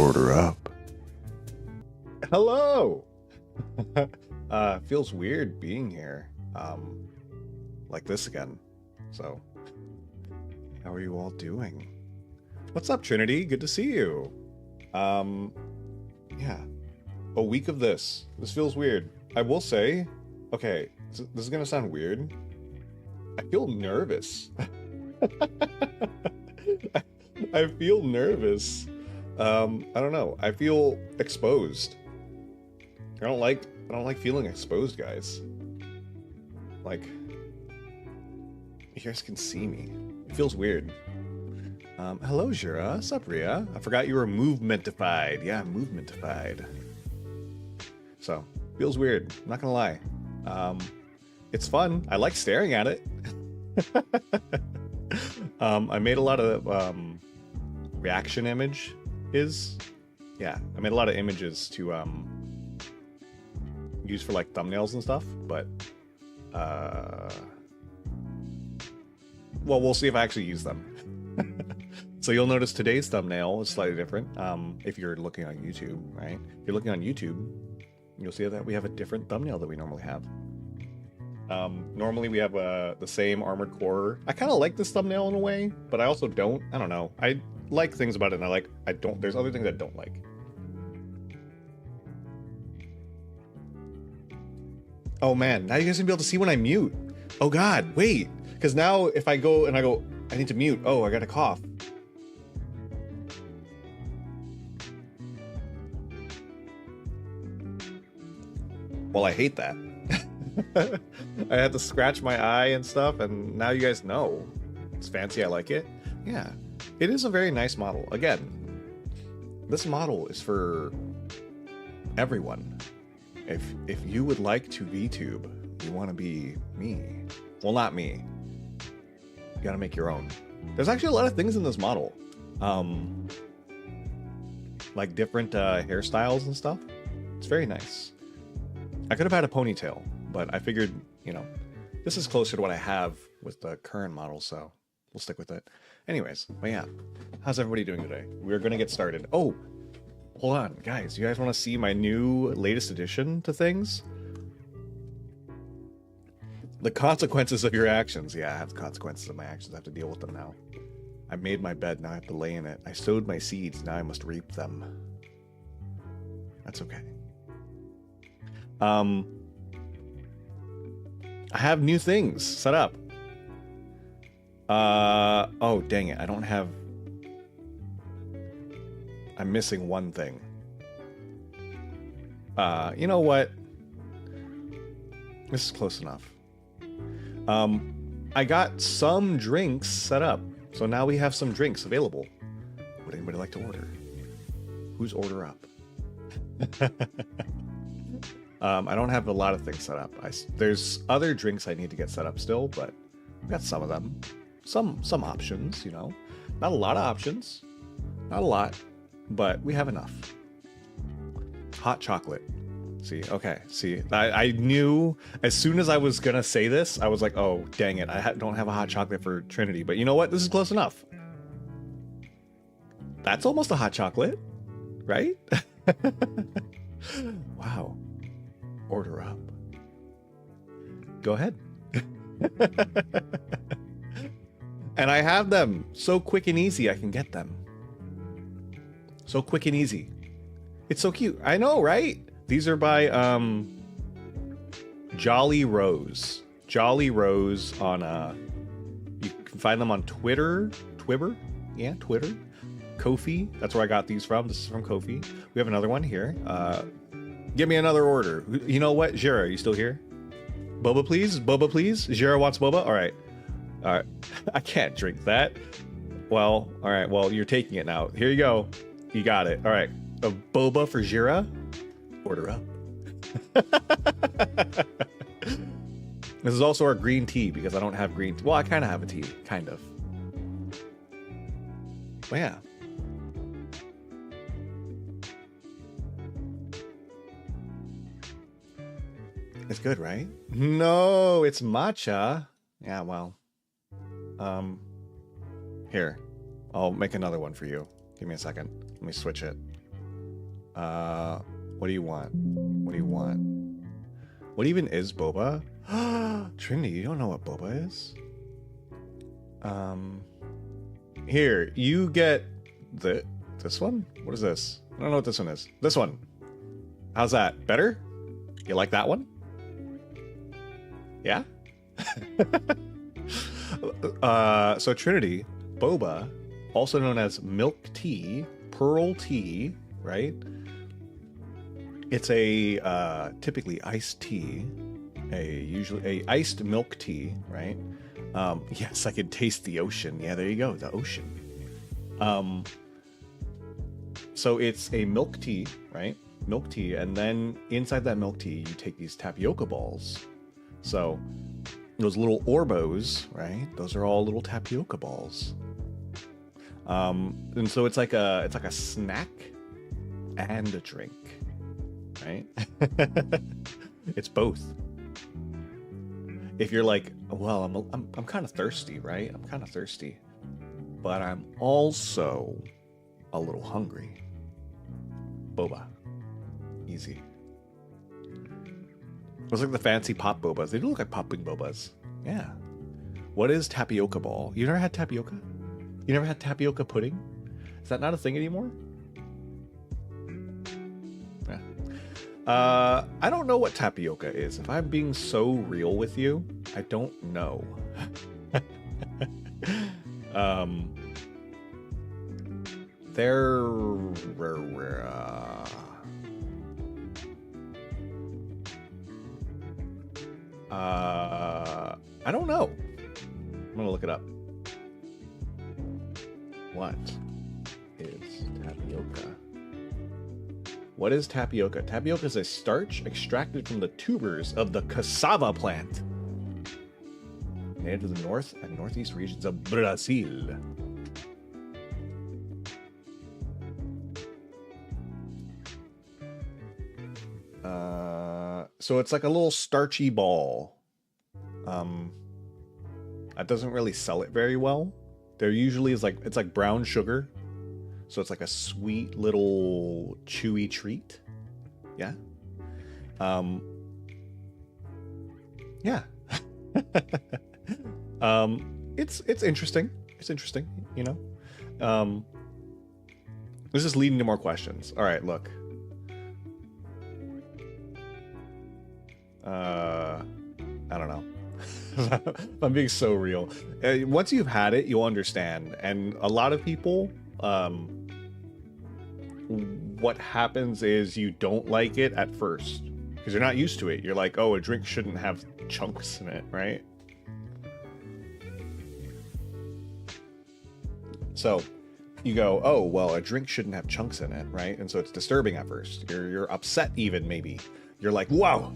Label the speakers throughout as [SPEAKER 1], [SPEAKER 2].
[SPEAKER 1] Order up.
[SPEAKER 2] Hello. Feels weird being here. Like this again. So, how are you all doing? What's up, Trinity? Good to see you. Yeah. A week of this. This feels weird. I will say, okay, this is gonna sound weird. I feel nervous. I feel nervous. I don't know. I feel exposed. I don't like feeling exposed, guys. Like, you guys can see me. It feels weird. Hello, Jura. What's up, Ria? I forgot you were movementified. Yeah, movementified. So, feels weird. I'm not gonna lie. It's fun. I like staring at it. I made a lot of reaction images. Yeah, I made a lot of images to use for like thumbnails and stuff, but well, we'll see if I actually use them. So you'll notice today's thumbnail is slightly different. If you're looking on YouTube, right? If you're looking on YouTube, you'll see that we have a different thumbnail that we normally have. Normally we have the same Armored Core. I kind of like this thumbnail in a way, but I also don't. I don't know. I like things about it, and I don't. There's other things I don't like. Oh man, now you guys gonna be able to see when I mute. Oh god, wait. Because now if I go, I need to mute. Oh, I got a cough. Well, I hate that. I had to scratch my eye and stuff, and now you guys know. It's fancy, I like it. Yeah, it is a very nice model. Again, this model is for everyone. If you would like to VTube, you want to be me. Well, not me. You gotta make your own. There's actually a lot of things in this model. Like different hairstyles and stuff. It's very nice. I could have had a ponytail, but I figured, you know, this is closer to what I have with the current model, so we'll stick with it. Anyways, but yeah, how's everybody doing today? We're gonna get started. Oh, hold on, guys. You guys want to see my new latest addition to things? The consequences of your actions. Yeah, I have the consequences of my actions. I have to deal with them now. I made my bed, now I have to lay in it. I sowed my seeds, now I must reap them. That's okay. I have new things set up. Oh, dang it. I don't have... I'm missing one thing. You know what? This is close enough. I got some drinks set up. So now we have some drinks available. Would anybody like to order? Who's order up? I don't have a lot of things set up. There's other drinks I need to get set up still, but I've got some of them. Some options, you know. Not a lot of options. Not a lot, but we have enough. Hot chocolate. See, okay, see, I knew as soon as I was gonna say this, I was like, oh, dang it, I don't have a hot chocolate for Trinity, but you know what? This is close enough. That's almost a hot chocolate, right? Wow. Order up. Go ahead. And I have them so quick and easy. I can get them so quick and easy. It's so cute. I know, right? These are by jollyrose. Jollyrose on you can find them on Twitter. Yeah, Twitter. Kofi. That's where I got these from. This is from Kofi. We have another one here. Give me another order. You know what? Jira, are you still here? Boba, please? Boba, please? Jira wants boba? All right. All right. I can't drink that. Well, all right. Well, you're taking it now. Here you go. You got it. All right. A boba for Jira? Order up. This is also our green tea because I don't have green tea. Well, I kind of have a tea. Kind of. But yeah. It's good, right? No, it's matcha. Yeah, well. Here. I'll make another one for you. Give me a second. Let me switch it. What do you want? What do you want? What even is boba? Trinity, you don't know what boba is? Here, you get this one? What is this? I don't know what this one is. This one. How's that? Better? You like that one? Yeah? So Trinity, boba, also known as milk tea, pearl tea, right? It's a typically iced tea, usually a iced milk tea, right? Yes, I can taste the ocean. Yeah, there you go, the ocean. So it's a milk tea, right? Milk tea, and then inside that milk tea, you take these tapioca balls. So those little Orbos, right? Those are all little tapioca balls. And so it's like a snack and a drink, right? It's both. If you're like, well, I'm kind of thirsty, right? I'm kind of thirsty, but I'm also a little hungry. Boba, easy. Those like the fancy pop bobas. They do look like popping bobas. Yeah. What is tapioca ball? You never had tapioca? You never had tapioca pudding? Is that not a thing anymore? Yeah. I don't know what tapioca is. If I'm being so real with you, I don't know. I don't know. I'm gonna look it up. What is tapioca? What is tapioca? Tapioca is a starch extracted from the tubers of the cassava plant, native to the north and northeast regions of Brazil. So it's like a little starchy ball. That doesn't really sell it very well. There usually is like, it's like brown sugar. So it's like a sweet little chewy treat. Yeah. Yeah. It's interesting. It's interesting, you know. This is leading to more questions. All right, look. I don't know. I'm being so real. Once you've had it, you'll understand. And a lot of people, what happens is you don't like it at first because you're not used to it. You're like, oh, a drink shouldn't have chunks in it, right? So you go, oh, well, a drink shouldn't have chunks in it, right? And so it's disturbing at first. You're upset even, maybe. You're like, wow,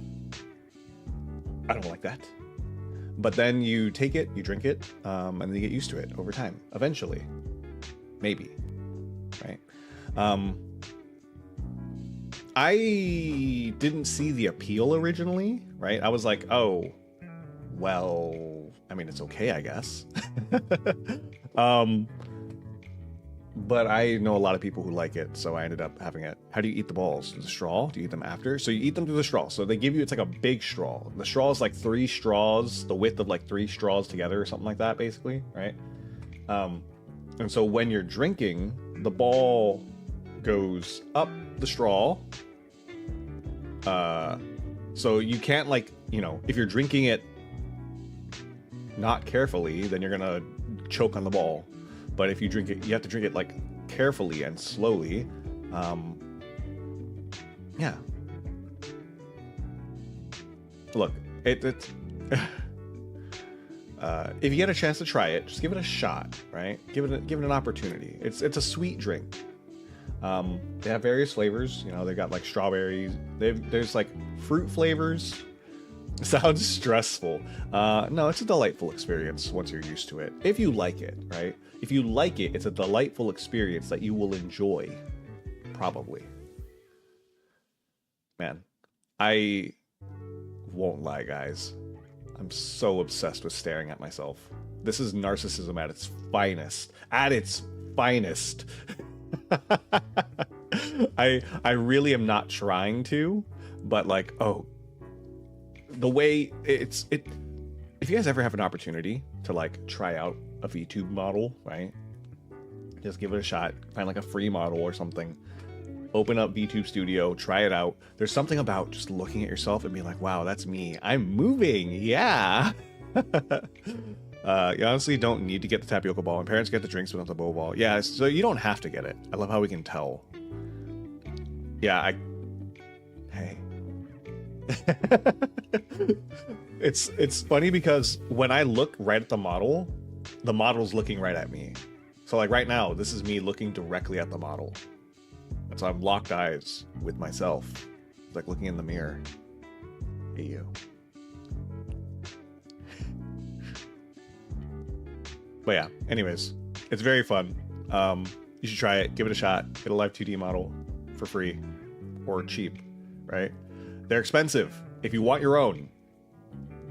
[SPEAKER 2] I don't like that. But then you take it, you drink it, and then you get used to it over time, eventually. Maybe, right? I didn't see the appeal originally, right? I was like, oh, well, I mean, it's okay, I guess. But I know a lot of people who like it, so I ended up having it. How do you eat the balls? Through the straw? Do you eat them after? So you eat them through the straw. So they give you, it's like a big straw. The straw is like 3 straws, the width of like 3 straws together or something like that, basically, right? And so when you're drinking, the ball goes up the straw. So you can't, like, you know, if you're drinking it not carefully, then you're gonna choke on the ball. But if you drink it, you have to drink it like carefully and slowly. Yeah. Look, it's if you get a chance to try it, just give it a shot, right? Give it an opportunity. It's a sweet drink. They have various flavors. You know, they got like strawberries. There's like fruit flavors. Sounds stressful. No, it's a delightful experience once you're used to it. If you like it, right? If you like it, it's a delightful experience that you will enjoy. Probably. Man, I won't lie, guys. I'm so obsessed with staring at myself. This is narcissism at its finest. At its finest. I really am not trying to, but like, oh, the way if you guys ever have an opportunity to like try out a VTube model, right? Just give it a shot. Find like a free model or something. Open up VTube Studio, try it out. There's something about just looking at yourself and being like, wow, that's me. I'm moving. Yeah. You honestly don't need to get the tapioca ball. My parents get the drinks but not the boba ball. Yeah, so you don't have to get it. I love how we can tell. Yeah, hey. It's funny because when I look right at the model's looking right at me. So like right now, this is me looking directly at the model. And so I'm locked eyes with myself. It's like looking in the mirror. Hey, you. But yeah, anyways, it's very fun. You should try it. Give it a shot. Get a Live2D model for free or cheap, right? They're expensive. If you want your own,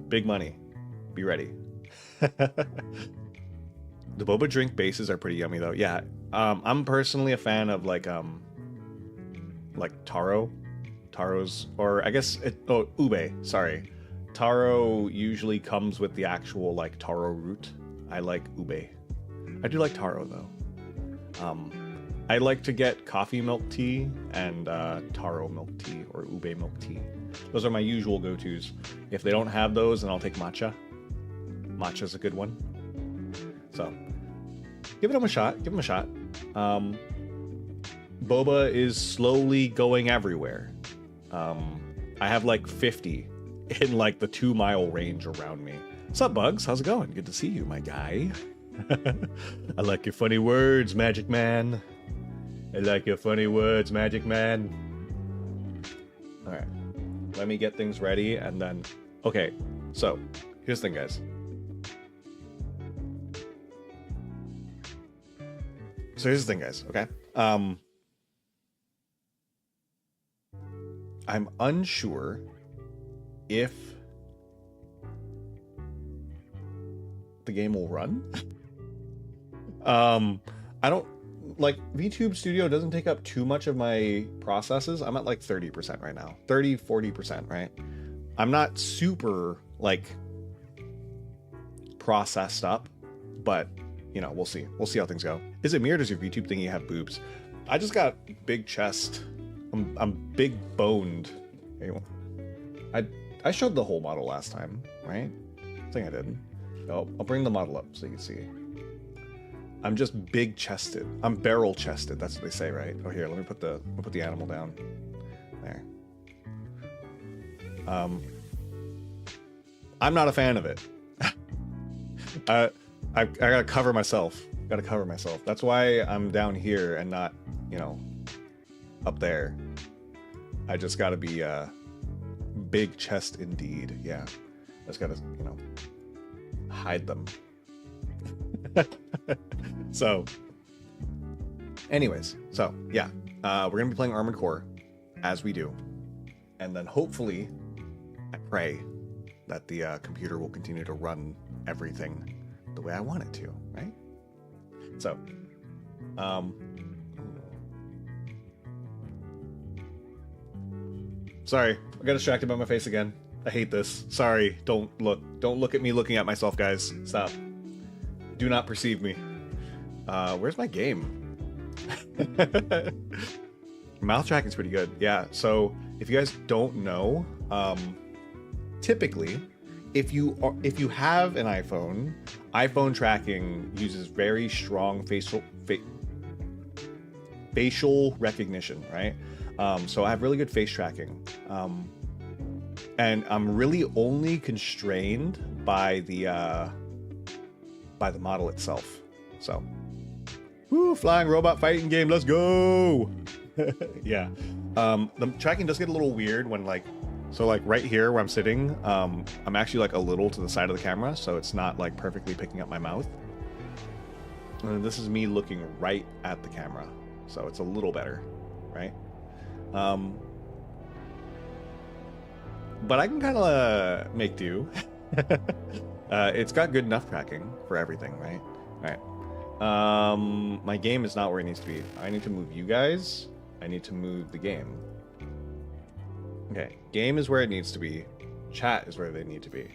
[SPEAKER 2] big money. Be ready. The boba drink bases are pretty yummy though. Yeah, I'm personally a fan of like taro's, or I guess ube. Sorry, taro usually comes with the actual like taro root. I like ube. I do like taro though. I like to get coffee milk tea and taro milk tea or ube milk tea. Those are my usual go-tos. If they don't have those, then I'll take matcha. Matcha's a good one. So give them a shot. Give them a shot. Boba is slowly going everywhere. I have like 50 in like the 2-mile range around me. What's up, Bugs? How's it going? Good to see you, my guy. I like your funny words, Magic Man. I like your funny words, Magic Man. All right, let me get things ready and then... Okay, so here's the thing, guys. Okay? I'm unsure if the game will run. I don't like VTube Studio doesn't take up too much of my processes. I'm at like 30% right now. 30-40%, right? I'm not super like processed up, but you know, we'll see. We'll see how things go. Is it me or does your VTube thingy have boobs? I just got big chest. I'm big boned. I showed the whole model last time, right? I think I did. Oh, I'll bring the model up so you can see. I'm just big chested. I'm barrel chested. That's what they say, right? Oh, here, let me put the animal down. There. I'm not a fan of it. I gotta cover myself. That's why I'm down here and not, you know, up there. I just gotta be big chest indeed. Yeah, I just gotta, you know, hide them. So anyways, so yeah, we're gonna be playing Armored Core as we do, and then hopefully I pray that the computer will continue to run everything the way I want it to, right? So sorry, I got distracted by my face again. I hate this. Sorry, don't look at me looking at myself, guys. Stop. Do not perceive me. Where's my game? Mouth tracking's pretty good. Yeah, so if you guys don't know, typically if you have an iPhone tracking uses very strong facial recognition, right? So I have really good face tracking. And I'm really only constrained by the model itself. So, woo, flying robot fighting game, let's go! Yeah. The tracking does get a little weird when like right here where I'm sitting, I'm actually like a little to the side of the camera, so it's not like perfectly picking up my mouth. And this is me looking right at the camera, so it's a little better, right? But I can kind of make do. It's got good enough tracking for everything, right? All right. My game is not where it needs to be. I need to move you guys I need to move the game. Okay, game is where it needs to be. Chat is where they need to be.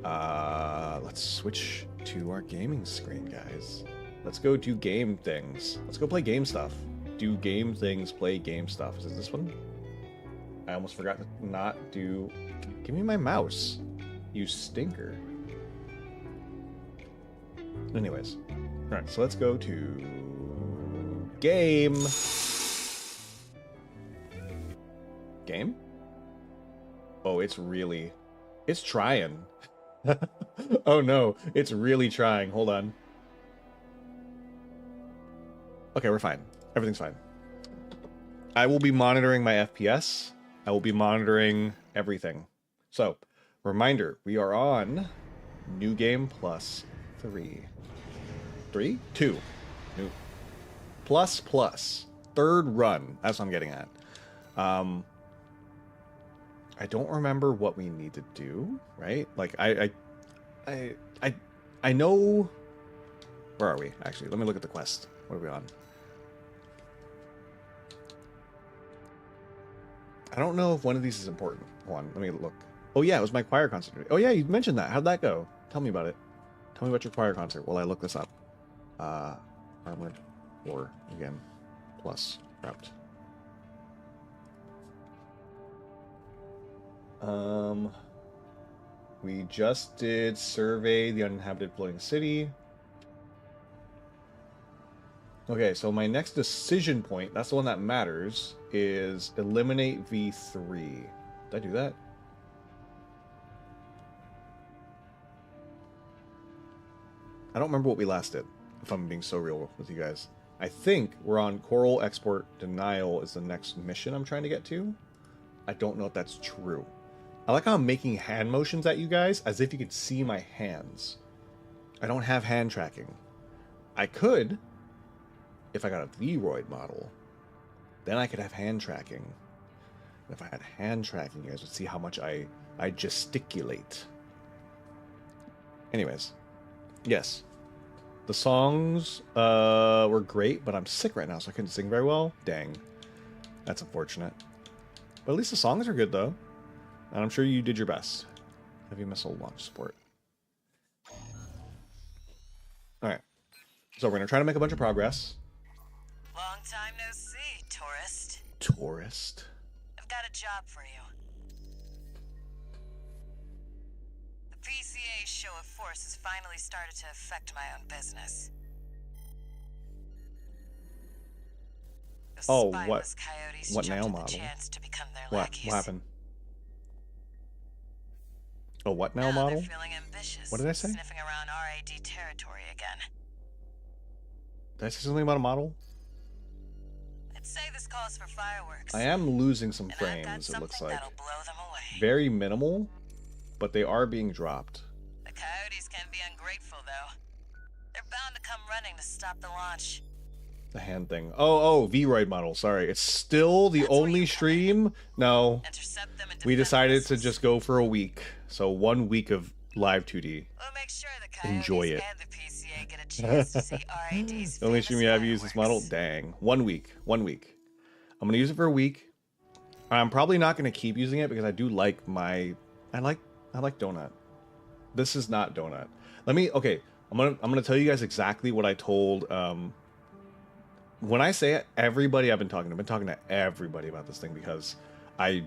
[SPEAKER 2] Let's switch to our gaming screen, guys. Let's go do game things. Let's go play game stuff. Do game things, play game stuff. Is it this one? I almost forgot to not do... Give me my mouse, you stinker. Anyways. Alright, so let's go to... Game. Game? Oh, it's really... It's trying. Oh no, it's really trying. Hold on. Okay, we're fine. Everything's fine. I will be monitoring my FPS. I will be monitoring everything. So, reminder, we are on New Game Plus 3. 3? 2. New. Plus. Third run. That's what I'm getting at. I don't remember what we need to do, right? Like, I know... Where are we, actually? Let me look at the quest. What are we on? I don't know if one of these is important. Hold on, let me look. Oh yeah, it was my choir concert. Oh yeah, you mentioned that. How'd that go? Tell me about it. Tell me about your choir concert while I look this up. Armored 4 again. Plus prepped. We just did survey the uninhabited floating city. Okay, so my next decision point, that's the one that matters, is eliminate V3. Did I do that? I don't remember what we last did, if I'm being so real with you guys. I think we're on Coral Export Denial is the next mission I'm trying to get to. I don't know if that's true. I like how I'm making hand motions at you guys as if you could see my hands. I don't have hand tracking. I could, if I got a V-Roid model, then I could have hand tracking. And if I had hand tracking, you guys would see how much I gesticulate. Anyways, yes. The songs were great, but I'm sick right now, so I couldn't sing very well. Dang. That's unfortunate. But at least the songs are good, though. And I'm sure you did your best. Heavy missile launch support. Alright. So we're going to try to make a bunch of progress.
[SPEAKER 1] Long time no see, tourist.
[SPEAKER 2] Tourist?
[SPEAKER 1] I've got a job for you. The PCA's show of force has finally started to affect my own business. The spineless coyotes
[SPEAKER 2] what
[SPEAKER 1] jumped
[SPEAKER 2] nail
[SPEAKER 1] at the
[SPEAKER 2] model?
[SPEAKER 1] chance to become their
[SPEAKER 2] What
[SPEAKER 1] lackeys.
[SPEAKER 2] happened? Oh, what now
[SPEAKER 1] Now
[SPEAKER 2] model?
[SPEAKER 1] they're feeling ambitious,
[SPEAKER 2] What did I say?
[SPEAKER 1] sniffing around RAD territory again.
[SPEAKER 2] Did I say something about a model?
[SPEAKER 1] I'd say this calls for fireworks.
[SPEAKER 2] I am losing some
[SPEAKER 1] and I've got
[SPEAKER 2] frames, it looks
[SPEAKER 1] something
[SPEAKER 2] like.
[SPEAKER 1] that'll blow them away.
[SPEAKER 2] Very minimal, but they are being dropped.
[SPEAKER 1] The coyotes can be ungrateful, though. They're bound to come running to stop the launch.
[SPEAKER 2] The hand thing. Oh, V-Roid model. Sorry. It's still the only stream. No.
[SPEAKER 1] Intercept them and
[SPEAKER 2] We
[SPEAKER 1] defend
[SPEAKER 2] decided
[SPEAKER 1] the
[SPEAKER 2] to
[SPEAKER 1] missiles.
[SPEAKER 2] just go for a week. So 1 week of Live2D.
[SPEAKER 1] We'll make sure the coyotes
[SPEAKER 2] Enjoy it.
[SPEAKER 1] and the PCA get a chance to see RAD's
[SPEAKER 2] The only stream we have used this model?
[SPEAKER 1] fireworks.
[SPEAKER 2] Dang. 1 week. 1 week. I'm going to use it for a week. I'm probably not going to keep using it because I do like my... I like Donut. This is not Donut. Okay. I'm gonna tell you guys exactly what I told... when I say it, everybody I've been talking to everybody about this thing because I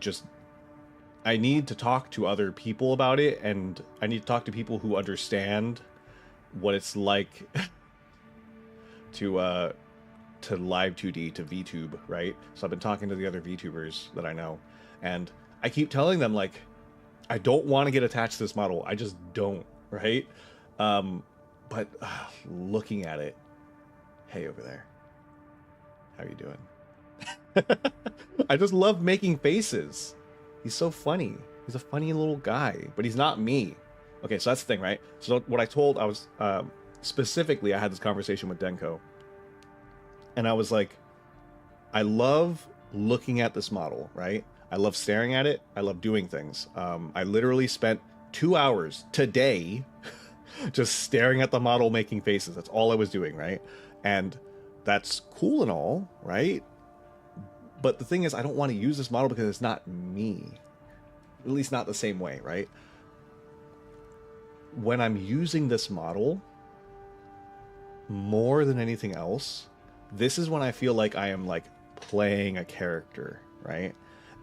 [SPEAKER 2] need to talk to other people about it, and I need to talk to people who understand what it's like to Live2D, to VTube, right? So I've been talking to the other VTubers that I know, and I keep telling them, like, I don't want to get attached to this model. I just don't, right? But looking at it, hey, over there. How you doing? I just love making faces. He's so funny. He's a funny little guy, but he's not me. Okay, so that's the thing, right? So what I was specifically, I had this conversation with Denko, and I was like, I love looking at this model, right? I love staring at it. I love doing things. I literally spent 2 hours today just staring at the model, making faces. That's all I was doing, right? And that's cool and all, right? But the thing is, I don't want to use this model because it's not me. At least not the same way, right? When I'm using this model, more than anything else, this is when I feel like I am like playing a character, right?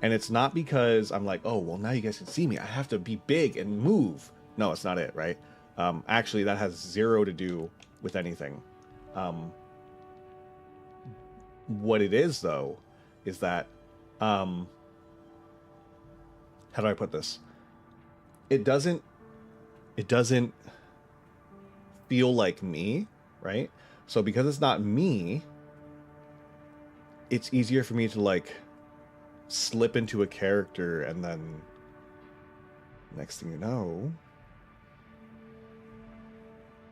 [SPEAKER 2] And it's not because I'm like, oh, well, now you guys can see me. I have to be big and move. No, it's not it, right? Actually, that has zero to do with anything. What it is, though, is that, how do I put this? It doesn't feel like me, right? So because it's not me, it's easier for me to like slip into a character, and then next thing you know,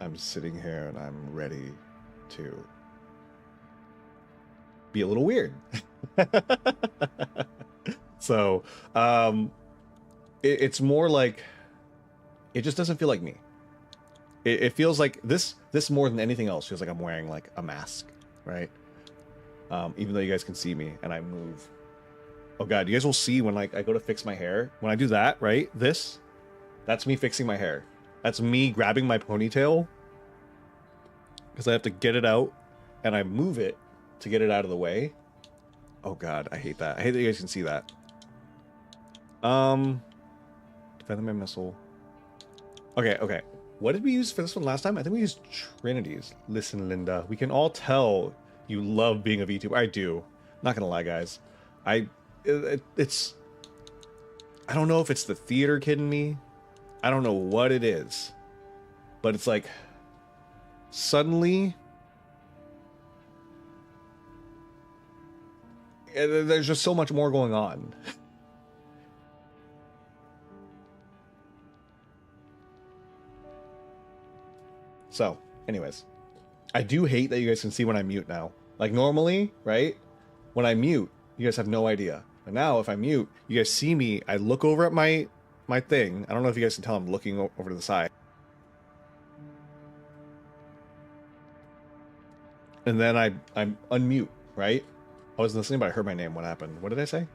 [SPEAKER 2] I'm sitting here and I'm ready to be a little weird. So it's more like, it just doesn't feel like me. It feels like this more than anything else feels like I'm wearing like a mask, right? Even though you guys can see me and I move. Oh god, you guys will see when like I go to fix my hair. When I do that, right? That's me fixing my hair. That's me grabbing my ponytail because I have to get it out, and I move it to get it out of the way. Oh god, I hate that. I hate that you guys can see that. Defend my missile. Okay. What did we use for this one last time? I think we used Trinities. Listen, Linda, we can all tell you love being a VTuber. I do. Not gonna lie, guys. It's I don't know if it's the theater kid in me. I don't know what it is. But it's like suddenly there's just so much more going on. So, anyways, I do hate that you guys can see when I mute now. Like normally, right? When I mute, you guys have no idea. But now if I mute, you guys see me, I look over at my thing. I don't know if you guys can tell I'm looking over to the side. And then I'm unmute, right? I wasn't listening, but I heard my name. What happened? What did I say?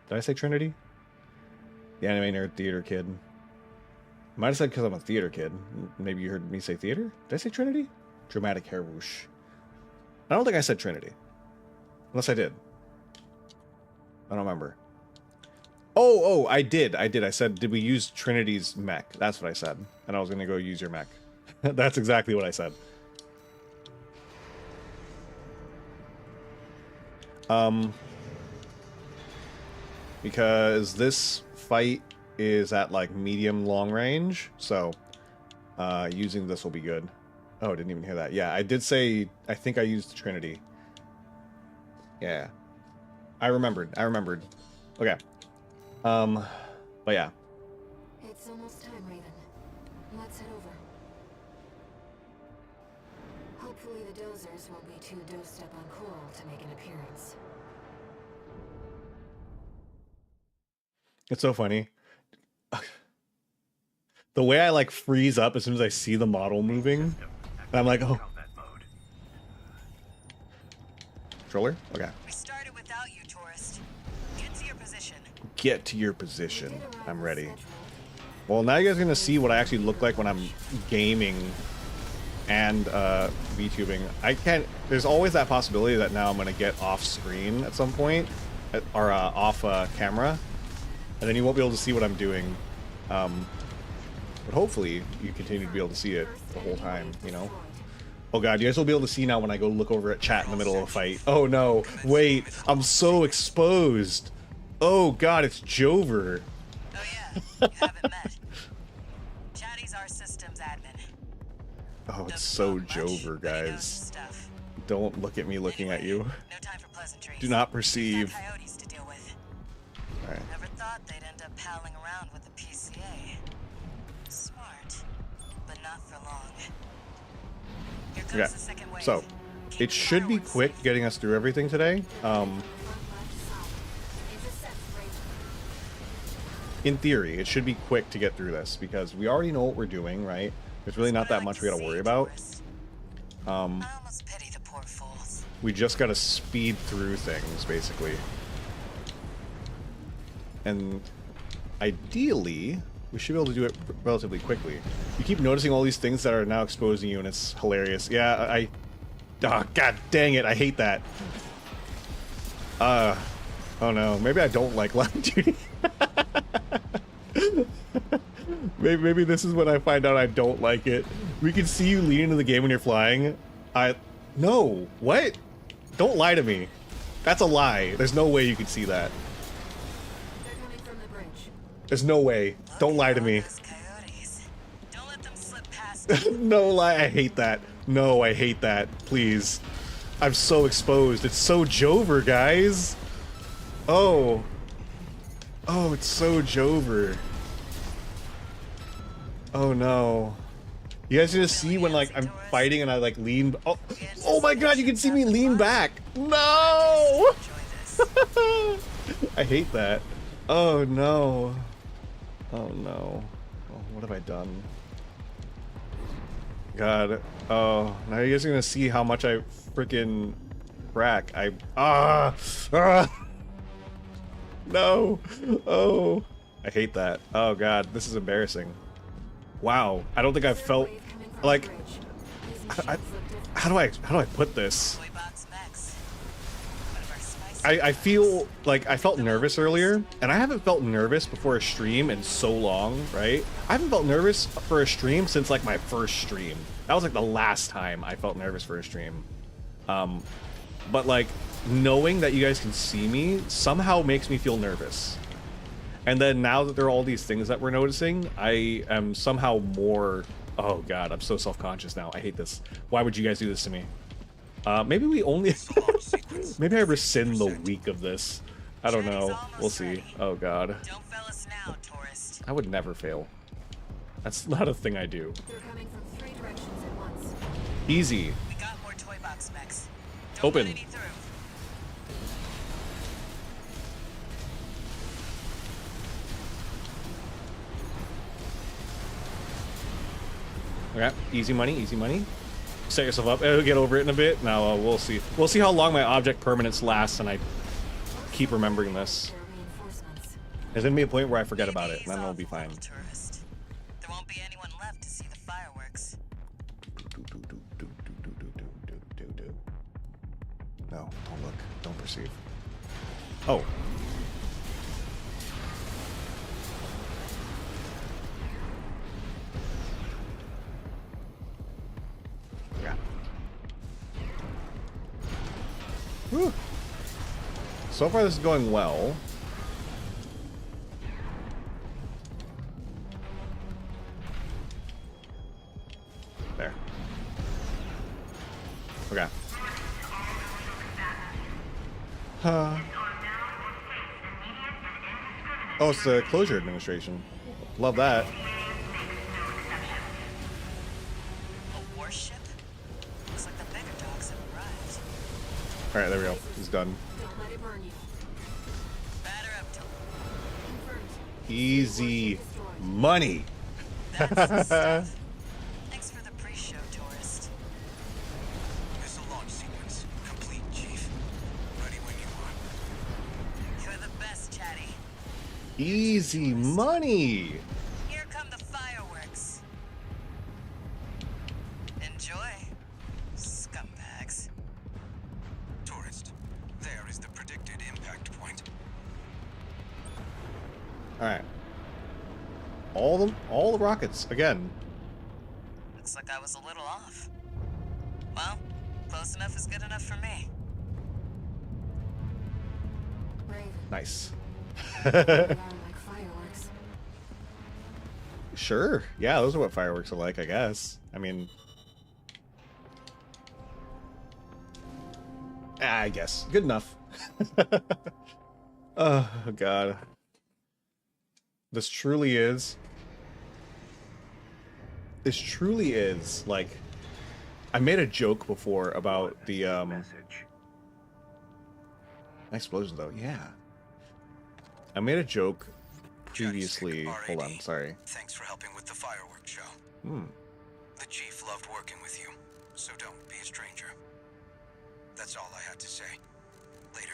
[SPEAKER 2] Did I say Trinity? The anime nerd theater kid. Might have said because I'm a theater kid. Maybe you heard me say theater? Did I say Trinity? Dramatic hair whoosh. I don't think I said Trinity. Unless I did. I don't remember. Oh, I did. I said, did we use Trinity's mech? That's what I said. And I was going to go use your mech. That's exactly what I said. Because this fight is at like medium long range, so using this will be good. Oh, I didn't even hear that. Yeah, I did say, I think I used Trinity. Yeah. I remembered. Okay. But yeah.
[SPEAKER 3] It's almost time, Raven. Let's head over. Hopefully the dozers won't be too dosed up on coral to make an appearance.
[SPEAKER 2] It's so funny. The way I like freeze up as soon as I see the model moving, and I'm like, oh. Controller? Okay.
[SPEAKER 1] We started without you, tourist. Get to your position.
[SPEAKER 2] Get to your position. I'm ready. Well, now you guys are gonna see what I actually look like when I'm gaming and VTubing. I can't. There's always that possibility that now I'm gonna get off screen at some point, or off camera, and then you won't be able to see what I'm doing. But hopefully you continue to be able to see it the whole time, you know? Oh god, you guys will be able to see now when I go look over at chat in the middle of a fight. Oh no, wait, I'm so exposed. Oh god, it's Jover.
[SPEAKER 1] Oh yeah, you haven't met. Chatty's our systems admin.
[SPEAKER 2] Oh, it's so Jover, guys. Don't look at me looking at you.
[SPEAKER 1] No time for pleasantries.
[SPEAKER 2] Do not perceive.
[SPEAKER 1] Coyotes to deal with.
[SPEAKER 2] Alright.
[SPEAKER 1] Never thought they'd end up palling around with the PCA. Smart, but not for long. Here comes
[SPEAKER 2] Okay,
[SPEAKER 1] the second wave.
[SPEAKER 2] so
[SPEAKER 1] Keep
[SPEAKER 2] it should be
[SPEAKER 1] fireworks
[SPEAKER 2] quick
[SPEAKER 1] safe.
[SPEAKER 2] getting us through everything today. In theory, it should be quick to get through this because we already know what we're doing, right? There's really not that much we gotta worry about.
[SPEAKER 1] I almost pity the poor fools.
[SPEAKER 2] We just gotta speed through things, basically. And ideally, we should be able to do it relatively quickly. You keep noticing all these things that are now exposing you, and it's hilarious. Yeah, oh, god dang it, I hate that. Oh no, maybe I don't like Live2D. maybe this is when I find out I don't like it. We can see you lean into the game when you're flying. No, what? Don't lie to me. That's a lie. There's no way you could see that.
[SPEAKER 3] They're coming from the bridge.
[SPEAKER 2] There's no way. Don't lie to me.
[SPEAKER 1] Don't let them slip past.
[SPEAKER 2] No lie. I hate that. No, I hate that. Please. I'm so exposed. It's so Jover, guys. Oh. Oh, it's so Jover. Oh no. You guys gonna see when like I'm fighting and I like lean. Oh my god, you can see me lean back. No! I hate that. Oh no. Oh no. Oh, what have I done? God. Oh, now you guys are gonna see how much I freaking crack. No. Oh. I hate that. Oh god, this is embarrassing. Wow. I don't think I've felt like how do I put this? I feel like I felt nervous earlier, and I haven't felt nervous before a stream in so long, right? I haven't felt nervous for a stream since like my first stream. That was like the last time I felt nervous for a stream. But like knowing that you guys can see me somehow makes me feel nervous. And then now that there are all these things that we're noticing, I am somehow more... Oh god, I'm so self-conscious now. I hate this. Why would you guys do this to me? Maybe we only... Maybe I rescind the week of this. I don't know. We'll see. Oh god.
[SPEAKER 1] Don't fail us now, tourist.
[SPEAKER 2] I would never fail. That's not a thing I do.
[SPEAKER 3] They're coming from 3 directions at once.
[SPEAKER 2] Easy.
[SPEAKER 1] We got more toy box mechs. Don't
[SPEAKER 2] Open.
[SPEAKER 1] let any through.
[SPEAKER 2] Okay, easy money, easy money. Set yourself up. It'll get over it in a bit. Now we'll see. We'll see how long my object permanence lasts, and I keep remembering this.
[SPEAKER 3] There are reinforcements.
[SPEAKER 2] There's gonna be a point where I forget about it, and then it'll be fine.
[SPEAKER 1] Tourist. There won't be anyone left to see the fireworks.
[SPEAKER 2] No, don't look. Don't perceive. Oh. Yeah. Whew. So far this is going well. There. Okay. Oh, it's the closure administration. Love that.
[SPEAKER 1] A warship? Looks like the bigger dogs have arrived.
[SPEAKER 2] Alright, there we go. He's done.
[SPEAKER 3] Don't let it burn you.
[SPEAKER 1] Batter up till
[SPEAKER 3] Confirmed.
[SPEAKER 2] Easy money.
[SPEAKER 1] that's the stuff. Thanks for the pre-show, tourist.
[SPEAKER 4] Missile launch sequence complete, Chief. Ready when you are.
[SPEAKER 1] You're the best, Chatty.
[SPEAKER 2] Easy money.
[SPEAKER 1] Here come the fireworks. Enjoy, scumbags.
[SPEAKER 4] Tourist, there is the predicted impact point.
[SPEAKER 2] Alright. All the rockets again.
[SPEAKER 1] Looks like I was a little off. Well, close enough is good enough for me.
[SPEAKER 3] Raven.
[SPEAKER 2] Nice.
[SPEAKER 3] They are like fireworks.
[SPEAKER 2] Sure. Yeah, those are what fireworks are like, I guess. I mean, I guess. Good enough. Oh, God. This truly is, like, I made a joke before about the, explosion, though. Yeah. I made a joke previously. Hold on, sorry.
[SPEAKER 4] Thanks for helping with the fireworks show. The Chief loved working with you, so don't be a stranger. That's all I had to say. Later.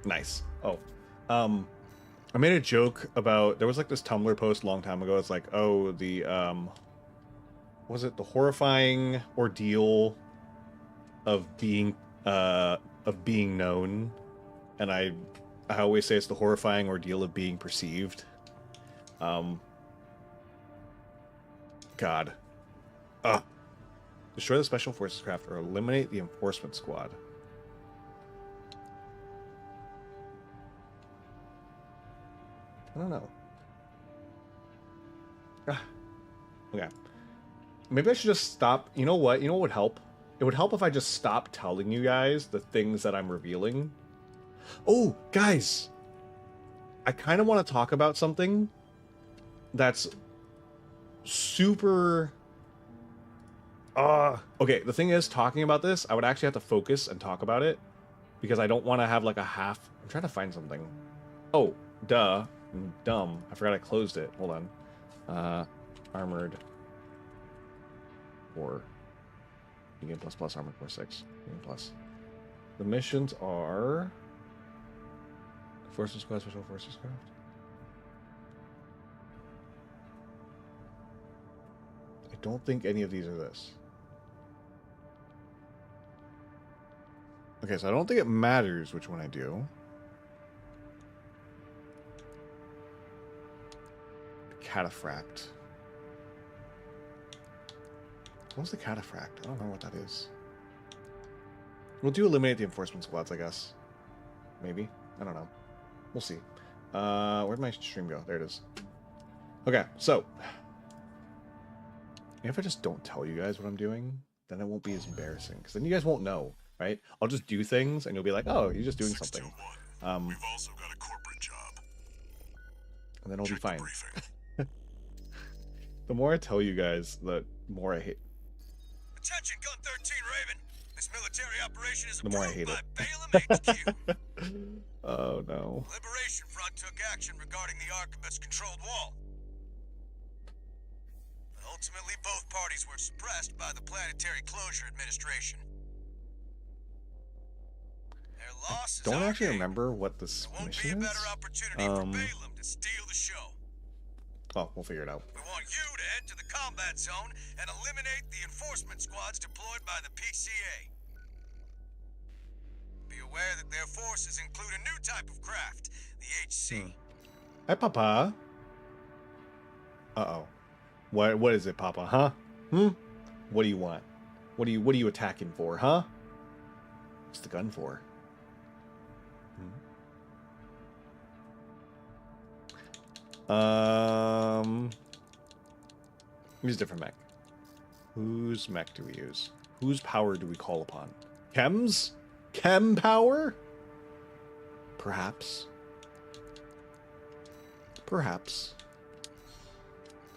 [SPEAKER 2] Nice. Oh, I made a joke about, there was like this Tumblr post a long time ago. It's like, oh, the was it the horrifying ordeal of being known, and I always say it's the horrifying ordeal of being perceived. God. Destroy the Special Forces craft or eliminate the enforcement squad. I don't know. Okay. Maybe I should just stop. You know what? You know what would help? It would help if I just stopped telling you guys the things that I'm revealing. Oh, guys! I kind of want to talk about something that's super... okay, the thing is, talking about this, I would actually have to focus and talk about it, because I don't want to have like a half... I'm trying to find something. Oh, duh. Dumb. I forgot I closed it. Hold on. Armored 4. Begin plus armored 4 6. Begin plus. The missions are Forces Squad, Special Forces Craft. I don't think any of these are this. Okay, so I don't think it matters which one I do. Cataphract. What was the cataphract? I don't know what that is. We'll do eliminate the enforcement squads, I guess. Maybe. I don't know. We'll see. Where'd my stream go? There it is. Okay, so if I just don't tell you guys what I'm doing, then it won't be as embarrassing. Because then you guys won't know, right? I'll just do things and you'll be like, oh, you're just doing something.
[SPEAKER 4] We've also got a corporate job.
[SPEAKER 2] And then it'll be fine.
[SPEAKER 4] Briefing.
[SPEAKER 2] The more I tell you guys, the more I hate.
[SPEAKER 4] Attention, Gun 13 Raven. This military operation is
[SPEAKER 2] The more I
[SPEAKER 4] approved
[SPEAKER 2] hate
[SPEAKER 4] by Balaam HQ.
[SPEAKER 2] Oh no.
[SPEAKER 4] Liberation Front took action regarding the Arquebus controlled wall. But ultimately, both parties were suppressed by the Planetary Closure Administration. Their loss is
[SPEAKER 2] Don't
[SPEAKER 4] our
[SPEAKER 2] actually
[SPEAKER 4] gain.
[SPEAKER 2] remember what this
[SPEAKER 4] There won't
[SPEAKER 2] mission
[SPEAKER 4] be a
[SPEAKER 2] is.
[SPEAKER 4] better opportunity for Balaam to steal the show.
[SPEAKER 2] Oh, we'll figure it out.
[SPEAKER 4] We want you to head to the combat zone and eliminate the enforcement squads deployed by the PCA. Be aware that their forces include a new type of craft, the HC.
[SPEAKER 2] Hi, Papa. Uh-oh. What is it, Papa, huh? What do you want? What are you attacking for, huh? What's the gun for? Use a different mech. Whose mech do we use? Whose power do we call upon? Chem's? Chem power? Perhaps. Perhaps.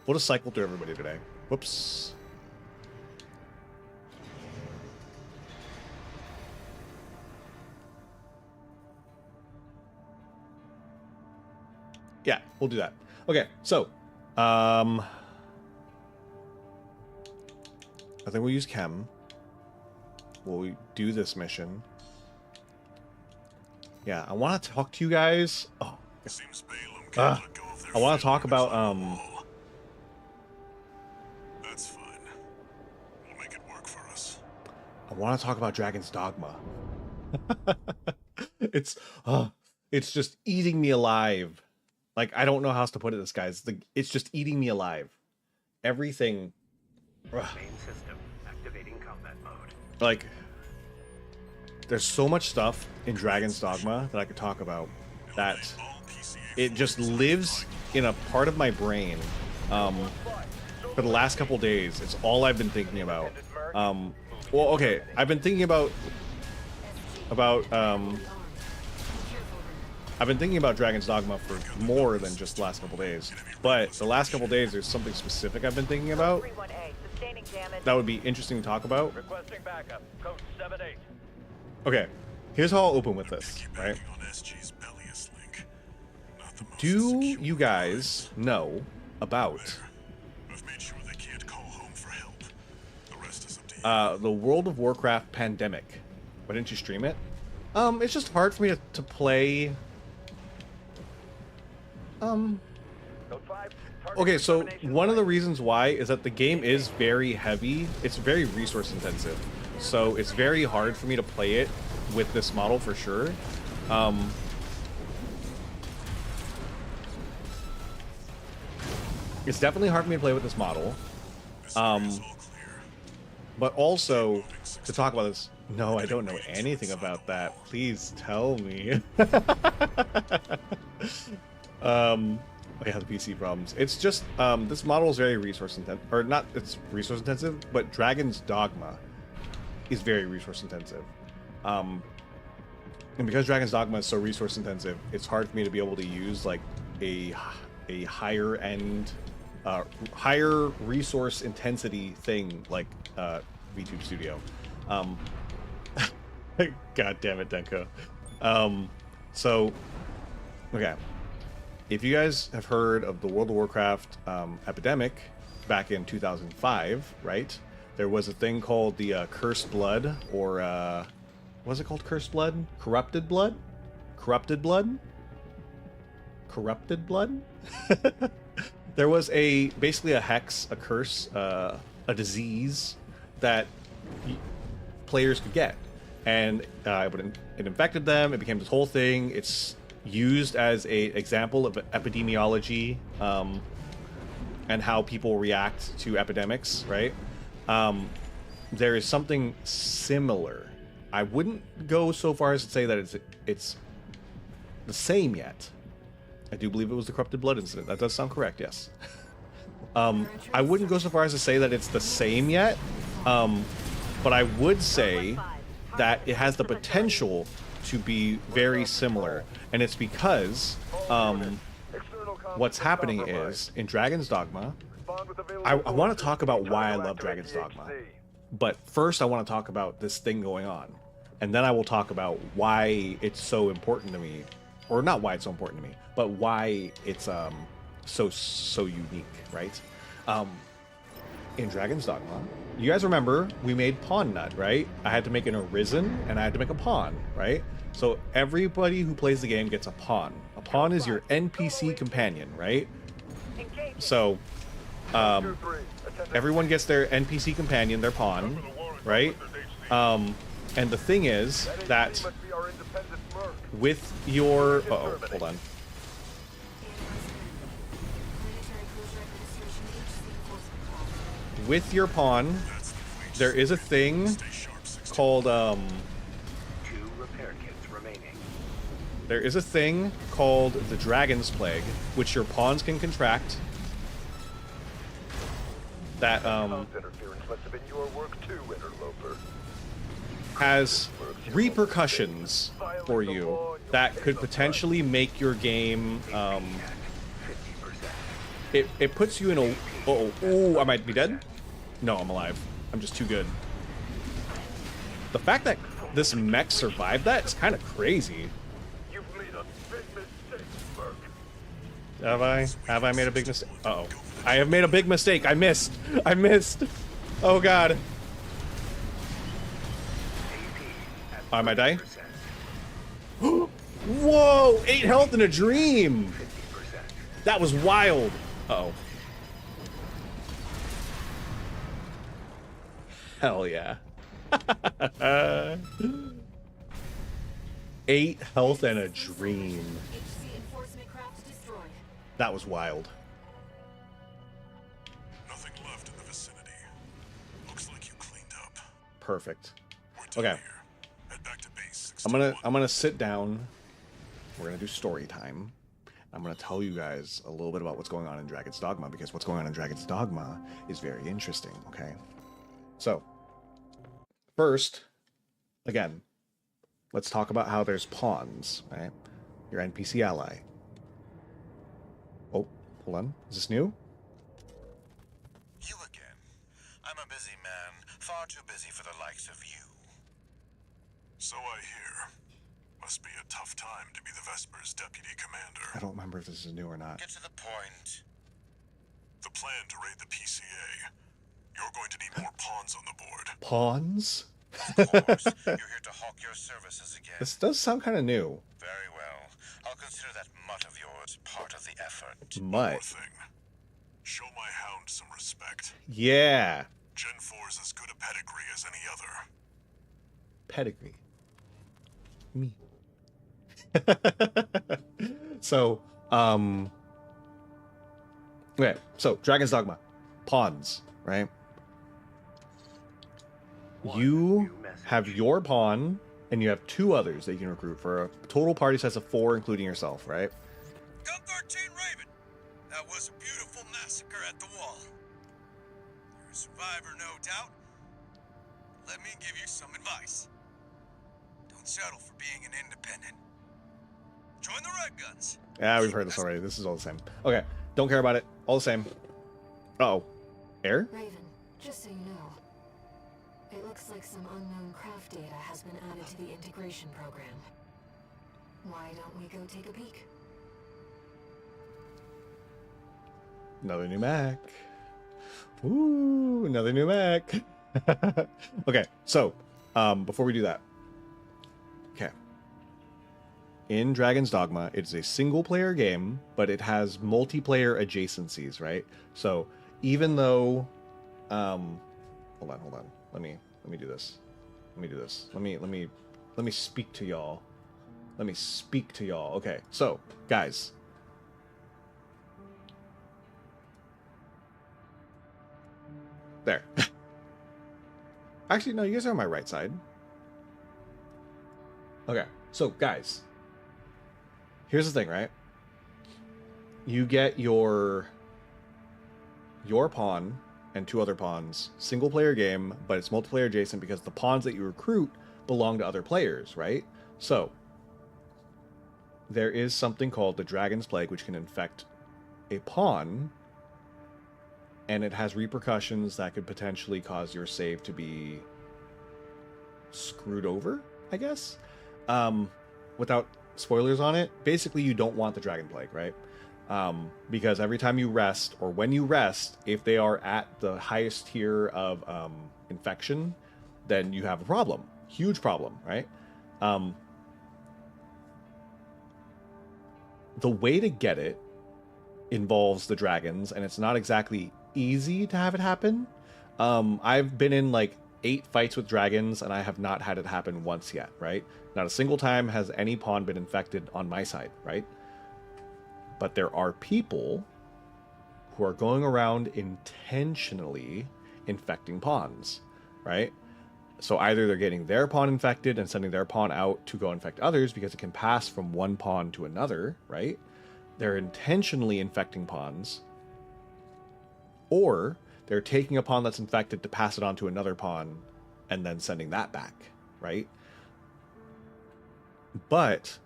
[SPEAKER 2] We'll just cycle through everybody today. Whoops. Yeah, we'll do that. Okay, so, I think we'll use Chem. We'll do this mission. Yeah, I want to talk to you guys. Oh,
[SPEAKER 4] Seems Balaam can't let go of their
[SPEAKER 2] I want to talk
[SPEAKER 4] fingers
[SPEAKER 2] about
[SPEAKER 4] on the wall. That's fine. We'll make it work for us.
[SPEAKER 2] I want to talk about Dragon's Dogma. It's just eating me alive. Like, I don't know how else to put it, this guys. It's just eating me alive. Everything.
[SPEAKER 5] Main system activating combat mode.
[SPEAKER 2] Like, there's so much stuff in Dragon's Dogma that I could talk about that it just lives in a part of my brain. For the last couple days, it's all I've been thinking about. Well, okay, I've been thinking about I've been thinking about Dragon's Dogma for more than just the last couple days. But the last couple days, there's something specific I've been thinking about that would be interesting to talk about.
[SPEAKER 5] Requesting backup. Code 78.
[SPEAKER 2] Okay, here's how I'll open with this, right? Do you guys know about The World of Warcraft Pandemic. Why didn't you stream it? It's just hard for me to play. Okay, so one of the reasons why is that the game is very heavy. It's very resource intensive. So it's very hard for me to play it with this model for sure. It's definitely hard for me to play with this model. But also, to talk about this, no, I don't know anything about that. Please tell me. Oh yeah, the PC problems. It's just, this model is very resource intensive, or not, it's resource intensive, but Dragon's Dogma is very resource intensive. And because Dragon's Dogma is so resource intensive, it's hard for me to be able to use like a higher end, higher resource intensity thing like VTube Studio. God damn it, Denko. So, okay. If you guys have heard of the World of Warcraft epidemic back in 2005, right? There was a thing called the Cursed Blood, or what was it called? Cursed Blood? Corrupted Blood? Corrupted Blood? Corrupted Blood? There was basically a hex, a curse, a disease that players could get, and it infected them. It became this whole thing. It's used as an example of epidemiology and how people react to epidemics, right? There is something similar. I wouldn't go so far as to say that it's the same yet. I do believe it was the Corrupted Blood incident. That does sound correct, yes. I wouldn't go so far as to say that it's the same yet, but I would say that it has the potential to be very similar, and it's because what's happening is in Dragon's Dogma. I want to talk about why I love Dragon's Dogma, but first I want to talk about this thing going on, and then I will talk about why it's so important to me, or not why it's so important to me, but why it's so unique, right? In Dragon's Dogma, you guys remember we made Pawn Nut, right? I had to make an Arisen and I had to make a pawn, right? So everybody who plays the game gets a pawn. A pawn is your NPC companion, right? So everyone gets their NPC companion, their pawn, right? And the thing is that with your hold on. With your pawn, there is a thing called
[SPEAKER 5] 2 repair kits remaining.
[SPEAKER 2] there is a thing called the Dragon's Plague, which your pawns can contract. That has repercussions for you that could potentially make your game. It puts you in a. Oh, I might be dead. No, I'm alive. I'm just too good. The fact that this mech survived that is kind of crazy.
[SPEAKER 4] You've made a big mistake, Merc.
[SPEAKER 2] Have I? Have I made a big mistake? Uh-oh. I have made a big mistake. I missed. I missed. Oh, God. I might die. Whoa! 8 health in a dream! That was wild. Uh-oh. Hell yeah. 8 health and a dream. That was wild.
[SPEAKER 4] Nothing left in the vicinity. Looks like you cleaned up.
[SPEAKER 2] Perfect.
[SPEAKER 4] We're done
[SPEAKER 2] Okay.
[SPEAKER 4] here. Head back to base.
[SPEAKER 2] I'm gonna sit down. We're gonna do story time. I'm gonna tell you guys a little bit about what's going on in Dragon's Dogma, because what's going on in Dragon's Dogma is very interesting, okay? So, first, again, let's talk about how there's pawns, right? Your NPC ally. Oh, hold on. Is this new?
[SPEAKER 4] You again. I'm a busy man, far too busy for the likes of you. So I hear. Must be a tough time to be the Vesper's deputy commander.
[SPEAKER 2] I don't remember if this is new or not.
[SPEAKER 4] Get to the point. The plan to raid the PCA. You're going to need more pawns on the board.
[SPEAKER 2] Pawns?
[SPEAKER 4] Of course, you're here to hawk your services again.
[SPEAKER 2] This does sound kind of new.
[SPEAKER 4] Very well. I'll consider that mutt of yours part of the effort.
[SPEAKER 2] Mutt.
[SPEAKER 4] More thing. Show my hound some respect.
[SPEAKER 2] Yeah.
[SPEAKER 4] Gen 4's as good a pedigree as any other.
[SPEAKER 2] Pedigree. Me. So, okay, so Dragon's Dogma. Pawns, right? You have your pawn, and you have 2 others that you can recruit for a total party size of 4, including yourself, right?
[SPEAKER 6] Gun 13 Raven. That was a beautiful massacre at the wall. You're a survivor, no doubt. Let me give you some advice. Don't settle for being an independent. Join the Red Guns.
[SPEAKER 2] Yeah, we've heard this already. This is all the same. Okay, don't care about it. All the same. Uh-oh. Air?
[SPEAKER 3] Raven, just so you know, it looks like some unknown craft data has been added to the integration program. Why don't we go take a peek?
[SPEAKER 2] Another new Mech. Ooh, another new Mech. Okay, so, before we do that. Okay. In Dragon's Dogma, it's a single-player game, but it has multiplayer adjacencies, right? So, even though... hold on. Let me do this. Let me speak to y'all. Okay, so, guys. There. Actually, no, you guys are on my right side. Okay, so, guys. Here's the thing, right? You get your pawn and 2 other pawns. Single player game, but it's multiplayer adjacent because the pawns that you recruit belong to other players, right? So, there is something called the Dragon's Plague, which can infect a pawn, and it has repercussions that could potentially cause your save to be screwed over, I guess? Without spoilers on it, basically you don't want the Dragon Plague, right? Because every time you rest, or when you rest, if they are at the highest tier of infection, then you have a problem. Huge problem, right? The way to get it involves the dragons, and it's not exactly easy to have it happen. I've been in like 8 fights with dragons, and I have not had it happen once yet, right? Not a single time has any pawn been infected on my side, right? But there are people who are going around intentionally infecting pawns, right? So either they're getting their pawn infected and sending their pawn out to go infect others because it can pass from one pawn to another, right? They're intentionally infecting pawns. Or they're taking a pawn that's infected to pass it on to another pawn and then sending that back, right? But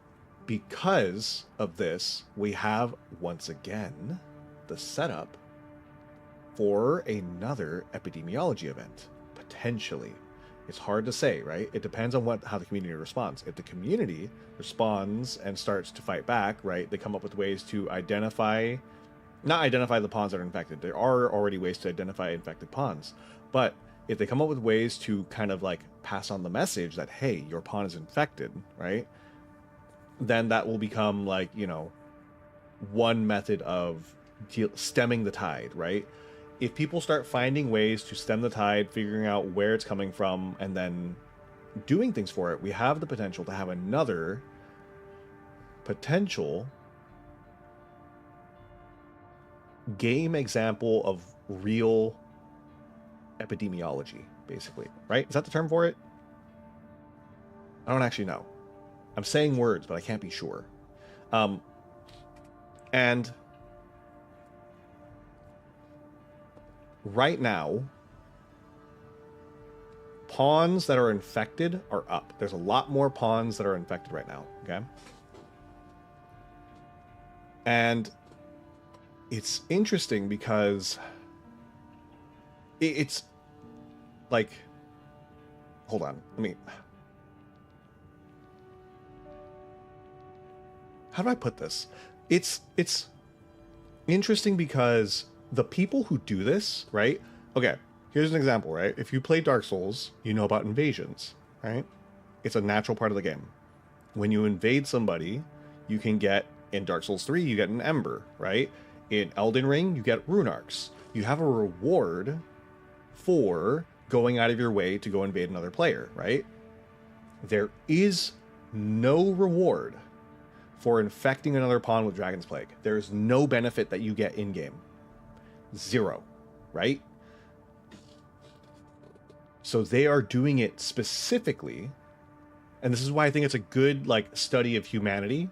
[SPEAKER 2] because of this, we have, once again, the setup for another epidemiology event, potentially. It's hard to say, right? It depends on how the community responds. If the community responds and starts to fight back, right, they come up with ways to not identify the pawns that are infected. There are already ways to identify infected pawns. But if they come up with ways to kind of like pass on the message that, hey, your pawn is infected, right? Then that will become like, you know, one method of stemming the tide, right? If people start finding ways to stem the tide, figuring out where it's coming from, and then doing things for it, we have the potential to have another potential game example of real epidemiology, basically, right? Is that the term for it? I don't actually know. I'm saying words, but I can't be sure. And right now, pawns that are infected are up. There's a lot more pawns that are infected right now, okay? And it's interesting because it's like, hold on, how do I put this? It's interesting because the people who do this, right? Okay, here's an example, right? If you play Dark Souls, you know about invasions, right? It's a natural part of the game. When you invade somebody, you can get, in Dark Souls 3, you get an Ember, right? In Elden Ring, you get Rune Arcs. You have a reward for going out of your way to go invade another player, right? There is no reward for infecting another pawn with Dragon's Plague. There's no benefit that you get in-game. Zero, right? So they are doing it specifically, and this is why I think it's a good like study of humanity,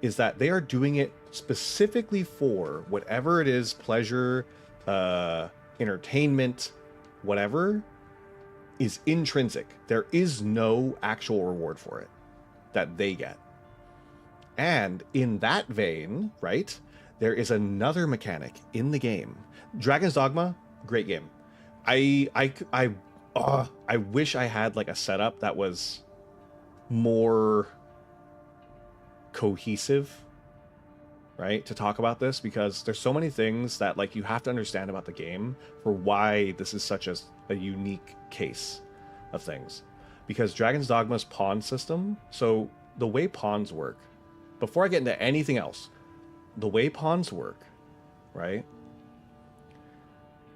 [SPEAKER 2] is that they are doing it specifically for whatever it is, pleasure, entertainment, whatever, is intrinsic. There is no actual reward for it that they get. And in that vein, right, there is another mechanic in the game. Dragon's Dogma, great game. I wish I had like a setup that was more cohesive, right, to talk about this, because there's so many things that like you have to understand about the game for why this is such a unique case of things. Because Dragon's Dogma's pawn system, so the way pawns work, before I get into anything else, the way pawns work, right,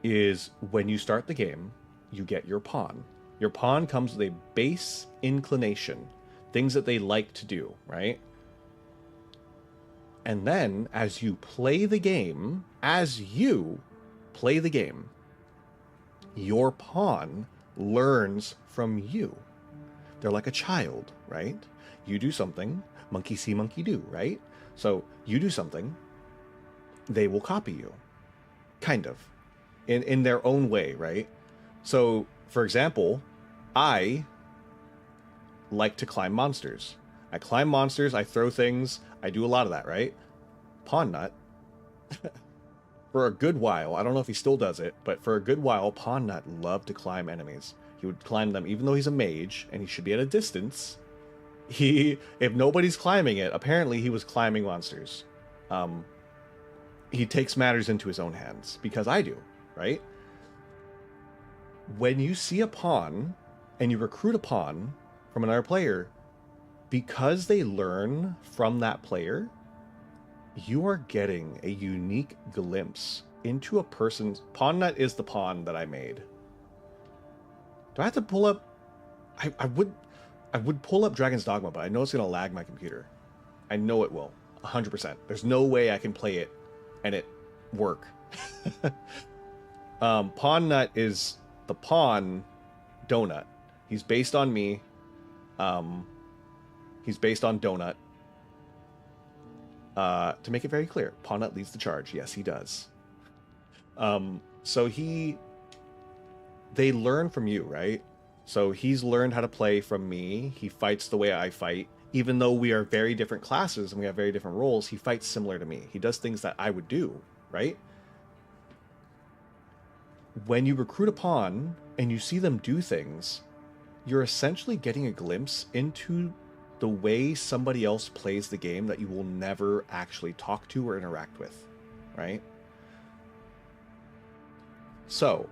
[SPEAKER 2] is when you start the game, you get your pawn. Your pawn comes with a base inclination, things that they like to do, right? And then as you play the game, your pawn learns from you. They're like a child, right? You do something, monkey see, monkey do, right? So you do something, they will copy you, kind of, in their own way, right? So, for example, I like to climb monsters. I climb monsters, I throw things, I do a lot of that, right? Pawn Nut, for a good while, I don't know if he still does it, but for a good while, Pawn Nut loved to climb enemies. He would climb them, even though he's a mage, and he should be at a distance. If nobody's climbing it, apparently he was climbing monsters. He takes matters into his own hands, because I do, right? When you see a pawn, and you recruit a pawn from another player, because they learn from that player, you are getting a unique glimpse into a person's... Pawn Nut is the pawn that I made. Do I have to pull up... I would pull up Dragon's Dogma, but I know it's going to lag my computer. I know it will. 100%. There's no way I can play it and it work. Pawn Nut is the pawn Donut. He's based on me. He's based on Donut. To make it very clear, Pawn Nut leads the charge. Yes, he does. So they learn from you, right? So he's learned how to play from me. He fights the way I fight. Even though we are very different classes and we have very different roles, he fights similar to me. He does things that I would do, right? When you recruit a pawn and you see them do things, you're essentially getting a glimpse into the way somebody else plays the game that you will never actually talk to or interact with, right? So,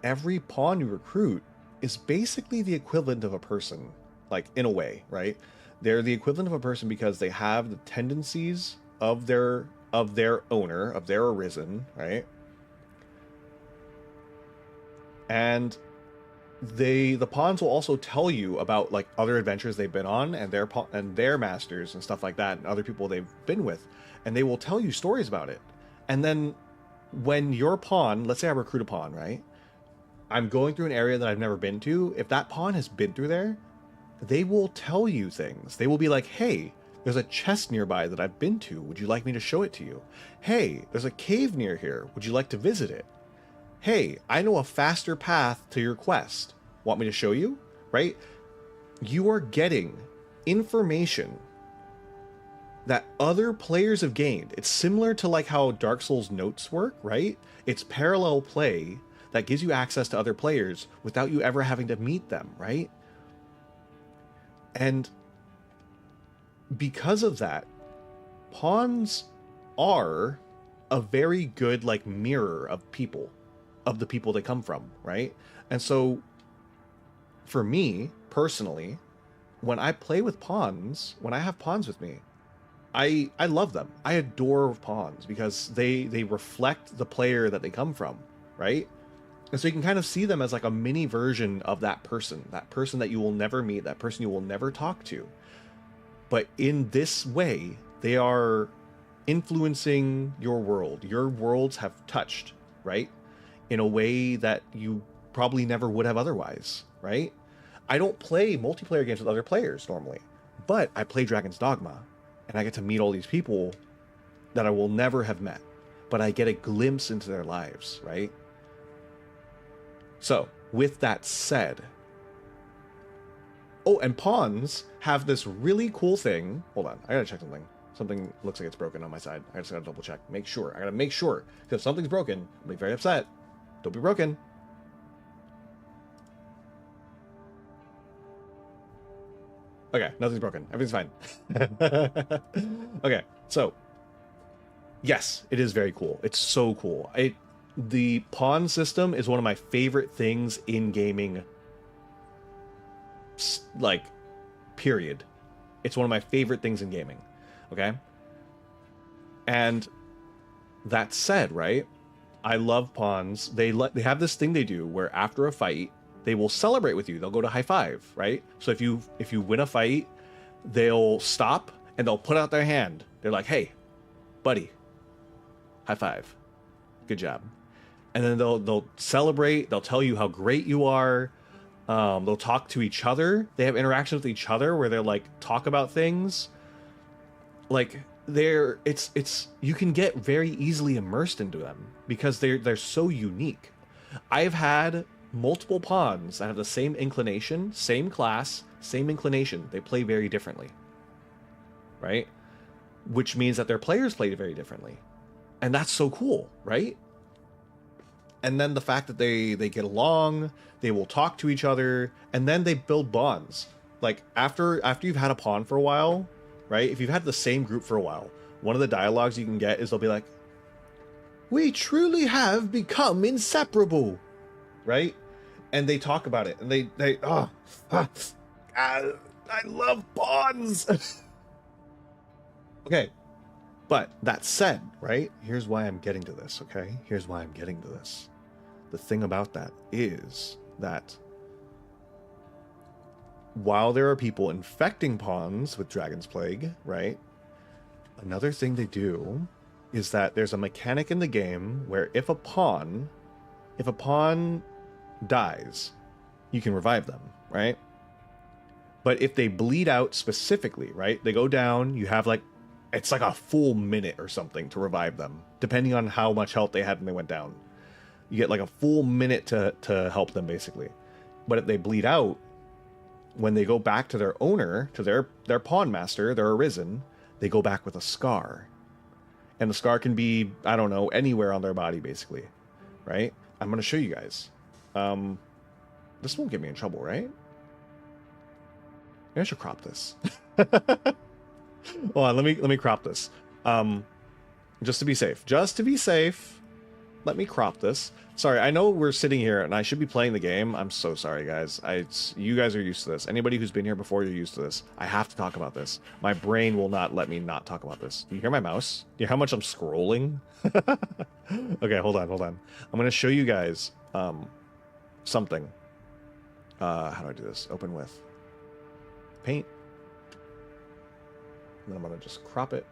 [SPEAKER 2] every pawn you recruit is basically the equivalent of a person, like in a way, right? They're the equivalent of a person because they have the tendencies of their owner, of their arisen, right? And the pawns will also tell you about like other adventures they've been on and their masters and stuff like that and other people they've been with, and they will tell you stories about it. And then when your pawn, let's say I recruit a pawn, right? I'm going through an area that I've never been to. If that pawn has been through there, they will tell you things. They will be like, hey, there's a chest nearby that I've been to. Would you like me to show it to you? Hey, there's a cave near here. Would you like to visit it? Hey, I know a faster path to your quest. Want me to show you? Right? You are getting information that other players have gained. It's similar to like how Dark Souls notes work, right? It's parallel play that gives you access to other players without you ever having to meet them, right? And because of that, pawns are a very good like mirror of people, of the people they come from, right? And so for me personally, when I play with pawns, when I have pawns with me, I love them. I adore pawns because they reflect the player that they come from, right? And so you can kind of see them as like a mini version of that person that you will never meet, that person you will never talk to. But in this way, they are influencing your world. Your worlds have touched, right? In a way that you probably never would have otherwise, right? I don't play multiplayer games with other players normally, but I play Dragon's Dogma, and I get to meet all these people that I will never have met, but I get a glimpse into their lives, right? So, with that said, oh, and pawns have this really cool thing. Hold on, I gotta check something. Something looks like it's broken on my side. I just gotta double check. Make sure. I gotta make sure. Because if something's broken, I'll be very upset. Don't be broken. Okay, nothing's broken. Everything's fine. Okay, so yes, it is very cool. It's so cool. The pawn system is one of my favorite things in gaming. Like, period. It's one of my favorite things in gaming. Okay? And that said, right? I love pawns. They have this thing they do where after a fight, they will celebrate with you. They'll go to high five, right? So if you win a fight, they'll stop and they'll put out their hand. They're like, "Hey, buddy, high five. Good job." And then they'll celebrate. They'll tell you how great you are. They'll talk to each other. They have interactions with each other where they're like talk about things. Like it's you can get very easily immersed into them because they're so unique. I've had multiple pawns that have the same inclination, same class, same inclination. They play very differently, right? Which means that their players play very differently, and that's so cool, right? And then the fact that they get along, they will talk to each other, and then they build bonds. Like after you've had a pawn for a while, right? If you've had the same group for a while, one of the dialogues you can get is they'll be like, "We truly have become inseparable," right? And they talk about it, and I love pawns. Okay, but that said, right? Here's why I'm getting to this, okay? Here's why I'm getting to this. The thing about that is that while there are people infecting pawns with Dragon's Plague, right? Another thing they do is that there's a mechanic in the game where if a pawn dies, you can revive them, right? But if they bleed out specifically, right? They go down, you have like, it's like a full minute or something to revive them, depending on how much health they had when they went down. You get like a full minute to help them, basically. But if they bleed out, when they go back to their owner, to their pawn master, their arisen, they go back with a scar. And the scar can be, I don't know, anywhere on their body, basically. Right? I'm going to show you guys. This won't get me in trouble, right? Maybe I should crop this. Hold on, let me crop this. Just to be safe. Just to be safe, let me crop this. Sorry, I know we're sitting here and I should be playing the game. I'm so sorry, guys. You guys are used to this. Anybody who's been here before, you're used to this. I have to talk about this. My brain will not let me not talk about this. Do you hear my mouse? Do you hear how much I'm scrolling? Okay, hold on. I'm going to show you guys something. How do I do this? Open with paint. And then I'm going to just crop it.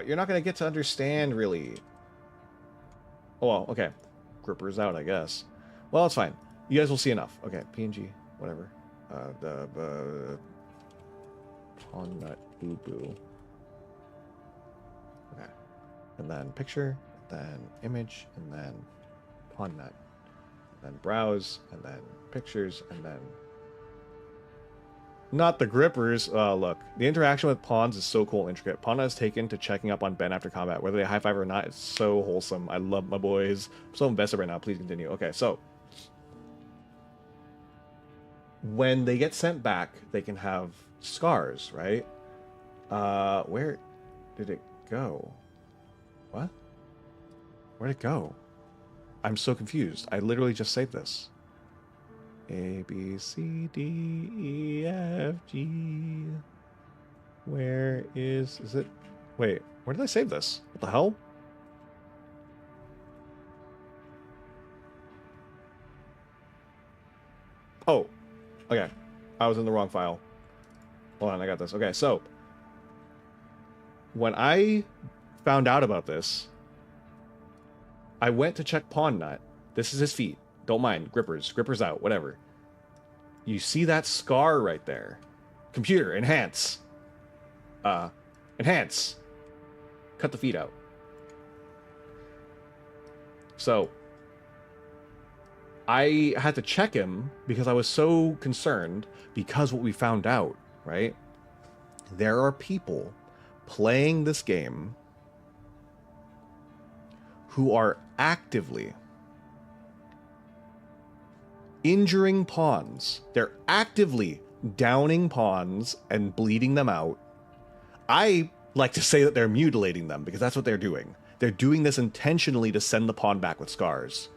[SPEAKER 2] You're not going to get to understand, really. Oh, well, okay. Gripper's out, I guess. Well, it's fine. You guys will see enough. Okay, PNG, whatever. The pawn nut boo-boo. Okay. And then picture, then image, and then pawn nut. And then browse, and then pictures, and then... Not the grippers. Look, the interaction with pawns is so cool and intricate. Pawn is taken to checking up on Ben after combat. Whether they high five or not, it's so wholesome. I love my boys. I'm so invested right now. Please continue. Okay, so when they get sent back, they can have scars, right? Where did it go? What? Where'd it go? I'm so confused. I literally just saved this. A, B, C, D, E, F, G. Where is it? Wait, where did I save this? What the hell? Oh, okay. I was in the wrong file. Hold on, I got this. Okay, so when I found out about this, I went to check Pawn Nut. This is his feet. Don't mind. Grippers out, whatever. You see that scar right there. Computer, enhance. Enhance. Cut the feet out. So, I had to check him because I was so concerned because what we found out, right? There are people playing this game who are actively injuring pawns. They're actively downing pawns and bleeding them out. I like to say that they're mutilating them because that's what they're doing. They're doing this intentionally to send the pawn back with scars.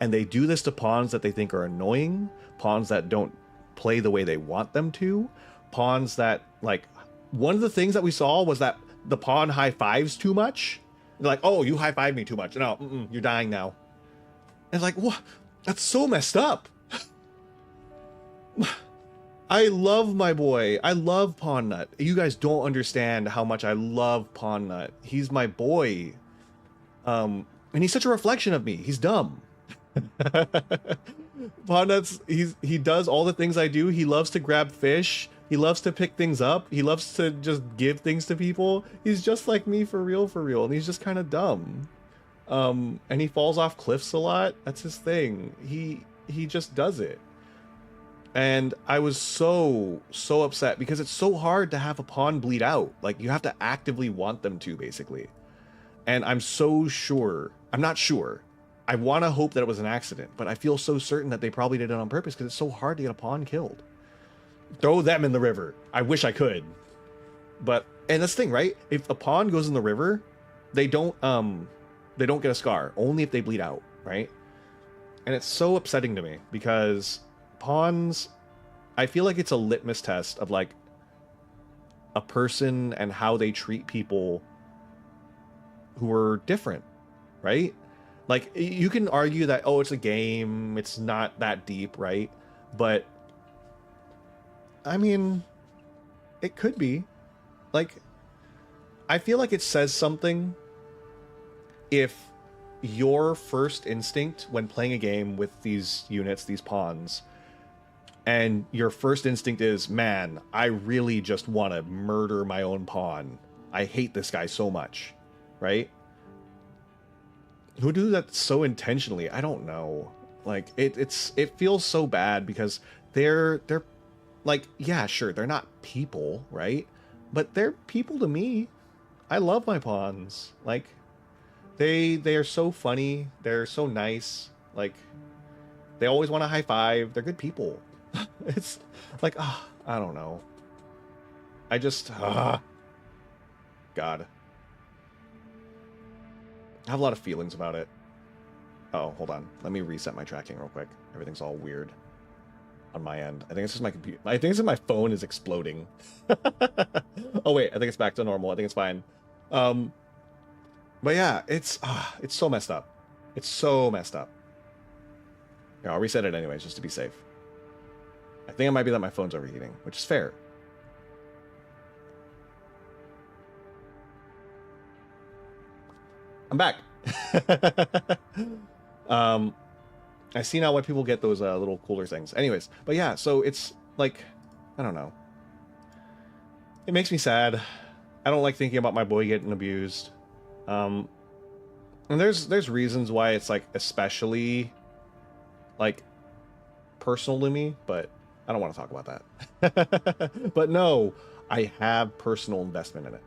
[SPEAKER 2] And they do this to pawns that they think are annoying, pawns that don't play the way they want them to, pawns that, like, one of the things that we saw was that the pawn high fives too much. They're like, oh, you high five me too much. No, you're dying now. And it's like, what? That's so messed up. I love my boy. I love Pawn Nut. You guys don't understand how much I love Pawn Nut. He's my boy. And he's such a reflection of me. He's dumb. Pawn Nut's, he does all the things I do. He loves to grab fish. He loves to pick things up. He loves to just give things to people. He's just like me for real. And he's just kind of dumb. And he falls off cliffs a lot. That's his thing. He just does it. And I was so upset because it's so hard to have a pawn bleed out. Like, you have to actively want them to, basically. And I'm not sure. I want to hope that it was an accident, but I feel so certain that they probably did it on purpose because it's so hard to get a pawn killed. Throw them in the river. I wish I could. But, and that's the thing, right? If a pawn goes in the river, they don't get a scar. Only if they bleed out, right? And it's so upsetting to me because pawns, I feel like it's a litmus test of, like, a person and how they treat people who are different, right? Like, you can argue that, oh, it's a game, it's not that deep, right? But, I mean, it could be. Like, I feel like it says something if your first instinct when playing a game with these units, these pawns, and your first instinct is, man, I really just want to murder my own pawn. I hate this guy so much, right? Who do that so intentionally? I don't know. Like, it feels so bad because they're like, yeah, sure, they're not people, right? But they're people to me. I love my pawns. Like, they are so funny. They're so nice. Like, they always want to high five. They're good people. It's like, I don't know. I just, God. I have a lot of feelings about it. Oh, hold on. Let me reset my tracking real quick. Everything's all weird on my end. I think it's just my computer. I think it's that my phone is exploding. Oh, wait. I think it's back to normal. I think it's fine. But yeah, it's so messed up. It's so messed up. Yeah, I'll reset it anyways, just to be safe. I think it might be that my phone's overheating, which is fair. I'm back. I see now why people get those little cooler things. Anyways, but yeah, so it's like, I don't know. It makes me sad. I don't like thinking about my boy getting abused. And there's reasons why it's like especially like personal to me, but I don't want to talk about that. But no, I have personal investment in it.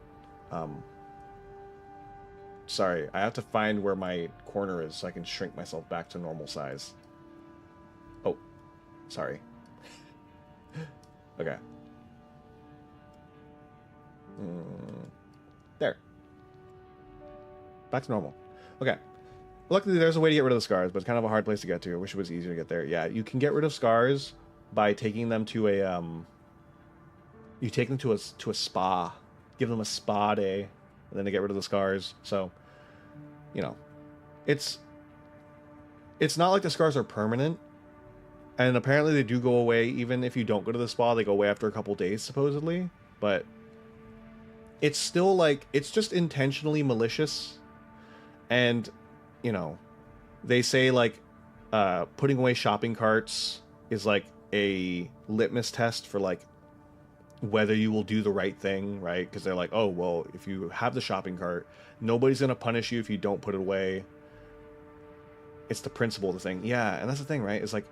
[SPEAKER 2] Sorry, I have to find where my corner is so I can shrink myself back to normal size. Oh, sorry. Okay. There. Back to normal. Okay. Luckily, there's a way to get rid of the scars, but it's kind of a hard place to get to. I wish it was easier to get there. Yeah, you can get rid of scars by taking them to a you take them to a spa, give them a spa day, and then they get rid of the scars. So, you know, it's not like the scars are permanent, and apparently they do go away even if you don't go to the spa. They go away after a couple days supposedly, but it's still like it's just intentionally malicious. And you know, they say like putting away shopping carts is like a litmus test for like whether you will do the right thing, right? Because they're like, oh well, if you have the shopping cart, nobody's gonna punish you if you don't put it away. It's the principle of the thing. Yeah, and that's the thing, right? It's like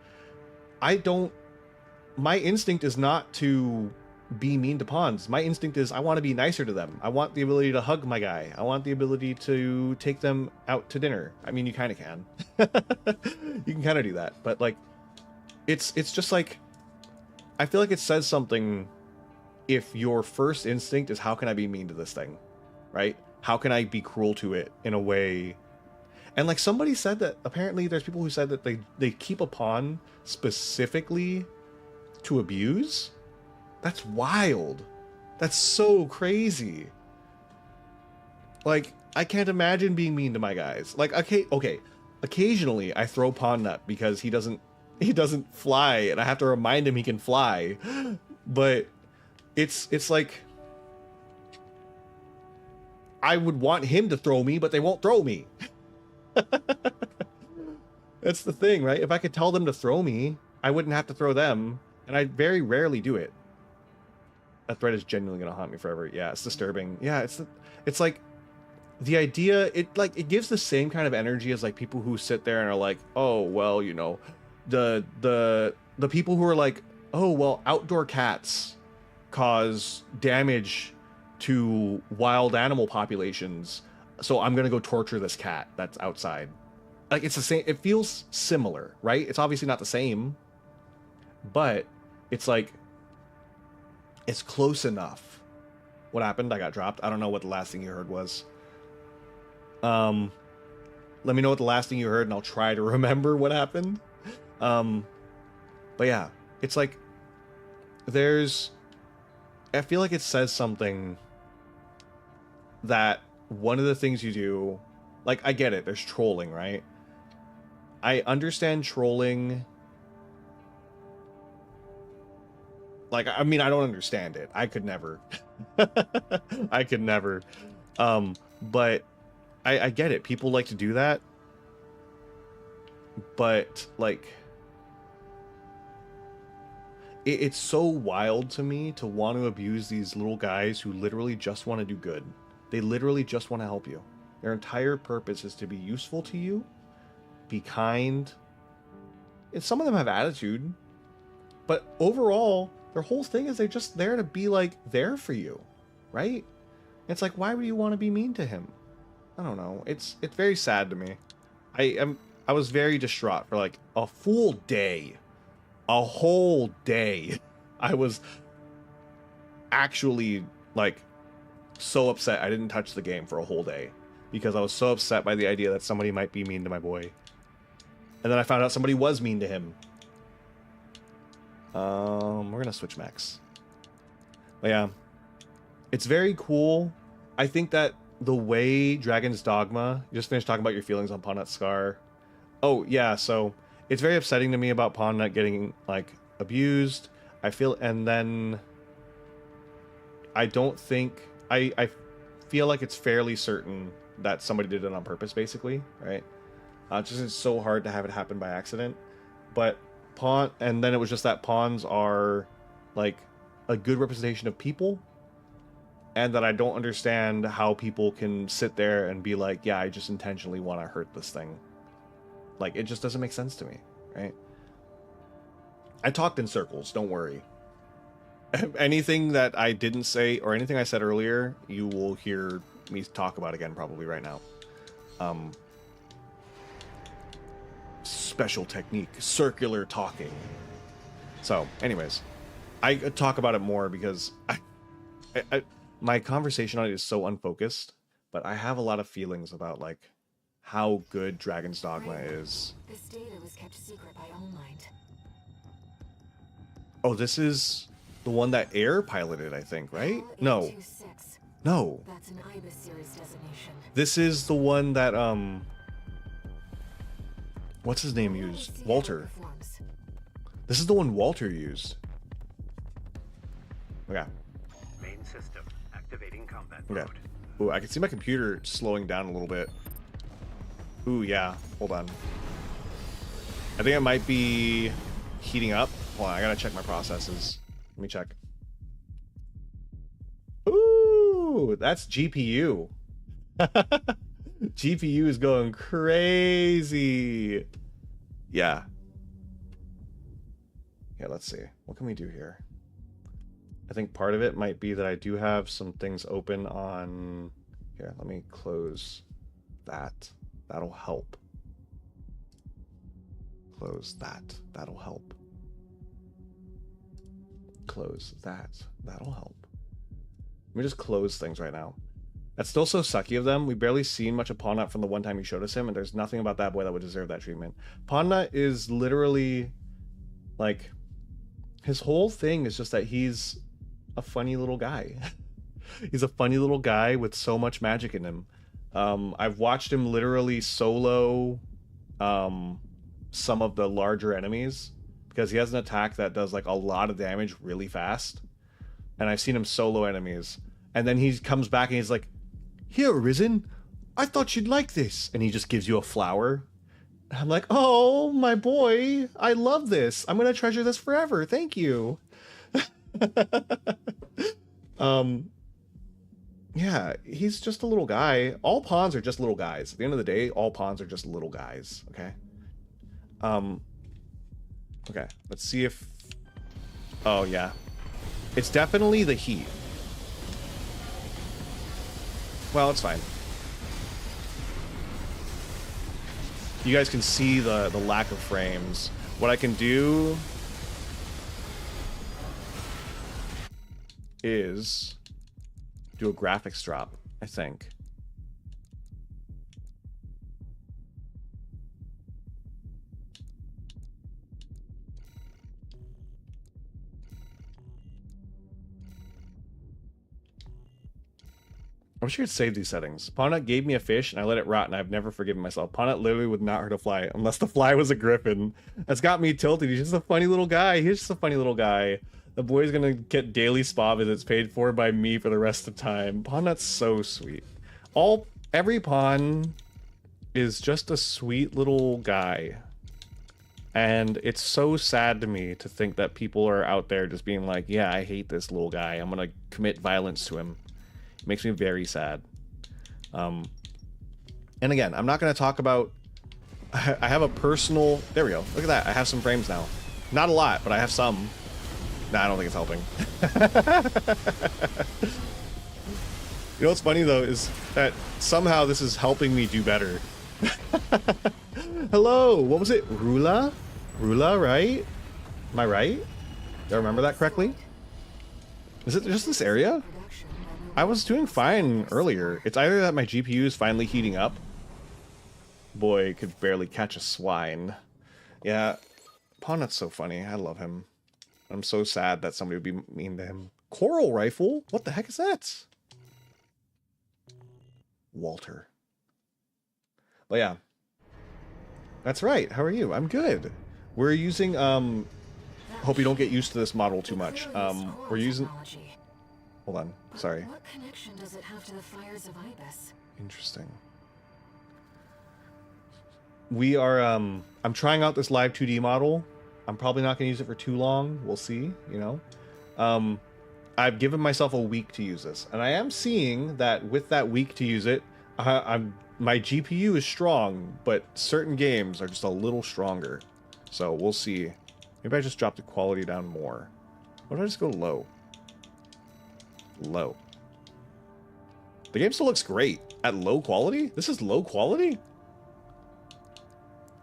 [SPEAKER 2] my instinct is not to be mean to pawns. My instinct is I want to be nicer to them. I want the ability to hug my guy. I want the ability to take them out to dinner. I mean, you kind of can. You can kind of do that, but like it's just like I feel like it says something if your first instinct is how can I be mean to this thing, right? How can I be cruel to it in a way? And like somebody said that apparently there's people who said that they keep a pawn specifically to abuse. That's wild. That's so crazy. Like, I can't imagine being mean to my guys. Like, okay, occasionally I throw Pawn Nut because he doesn't fly, and I have to remind him he can fly. But it's like I would want him to throw me, but they won't throw me. That's the thing, right? If I could tell them to throw me, I wouldn't have to throw them, and I very rarely do it. That thread is genuinely gonna haunt me forever. Yeah, it's disturbing. Yeah, it's like the idea. It gives the same kind of energy as like people who sit there and are like, oh well, you know, the people who are like, oh well, outdoor cats cause damage to wild animal populations, so I'm gonna go torture this cat that's outside. Like it's the same. It feels similar, right? It's obviously not the same, but it's like. It's close enough. What happened? I got dropped. I don't know what the last thing you heard was. Let me know what the last thing you heard and I'll try to remember what happened. But yeah, it's like I feel like it says something that one of the things you do, like I get it, there's trolling, right? I understand trolling. Like, I mean, I don't understand it. I could never. I could never. But I get it. People like to do that. But, like, it's so wild to me to want to abuse these little guys who literally just want to do good. They literally just want to help you. Their entire purpose is to be useful to you, be kind. And some of them have attitude. But overall, their whole thing is they're just there to be like there for you, right? It's like, why would you want to be mean to him? I don't know. It's very sad to me. I was very distraught for like a full day, a whole day. I was actually like so upset I didn't touch the game for a whole day because I was so upset by the idea that somebody might be mean to my boy. And then I found out somebody was mean to him. We're gonna switch mechs. But yeah, it's very cool. I think that the way Dragon's Dogma, you just finished talking about your feelings on Pawn Nut Scar. Oh yeah, so it's very upsetting to me about Pawn Nut getting like abused. I feel, and then I don't think I feel like it's fairly certain that somebody did it on purpose, basically, right? Just it's so hard to have it happen by accident, but. And then it was just that pawns are like a good representation of people, and that I don't understand how people can sit there and be like, yeah, I just intentionally want to hurt this thing. Like, it just doesn't make sense to me, right? I talked in circles, don't worry. Anything that I didn't say or anything I said earlier, you will hear me talk about again probably right now. Special technique, circular talking. So anyways, I talk about it more because my conversation on it is so unfocused, but I have a lot of feelings about like how good Dragon's Dogma is.
[SPEAKER 3] This data was kept secret by All Might.
[SPEAKER 2] Oh, this is the one that Air piloted, I think, right? No.
[SPEAKER 3] L826.
[SPEAKER 2] No.
[SPEAKER 3] That's an IBIS series designation.
[SPEAKER 2] This is the one that what's his name used? Walter.
[SPEAKER 3] Forms.
[SPEAKER 2] This is the one Walter used. Okay.
[SPEAKER 5] Main system activating combat
[SPEAKER 2] Okay.
[SPEAKER 5] mode.
[SPEAKER 2] Ooh, I can see my computer slowing down a little bit. Ooh, yeah. Hold on. I think it might be heating up. Hold on, I gotta check my processes. Let me check. Ooh, that's GPU. GPU is going crazy. Yeah. Yeah, let's see. What can we do here? I think part of it might be that I do have some things open on... Here, let me close that. That'll help. Close that. That'll help. Close that. That'll help. Let me just close things right now. That's still so sucky of them. We barely seen much of Pawn Nut from the one time you showed us him, and there's nothing about that boy that would deserve that treatment. Pawn Nut is literally, like, his whole thing is just that he's a funny little guy. He's a funny little guy with so much magic in him. I've watched him literally solo some of the larger enemies because he has an attack that does like a lot of damage really fast. And I've seen him solo enemies. And then he comes back and he's like, "Here, Risen, I thought you'd like this." And he just gives you a flower. And I'm like, "Oh, my boy, I love this. I'm going to treasure this forever. Thank you." Yeah, he's just a little guy. All pawns are just little guys. At the end of the day, all pawns are just little guys, okay? Okay, let's see if... Oh, yeah. It's definitely the heat. Well, it's fine. You guys can see the lack of frames. What I can do is do a graphics drop, I think. I wish I could save these settings. Pawn Nut gave me a fish and I let it rot and I've never forgiven myself. Pawn Nut literally would not hurt a fly unless the fly was a griffin. That's got me tilted. He's just a funny little guy. He's just a funny little guy. The boy's gonna get daily spa visits paid for by me for the rest of the time. Pawn Nut's so sweet. Every pawn is just a sweet little guy. And it's so sad to me to think that people are out there just being like, yeah, I hate this little guy. I'm gonna commit violence to him. It makes me very sad. And again, I'm not gonna talk about... I have a personal... There we go. Look at that. I have some frames now. Not a lot, but I have some. Nah, I don't think it's helping. You know what's funny though is that somehow this is helping me do better. Hello, what was it? Rula? Rula, right? Am I right? Do I remember that correctly? Is it just this area? I was doing fine earlier. It's either that my GPU is finally heating up. Boy, could barely catch a swine. Yeah, Pawn Nut's so funny. I love him. I'm so sad that somebody would be mean to him. Coral rifle? What the heck is that? Walter. But yeah. That's right. How are you? I'm good. We're using, hope you don't get used to this model too much. We're using... Hold on. Sorry.
[SPEAKER 3] What connection does it have to the fires of Ibis?
[SPEAKER 2] Interesting. We are, I'm trying out this Live2D model. I'm probably not going to use it for too long. We'll see, you know. I've given myself a week to use this. And I am seeing that with that week to use it, my GPU is strong, but certain games are just a little stronger. So we'll see. Maybe I just drop the quality down more. What if I just go low? Low. The game still looks great. At low quality? This is low quality?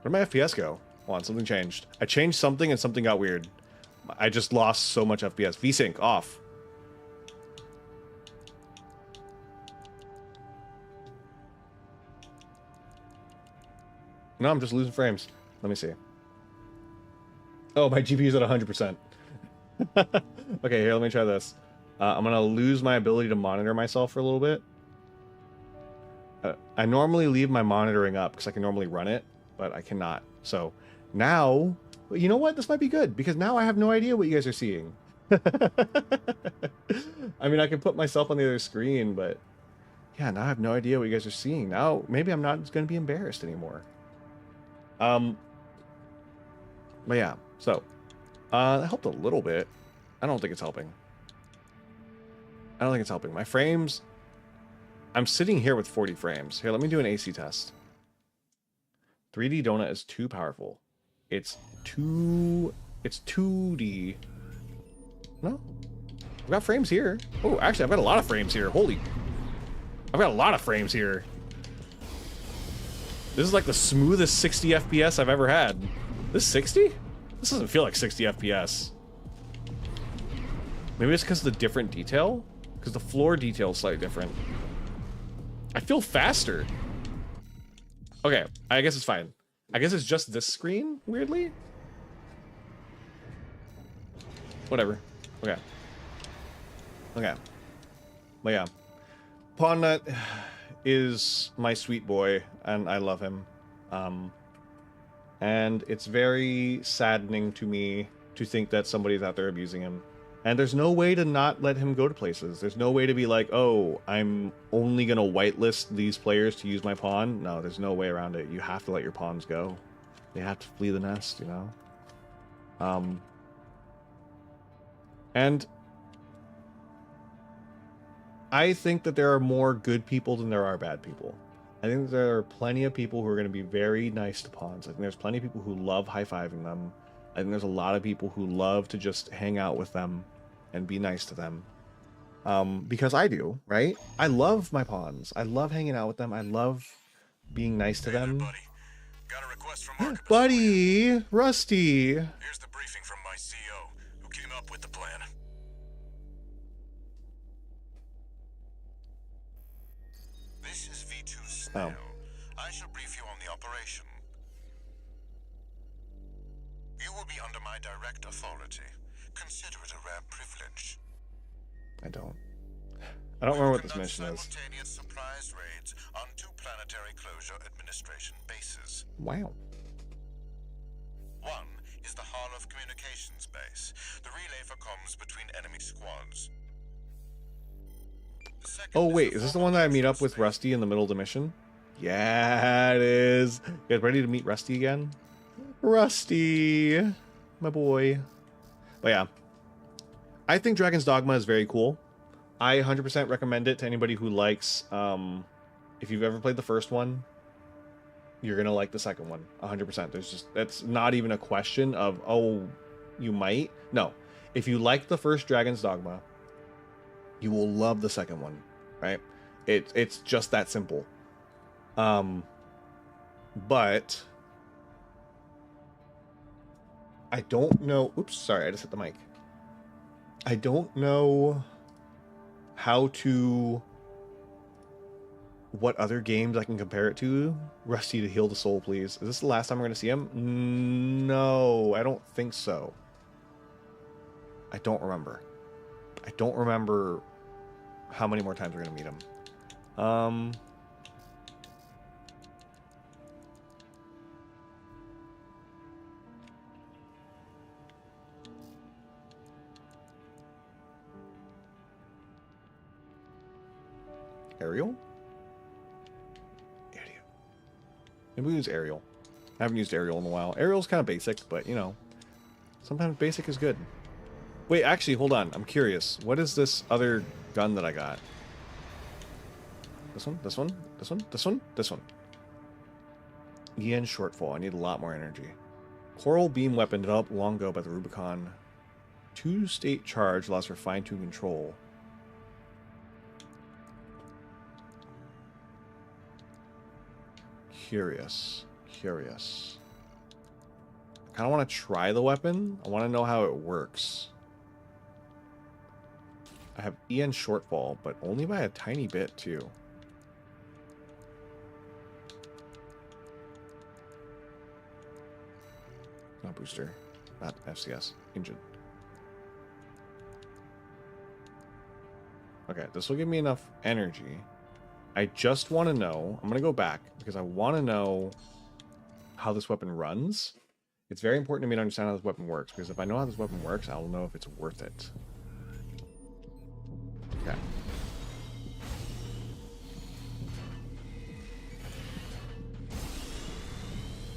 [SPEAKER 2] Where'd my FPS go? Hold on, something changed. I changed something and something got weird. I just lost so much FPS. VSync off. No, I'm just losing frames. Let me see. Oh, my GPU's at 100%. Okay, here, let me try this. I'm gonna lose my ability to monitor myself for a little bit. I normally leave my monitoring up because I can normally run it, but I cannot. So now, you know what? This might be good because now I have no idea what you guys are seeing. I mean, I can put myself on the other screen, but yeah, now I have no idea what you guys are seeing. Now, maybe I'm not going to be embarrassed anymore. But yeah, so that helped a little bit. I don't think it's helping. I don't think it's helping. My frames, I'm sitting here with 40 frames. Here, let me do an AC test. 3D Donut is too powerful. It's 2D. No, I've got frames here. Oh, actually, I've got a lot of frames here. Holy, I've got a lot of frames here. This is like the smoothest 60 FPS I've ever had. This 60? This doesn't feel like 60 FPS. Maybe it's because of the different detail? Because the floor detail is slightly different. I feel faster. Okay, I guess it's fine. I guess it's just this screen, weirdly. Whatever. Okay. Okay. But yeah. Pawn Nut is my sweet boy, and I love him. And it's very saddening to me to think that somebody's out there abusing him. And there's no way to not let him go to places. There's no way to be like, oh, I'm only going to whitelist these players to use my pawn. No, there's no way around it. You have to let your pawns go. They have to flee the nest, you know? And I think that there are more good people than there are bad people. I think there are plenty of people who are going to be very nice to pawns. I think there's plenty of people who love high-fiving them. I think there's a lot of people who love to just hang out with them and be nice to them. Because I do, right? I love my pawns. I love hanging out with them. I love being nice to them.
[SPEAKER 4] Buddy. Got a request from Marcus.
[SPEAKER 2] Buddy! Rusty!
[SPEAKER 4] Here's the briefing from my CEO, who came up with the plan. This is V2 Snail. I shall brief you on the operation. You will be under my direct authority. Consider it a rare privilege.
[SPEAKER 2] I don't remember what this mission is.
[SPEAKER 4] Simultaneous surprise raids on 2 planetary closure administration bases.
[SPEAKER 2] Wow.
[SPEAKER 4] One is the Hall of Communications base, the relay for comms between enemy squads. The second
[SPEAKER 2] Oh wait,
[SPEAKER 4] the
[SPEAKER 2] is this the
[SPEAKER 4] former
[SPEAKER 2] one that I meet up
[SPEAKER 4] neutral
[SPEAKER 2] with
[SPEAKER 4] space.
[SPEAKER 2] Rusty in the middle of the mission? Yeah, it is. You guys ready to meet Rusty again? Rusty, my boy. But yeah, I think Dragon's Dogma is very cool. I 100% recommend it to anybody who likes, if you've ever played the first one, you're going to like the second one, 100%. That's not even a question of, oh, you might. No, if you like the first Dragon's Dogma, you will love the second one, right? It's just that simple. But I don't know. Oops, sorry, I just hit the mic. I don't know what other games I can compare it to. Rusty to heal the soul, please. Is this the last time we're going to see him? No, I don't think so. I don't remember. I don't remember how many more times we're going to meet him. Ariel? Idiot. Maybe we use Ariel. I haven't used Ariel in a while. Ariel's kind of basic, but you know, sometimes basic is good. Wait, actually, hold on. I'm curious. What is this other gun that I got? This one? This one? This one? This one? This one. EN shortfall. I need a lot more energy. Coral beam weapon developed long ago by the Rubicon. 2-state charge allows for fine-tuned control. Curious. kind of want to try the weapon. I want to know how it works. I have EN shortfall, but only by a tiny bit too. Not booster, not FCS, engine. Okay, this will give me enough energy. I just want to know, I'm going to go back because I want to know how this weapon runs. It's very important to me to understand how this weapon works, because if I know how this weapon works, I will know if it's worth it. Okay.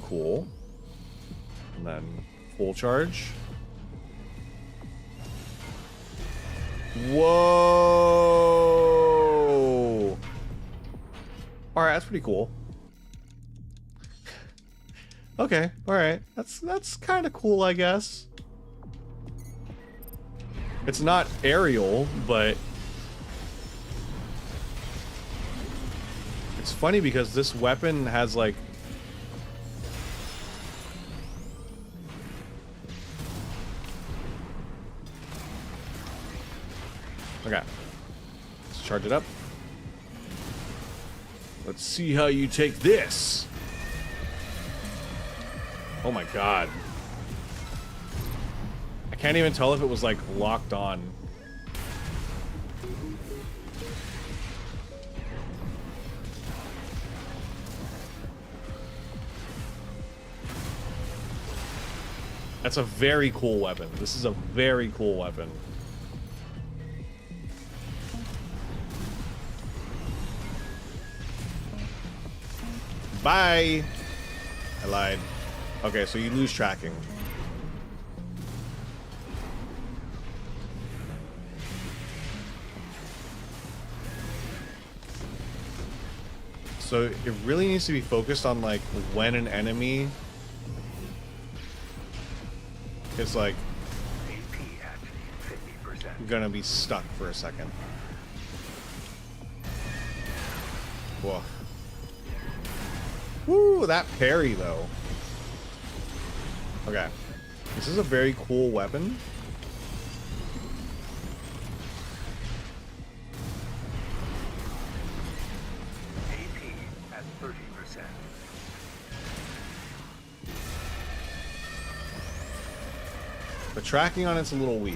[SPEAKER 2] Cool. And then full charge. Whoa! Alright, that's pretty cool. Okay, alright. That's kind of cool, I guess. It's not aerial, but it's funny because this weapon has like okay. Let's charge it up. Let's see how you take this. Oh my god. I can't even tell if it was like locked on. That's a very cool weapon. This is a very cool weapon. Bye! I lied. Okay, so you lose tracking. So it really needs to be focused on like when an enemy is like gonna be stuck for a second. Whoa. Woo, that parry though. Okay. This is a very cool weapon.
[SPEAKER 5] AP at 30%.
[SPEAKER 2] The tracking on it's a little weak.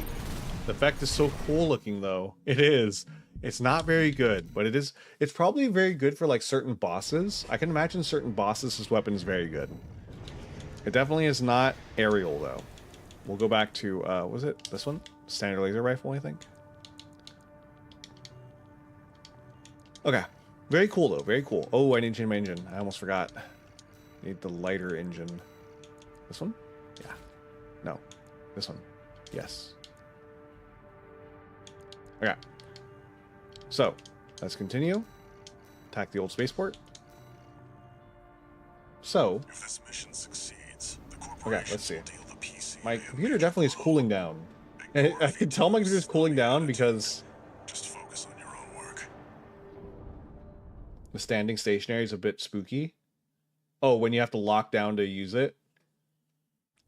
[SPEAKER 2] The effect is so cool looking though. It is. It's not very good, but it is. It's probably very good for like certain bosses. I can imagine certain bosses this weapon is very good. It definitely is not aerial though. We'll go back to was it this one? Standard laser rifle, I think. Okay. Very cool though, very cool. Oh, I need to change my engine. I almost forgot. Need the lighter engine. This one? Yeah. No. This one. Yes. Okay. So, let's continue. Attack the old spaceport. So,
[SPEAKER 4] If this mission succeeds, the
[SPEAKER 2] okay,
[SPEAKER 4] corporation
[SPEAKER 2] let's see.
[SPEAKER 4] will deal the PCA
[SPEAKER 2] My computer definitely is cooling down. I can tell my computer is cooling down because
[SPEAKER 4] Just focus on your own work.
[SPEAKER 2] the standing stationary is a bit spooky. Oh, when you have to lock down to use it.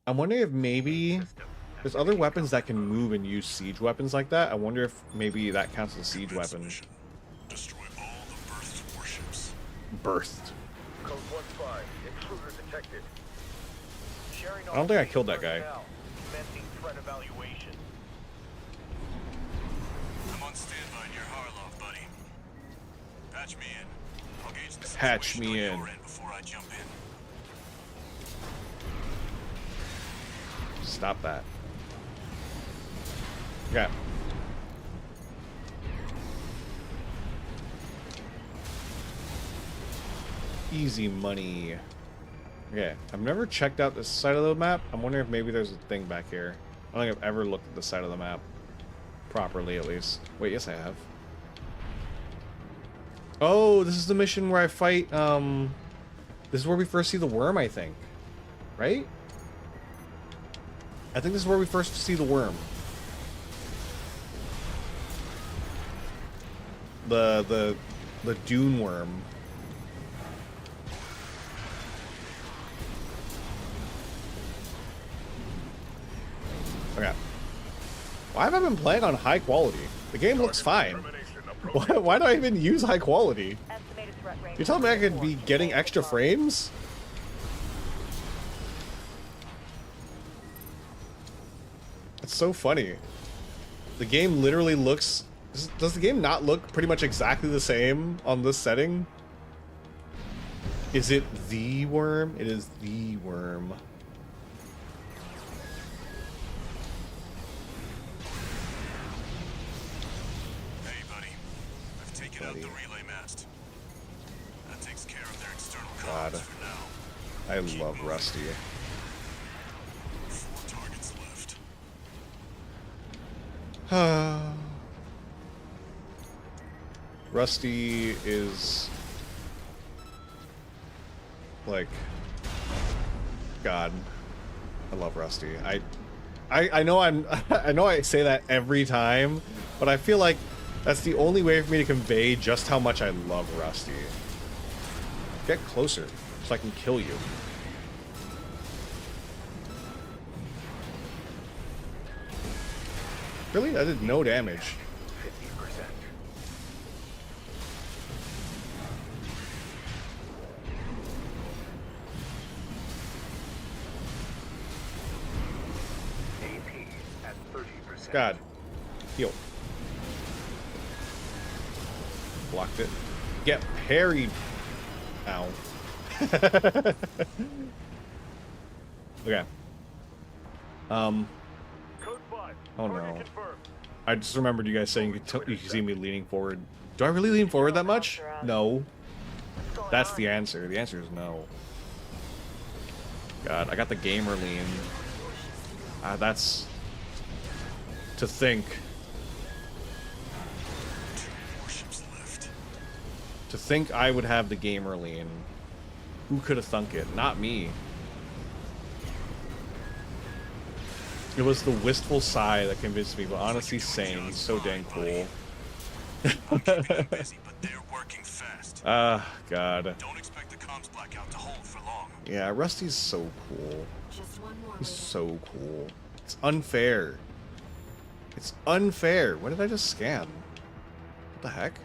[SPEAKER 2] I'm wondering if maybe there's other weapons that can move and use siege weapons like that. I wonder if maybe that counts as a siege
[SPEAKER 4] Commence
[SPEAKER 2] weapon.
[SPEAKER 4] mission. Destroy all the berthed warships.
[SPEAKER 2] Berthed.
[SPEAKER 5] Code 1-5. Intruder detected. Sharing
[SPEAKER 2] I don't think I killed that guy.
[SPEAKER 5] Commencing threat evaluation.
[SPEAKER 6] I'm on standby near Harloff, buddy. Patch me in. I'll gauge the
[SPEAKER 2] Patch
[SPEAKER 6] situation
[SPEAKER 2] me
[SPEAKER 6] on
[SPEAKER 2] in.
[SPEAKER 6] your end before I jump in.
[SPEAKER 2] Stop that. Okay. Easy money. Okay, I've never checked out this side of the map. I'm wondering if maybe there's a thing back here. I don't think I've ever looked at the side of the map. Properly, at least. Wait, yes I have. Oh, this is the mission where I fight, this is where we first see the worm, I think. Right? I think this is where we first see the worm. The dune worm. Why have I been playing on high quality? The game looks fine. Why do I even use high quality? You're telling me I could be getting extra frames? It's so funny. The game literally looks... Does the game not look pretty much exactly the same on this setting? Is it the worm? It is the worm.
[SPEAKER 4] Hey, buddy. I've taken out the relay mast. That takes care of their external
[SPEAKER 2] God.
[SPEAKER 4] comms for now.
[SPEAKER 2] I love Rusty.
[SPEAKER 4] 4 targets left.
[SPEAKER 2] Rusty is like God. I love Rusty. I know I know I say that every time, but I feel like that's the only way for me to convey just how much I love Rusty. Get closer so I can kill you. Really? I did no damage.
[SPEAKER 5] 50%. AP at 30%.
[SPEAKER 2] God. Heal. Blocked it. Get parried. Ow. Okay.
[SPEAKER 5] Code 5.
[SPEAKER 2] Oh
[SPEAKER 5] Target
[SPEAKER 2] no.
[SPEAKER 5] confirmed.
[SPEAKER 2] I just remembered you guys saying you could see me leaning forward. Do I really lean forward that much? No. That's the answer. The answer is no. God, I got the gamer lean. That's... To think.
[SPEAKER 4] 2 warships left.
[SPEAKER 2] To think I would have the gamer lean. Who could have thunk it? Not me. It was the wistful sigh that convinced me, but honestly, same. He's so dang cool.
[SPEAKER 4] I'm keeping them busy, but they're working fast.
[SPEAKER 2] God.
[SPEAKER 4] Don't expect the comms blackout to hold for long.
[SPEAKER 2] Yeah, Rusty's so cool.
[SPEAKER 3] Just one more.
[SPEAKER 2] He's so cool. It's unfair. It's unfair. What did I just scan? What the heck?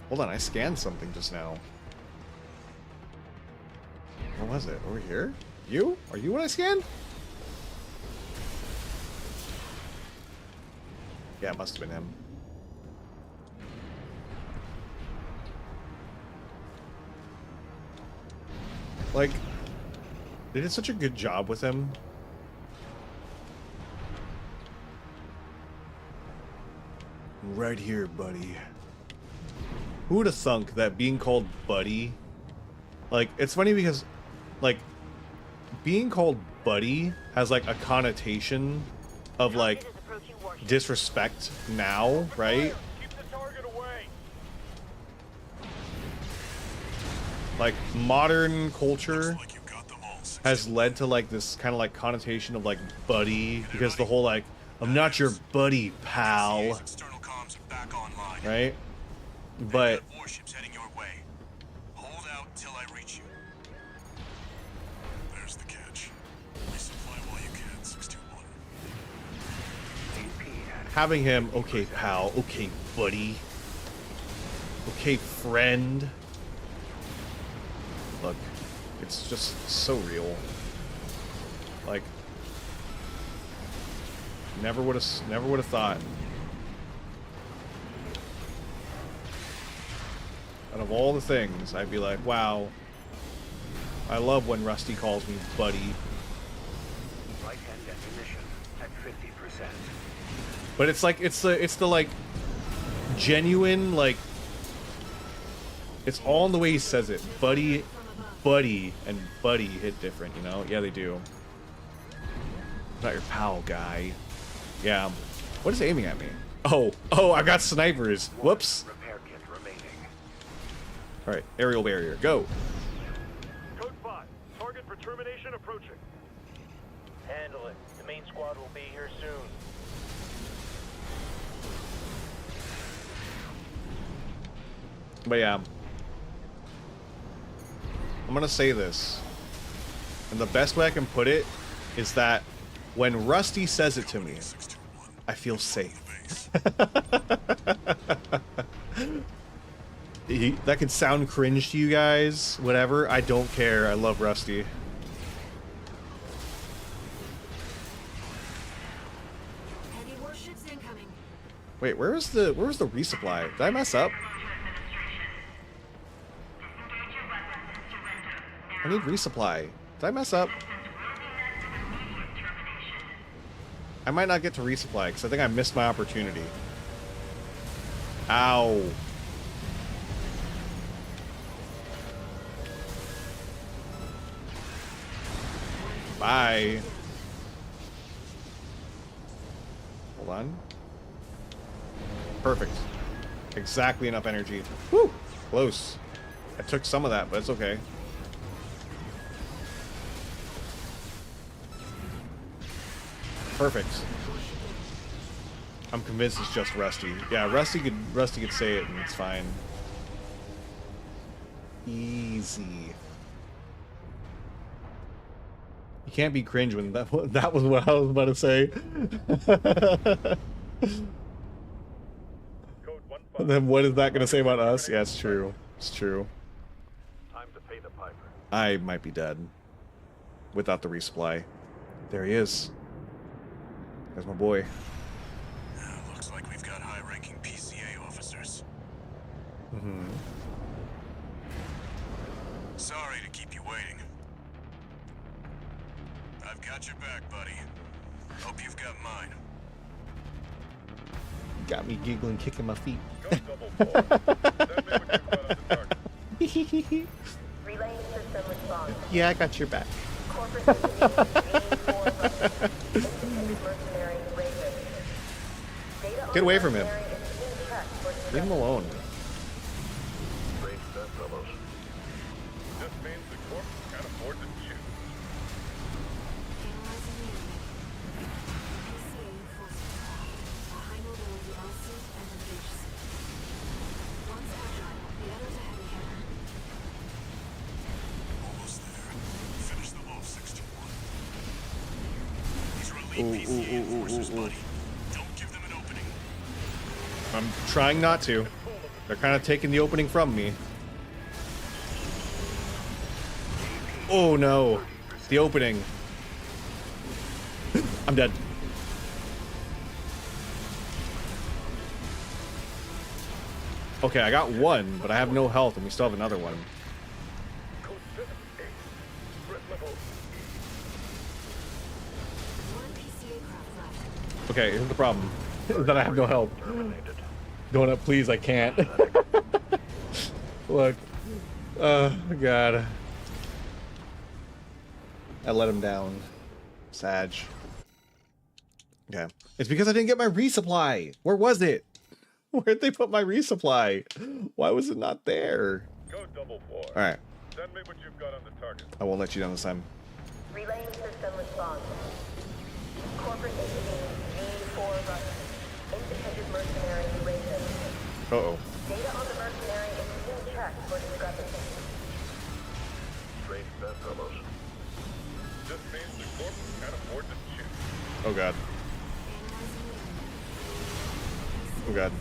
[SPEAKER 2] Hold on, I scanned something just now. Where was it? Over here? You? Are you what I scanned? Yeah, it must have been him. Like, they did such a good job with him. Right here, buddy. Who would have thunk that being called buddy? Like, it's funny because, like, being called buddy has, like, a connotation of, like, disrespect now, right?
[SPEAKER 5] Keep the target away.
[SPEAKER 2] Like, modern culture
[SPEAKER 4] Like you got them all.
[SPEAKER 2] has led to, like, this kind of, like, connotation of, like, buddy, because the whole, like, I'm not your buddy, pal,
[SPEAKER 4] External comms are back online.
[SPEAKER 2] right? But
[SPEAKER 4] Warships heading your way. Hold out till I reach you. There's the catch. Resupply while you can, 621.
[SPEAKER 5] AP at
[SPEAKER 2] having him, okay, pal, okay, buddy, okay, friend. Look, it's just so real. Like, never would have thought. Out of all the things, I'd be like, wow, I love when Rusty calls me buddy.
[SPEAKER 5] right-hand ammunition at 50%.
[SPEAKER 2] But it's like, it's the like genuine, like, it's all in the way he says it. Buddy, buddy, and buddy hit different, you know? Yeah, they do. Not your pal, guy. Yeah. What is aiming at me? Oh, I got snipers. Whoops.
[SPEAKER 5] Repair kit remaining.
[SPEAKER 2] All right, aerial barrier, go.
[SPEAKER 5] Code 5. Target for termination approaching. Handle it. The main squad will be here soon.
[SPEAKER 2] But yeah, I'm gonna say this, and the best way I can put it is that when Rusty says it to me,
[SPEAKER 4] 621.
[SPEAKER 2] I feel safe. That could sound cringe to you guys, whatever. I don't care. I love Rusty.
[SPEAKER 3] Heavy warships incoming.
[SPEAKER 2] Wait, where was the resupply? Did I mess up? I need resupply. Did I mess up? I might not get to resupply because I think I missed my opportunity. Ow. Bye. Hold on. Perfect. Exactly enough energy. Woo! Close. I took some of that, but it's okay. Perfect. I'm convinced it's just Rusty. Yeah, Rusty could say it and it's fine. Easy. You can't be cringe when that was what I was about to say. And then what is that going to say about us? Yeah, it's true. It's true.
[SPEAKER 5] Time to pay the piper.
[SPEAKER 2] I might be dead without the resupply. There he is. There's my boy.
[SPEAKER 4] Looks like we've got high-ranking PCA officers.
[SPEAKER 2] Mm-hmm.
[SPEAKER 4] Sorry to keep you waiting. I've got your back, buddy. Hope you've got mine.
[SPEAKER 2] Got me giggling, kicking my feet.
[SPEAKER 5] Go double 4. Send me what you've got on the target.
[SPEAKER 7] Relaying system response.
[SPEAKER 2] Yeah, I got your back.
[SPEAKER 7] Corporate mercenary Raven.
[SPEAKER 2] Get away from him. Leave him alone.
[SPEAKER 5] Range that, fellows. This means the corp can't afford to choose.
[SPEAKER 3] Analyzing the enemy. PCA forces craft. A high mobility LC and an HC. One's agile, the other's a heavy hitter.
[SPEAKER 4] Almost there. Finish them off, 61. These are elite PCA enforcers, buddy. Don't give them an opening.
[SPEAKER 2] I'm trying not to. They're kind of taking the opening from me. Oh no. The opening. I'm dead. Okay, I got one, but I have no health and we still have another one.
[SPEAKER 5] Code 7A. Threat level
[SPEAKER 3] One PCA craft left.
[SPEAKER 2] Okay, here's the problem. Is that I have no health.
[SPEAKER 5] terminated.
[SPEAKER 2] Going up, please, I can't. Look. Oh, God. I let him down. Sag. Okay. It's because I didn't get my resupply. Where was it? Where'd they put my resupply? Why was it not there?
[SPEAKER 5] Go double 4.
[SPEAKER 2] Alright.
[SPEAKER 5] Send me what you've got on the target.
[SPEAKER 2] I won't let you down this time.
[SPEAKER 7] Relaying system response. Corporate entity V4 Russian. Independent mercenary Raven.
[SPEAKER 2] Uh-oh.
[SPEAKER 7] Data on the mercenary is being checked for discrepancy.
[SPEAKER 5] Range that, fellows. This means the corp can't afford to choose.
[SPEAKER 2] Oh, God. Oh, God.
[SPEAKER 3] A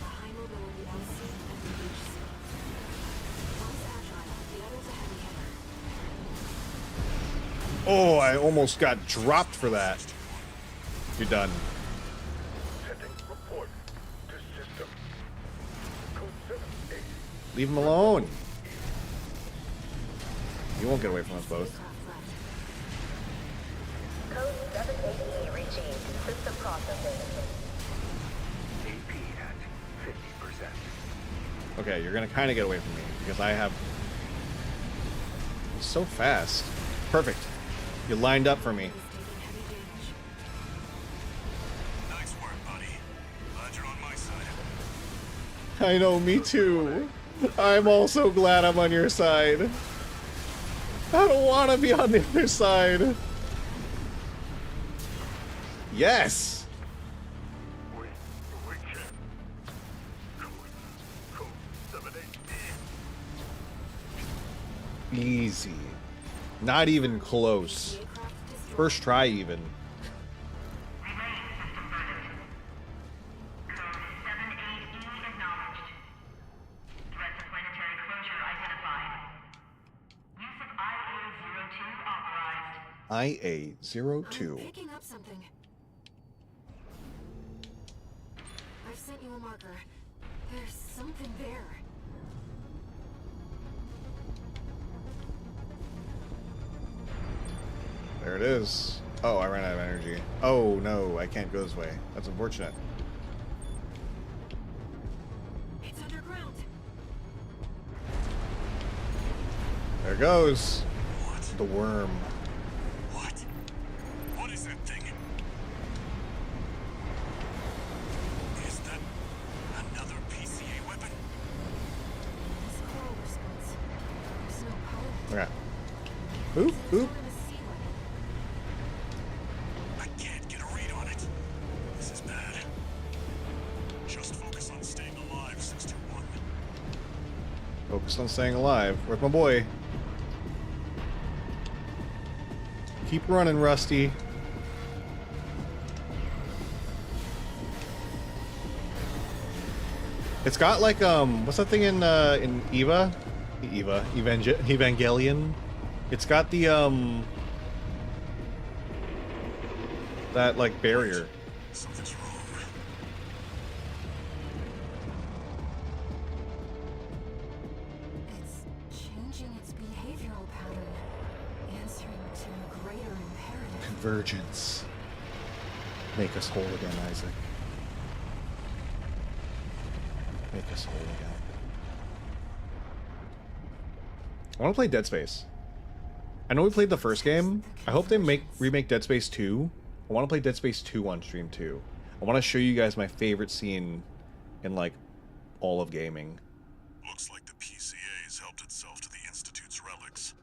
[SPEAKER 3] high mobility LC and an HC. One's agile, the other's a heavy hitter.
[SPEAKER 2] Oh, I almost got dropped for that. You're done.
[SPEAKER 5] Sending report to system. Code 7A.
[SPEAKER 2] Leave him alone. You won't get away from us both.
[SPEAKER 7] Code 7AE reaching. System processing.
[SPEAKER 5] AP at 50%.
[SPEAKER 2] Okay, you're gonna kind of get away from me because I have so fast. Perfect. You lined up for me.
[SPEAKER 3] He's taking heavy damage.
[SPEAKER 4] Nice work, buddy. Glad you're on my side.
[SPEAKER 2] I know, me too. I'm also glad I'm on your side. I don't want to be on the other side. Yes.
[SPEAKER 5] We can. Code 7A.
[SPEAKER 2] Easy. Not even close. First try even. IA02.
[SPEAKER 3] I'm picking up something. I've sent you a marker. There's something there.
[SPEAKER 2] There it is. Oh, I ran out of energy. Oh no, I can't go this way. That's unfortunate.
[SPEAKER 3] It's underground.
[SPEAKER 2] There it goes.
[SPEAKER 4] What?
[SPEAKER 2] The worm.
[SPEAKER 4] What? What is that thing? Is that another PCA weapon?
[SPEAKER 3] It's coral response. There's no power.
[SPEAKER 2] Okay. Oop, oop.
[SPEAKER 4] I can't get a read on it. This is bad. Just focus on staying alive, 621.
[SPEAKER 2] Focused on staying alive. Where's my boy? Keep running, Rusty. It's got like what's that thing in Evangelion? It's got the that like barrier.
[SPEAKER 4] Something's wrong.
[SPEAKER 3] It's changing its behavioral pattern, answering to a greater imperative.
[SPEAKER 2] Convergence. Make us whole again, Isaac. Make us whole again. I want to play Dead Space. I know we played the first game. I hope they remake Dead Space 2. I want to play Dead Space 2 on stream too. I want to show you guys my favorite scene in like all of gaming.
[SPEAKER 4] Looks like the PCA has helped itself to the Institute's relics.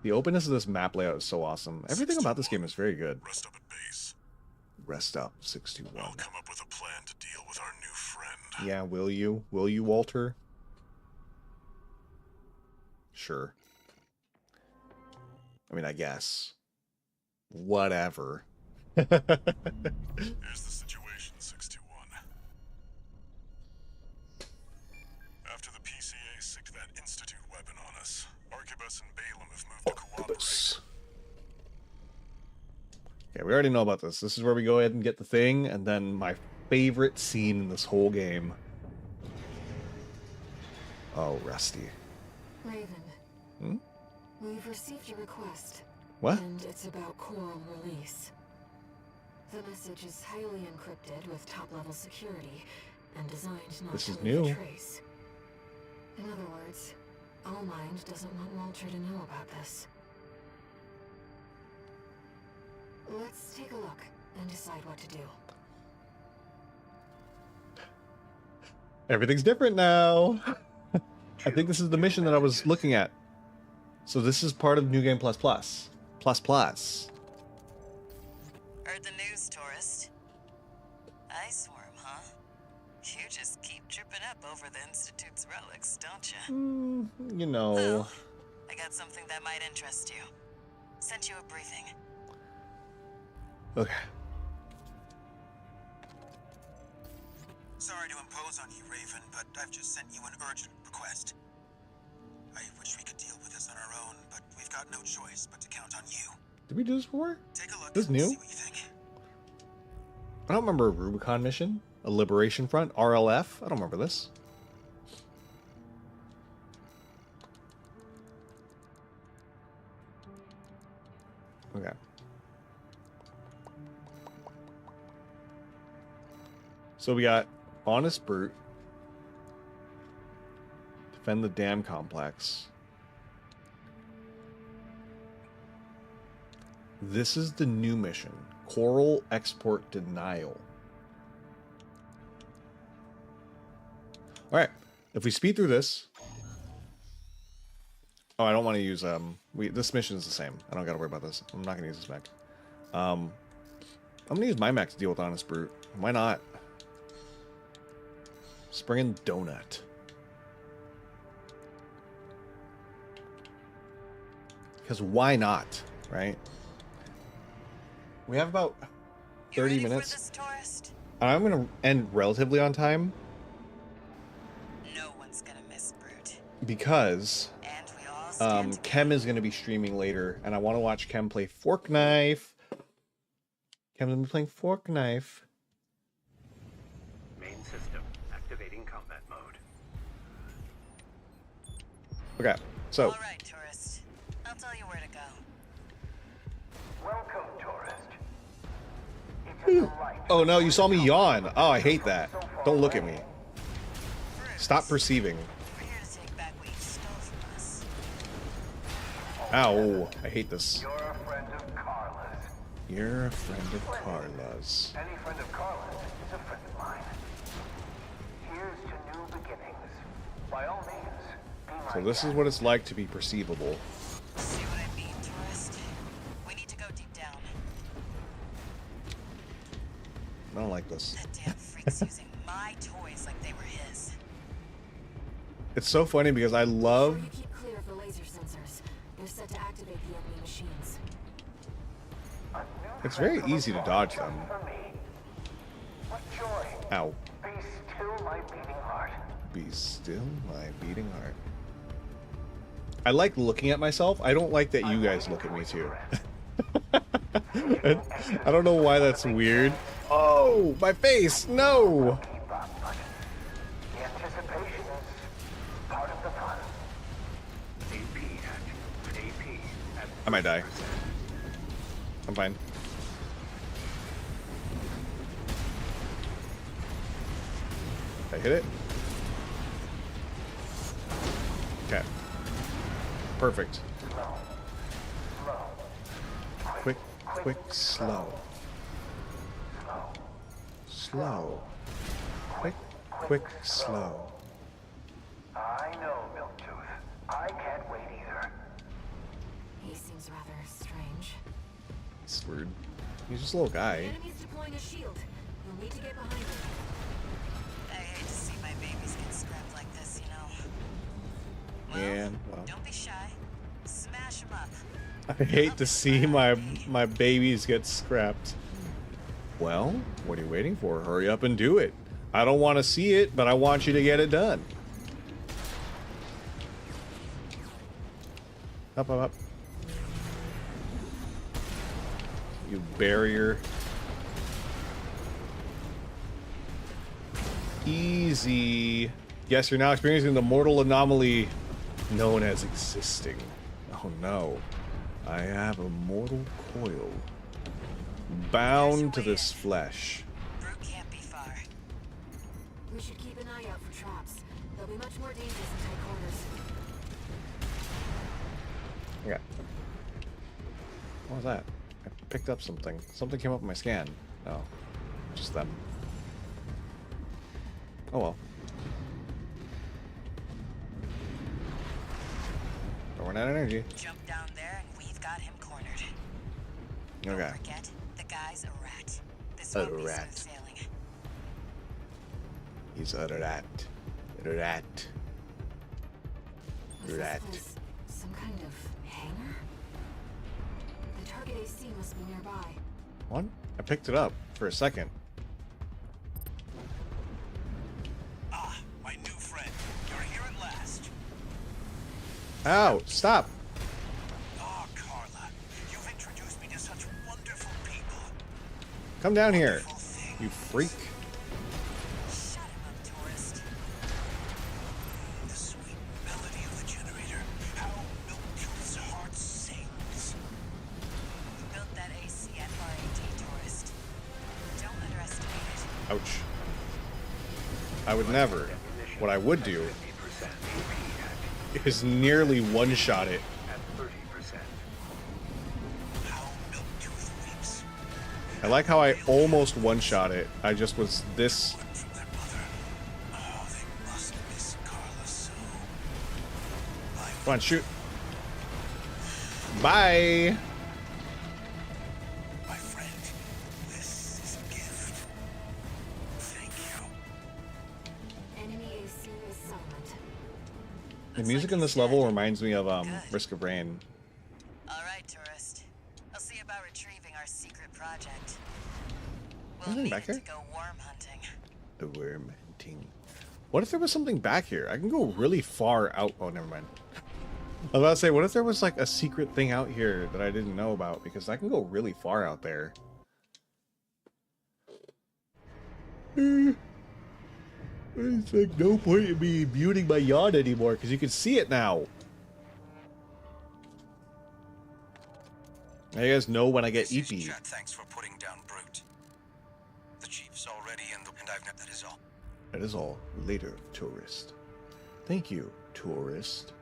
[SPEAKER 2] The openness of this map layout is so awesome. Everything about this game is very good.
[SPEAKER 4] Rest up at base.
[SPEAKER 2] Rest up, 621.
[SPEAKER 4] I'll come up with a plan to deal with our new friend.
[SPEAKER 2] Yeah, will you? Will you, Walter? Sure. I mean, I guess. Whatever.
[SPEAKER 4] Here's the situation, 621. After the PCA sicked that Institute weapon on us, Arquebus and Balaam have moved to cooperate.
[SPEAKER 2] Okay, we already know about this. This is where we go ahead and get the thing, and then my favorite scene in this whole game. Oh, Rusty.
[SPEAKER 3] Raven.
[SPEAKER 2] Hmm?
[SPEAKER 3] We've received your request.
[SPEAKER 2] What?
[SPEAKER 3] And it's about coral release. The message is highly encrypted with top-level security and designed not
[SPEAKER 2] This
[SPEAKER 3] to
[SPEAKER 2] is
[SPEAKER 3] leave
[SPEAKER 2] new.
[SPEAKER 3] a trace. In other words, Allmind doesn't want Walter to know about this. Let's take a look and decide what to do.
[SPEAKER 2] Everything's different now. I think this is the mission that I was looking at. So this is part of New Game Plus Plus. Plus Plus.
[SPEAKER 1] Heard the news, tourist. Ice worm, huh? You just keep tripping up over the Institute's relics, don't you?
[SPEAKER 2] You know.
[SPEAKER 1] Well, I got something that might interest you. Sent you a briefing.
[SPEAKER 2] Okay.
[SPEAKER 6] Sorry to impose on you, Raven, but I've just sent you an urgent request. I wish we could deal with this on our own, but we've got no choice but to count on you.
[SPEAKER 2] Did we do this before?
[SPEAKER 6] Take a look
[SPEAKER 2] This is
[SPEAKER 6] and
[SPEAKER 2] new?
[SPEAKER 6] see what you think.
[SPEAKER 2] I don't remember a Rubicon mission. A Liberation Front. RLF. I don't remember this. Okay. So we got Honest Brute. Defend the dam complex. This is the new mission. Coral export denial. Alright. If we speed through this. Oh, I don't want to use this mission is the same. I don't gotta worry about this. I'm not gonna use this mech. I'm gonna use my mech to deal with Honest Brute. Why not? Spring and Donut. Because why not, right? We have about 30
[SPEAKER 1] You ready
[SPEAKER 2] minutes.
[SPEAKER 1] for this, tourist?
[SPEAKER 2] I'm going to end relatively on time
[SPEAKER 1] No one's gonna miss Brute.
[SPEAKER 2] because
[SPEAKER 1] And we all
[SPEAKER 2] Kem is going to be streaming later, and I want to watch Kem play Fork Knife. Kem's going to be playing Fork Knife.
[SPEAKER 5] Main system activating combat mode.
[SPEAKER 2] Okay, so.
[SPEAKER 1] All right, tourist. I'll tell you where to go.
[SPEAKER 5] Welcome, tourist. It's a delight.
[SPEAKER 2] Oh no, you saw me yawn. Oh, I hate that. Don't look at me. Stop perceiving.
[SPEAKER 1] We're here to take back what you stole from us.
[SPEAKER 2] Ow, I hate this.
[SPEAKER 5] You're a friend of Carla's.
[SPEAKER 2] You're a friend of Carla's.
[SPEAKER 5] Any friend of Carla's is a friend of mine. Here's to new beginnings. By all means, be my
[SPEAKER 2] So this is
[SPEAKER 5] guest.
[SPEAKER 2] what it's like to be perceivable.
[SPEAKER 1] See what I mean, tourist? We need to go deep down.
[SPEAKER 2] I don't like this.
[SPEAKER 1] That damn freak's using my toys like they were his.
[SPEAKER 2] It's so funny because I love.
[SPEAKER 3] Before you keep clear of the laser sensors, they're set to activate the enemy machines.
[SPEAKER 2] It's very easy to dodge them.
[SPEAKER 5] For me. What joy.
[SPEAKER 2] Ow.
[SPEAKER 5] Be still my beating heart.
[SPEAKER 2] Be still my beating heart. I like looking at myself. I don't like that you guys look at me too. I don't know why that's weird. Oh, my face! No!
[SPEAKER 5] Keep up, but the anticipation is part of the fun.
[SPEAKER 2] I might die. I'm fine. Did I hit it? Okay. Perfect. Quick, quick, slow. Slow. Quick, quick, slow.
[SPEAKER 5] I know, Milktooth. I can't wait either.
[SPEAKER 3] He seems rather strange.
[SPEAKER 2] It's weird. He's just a little guy.
[SPEAKER 3] Enemy's deploying a shield. You'll need to get behind him.
[SPEAKER 1] I hate to see my babies get scrapped like this, you know. Well,
[SPEAKER 2] Yeah, well.
[SPEAKER 1] don't be shy. Smash them up.
[SPEAKER 2] I hate to see my babies get scrapped. Well, what are you waiting for? Hurry up and do it. I don't want to see it, but I want you to get it done. Up, up, up. You barrier. Easy. Yes, you're now experiencing the mortal anomaly known as existing. Oh no. I have a mortal coil bound to this flesh.
[SPEAKER 1] Brute can't be far.
[SPEAKER 3] We should keep an eye out for traps. They'll be much more dangerous in tight corners.
[SPEAKER 2] Okay. What was that? I picked up something. Something came up in my scan. Oh. Just them. Oh well. Don't run out of energy.
[SPEAKER 1] Jump down there and we've got him cornered.
[SPEAKER 2] Okay.
[SPEAKER 1] Don't forget, the guy's a rat. This
[SPEAKER 2] A
[SPEAKER 1] won't be
[SPEAKER 2] rat.
[SPEAKER 1] smooth sailing.
[SPEAKER 2] He's a rat. Rat.
[SPEAKER 3] Was
[SPEAKER 2] Rat.
[SPEAKER 3] this place some kind of hangar? The target AC must be nearby.
[SPEAKER 2] What? I picked it up for a second.
[SPEAKER 6] Ah, my new friend. You're here at last.
[SPEAKER 2] Ow! Stop!
[SPEAKER 6] Oh, Carla, you've introduced me to such wonderful people.
[SPEAKER 2] Come down here,
[SPEAKER 6] Wonderful things.
[SPEAKER 2] you freak.
[SPEAKER 1] Shut him up, tourist.
[SPEAKER 6] The sweet melody of the generator. How Milktooth's heart sings.
[SPEAKER 1] We built that AC at RAD, tourist. Don't underestimate it.
[SPEAKER 2] Ouch. I would never. What I would do
[SPEAKER 5] 50% AP
[SPEAKER 2] is nearly one-shot it.
[SPEAKER 5] at 30%.
[SPEAKER 6] How Milktooth weeps.
[SPEAKER 2] I like how I almost one-shot it. I just was this.
[SPEAKER 6] One from their mother. Oh, they must miss Carla so.
[SPEAKER 2] Come on, shoot. Bye!
[SPEAKER 6] My friend, this is a gift. Thank you.
[SPEAKER 3] Enemy AC is silent.
[SPEAKER 2] The music in this level reminds me of Risk of Rain.
[SPEAKER 1] All right, tourist. I'll see about retrieving our secret project. We'll
[SPEAKER 2] Anything
[SPEAKER 1] need
[SPEAKER 2] back
[SPEAKER 1] it
[SPEAKER 2] here?
[SPEAKER 1] to go worm hunting.
[SPEAKER 2] The worm hunting. What if there was something back here? I can go really far out. Oh, never mind. I was about to say, what if there was like a secret thing out here that I didn't know about? Because I can go really far out there. It's like no point in me muting my yawn anymore because you can see it now. Now you guys know when I get EP.
[SPEAKER 6] Thanks for putting down Brute. The chief's already in the and I've that is all.
[SPEAKER 2] That is all. Later, tourist. Thank you, tourist.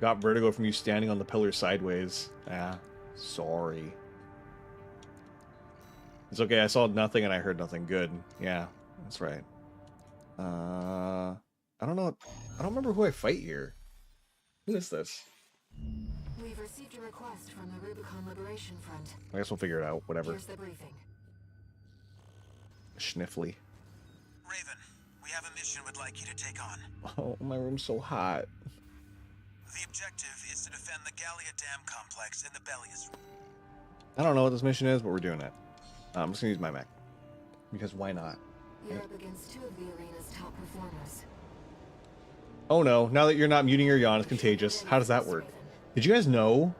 [SPEAKER 2] Got vertigo from you standing on the pillar sideways. Ah, sorry. It's okay, I saw nothing and I heard nothing. Good. Yeah, that's right. I don't know. I don't remember who I fight here. Who is this?
[SPEAKER 3] We've received a request from the Rubicon Liberation Front.
[SPEAKER 2] I guess we'll figure it out. Whatever.
[SPEAKER 3] Here's the briefing.
[SPEAKER 2] Schniffly.
[SPEAKER 6] Raven, we have a mission we'd like you to take on.
[SPEAKER 2] Oh, my room's so hot.
[SPEAKER 6] The objective is to defend the Gallia Dam complex in the Bellius.
[SPEAKER 2] I don't know what this mission is, but we're doing it. I'm just gonna use my mech. Because why not?
[SPEAKER 3] You're up against two of the arena's top performers.
[SPEAKER 2] Oh no, now that you're not muting your yawn, it's contagious. How does that work? Did you guys know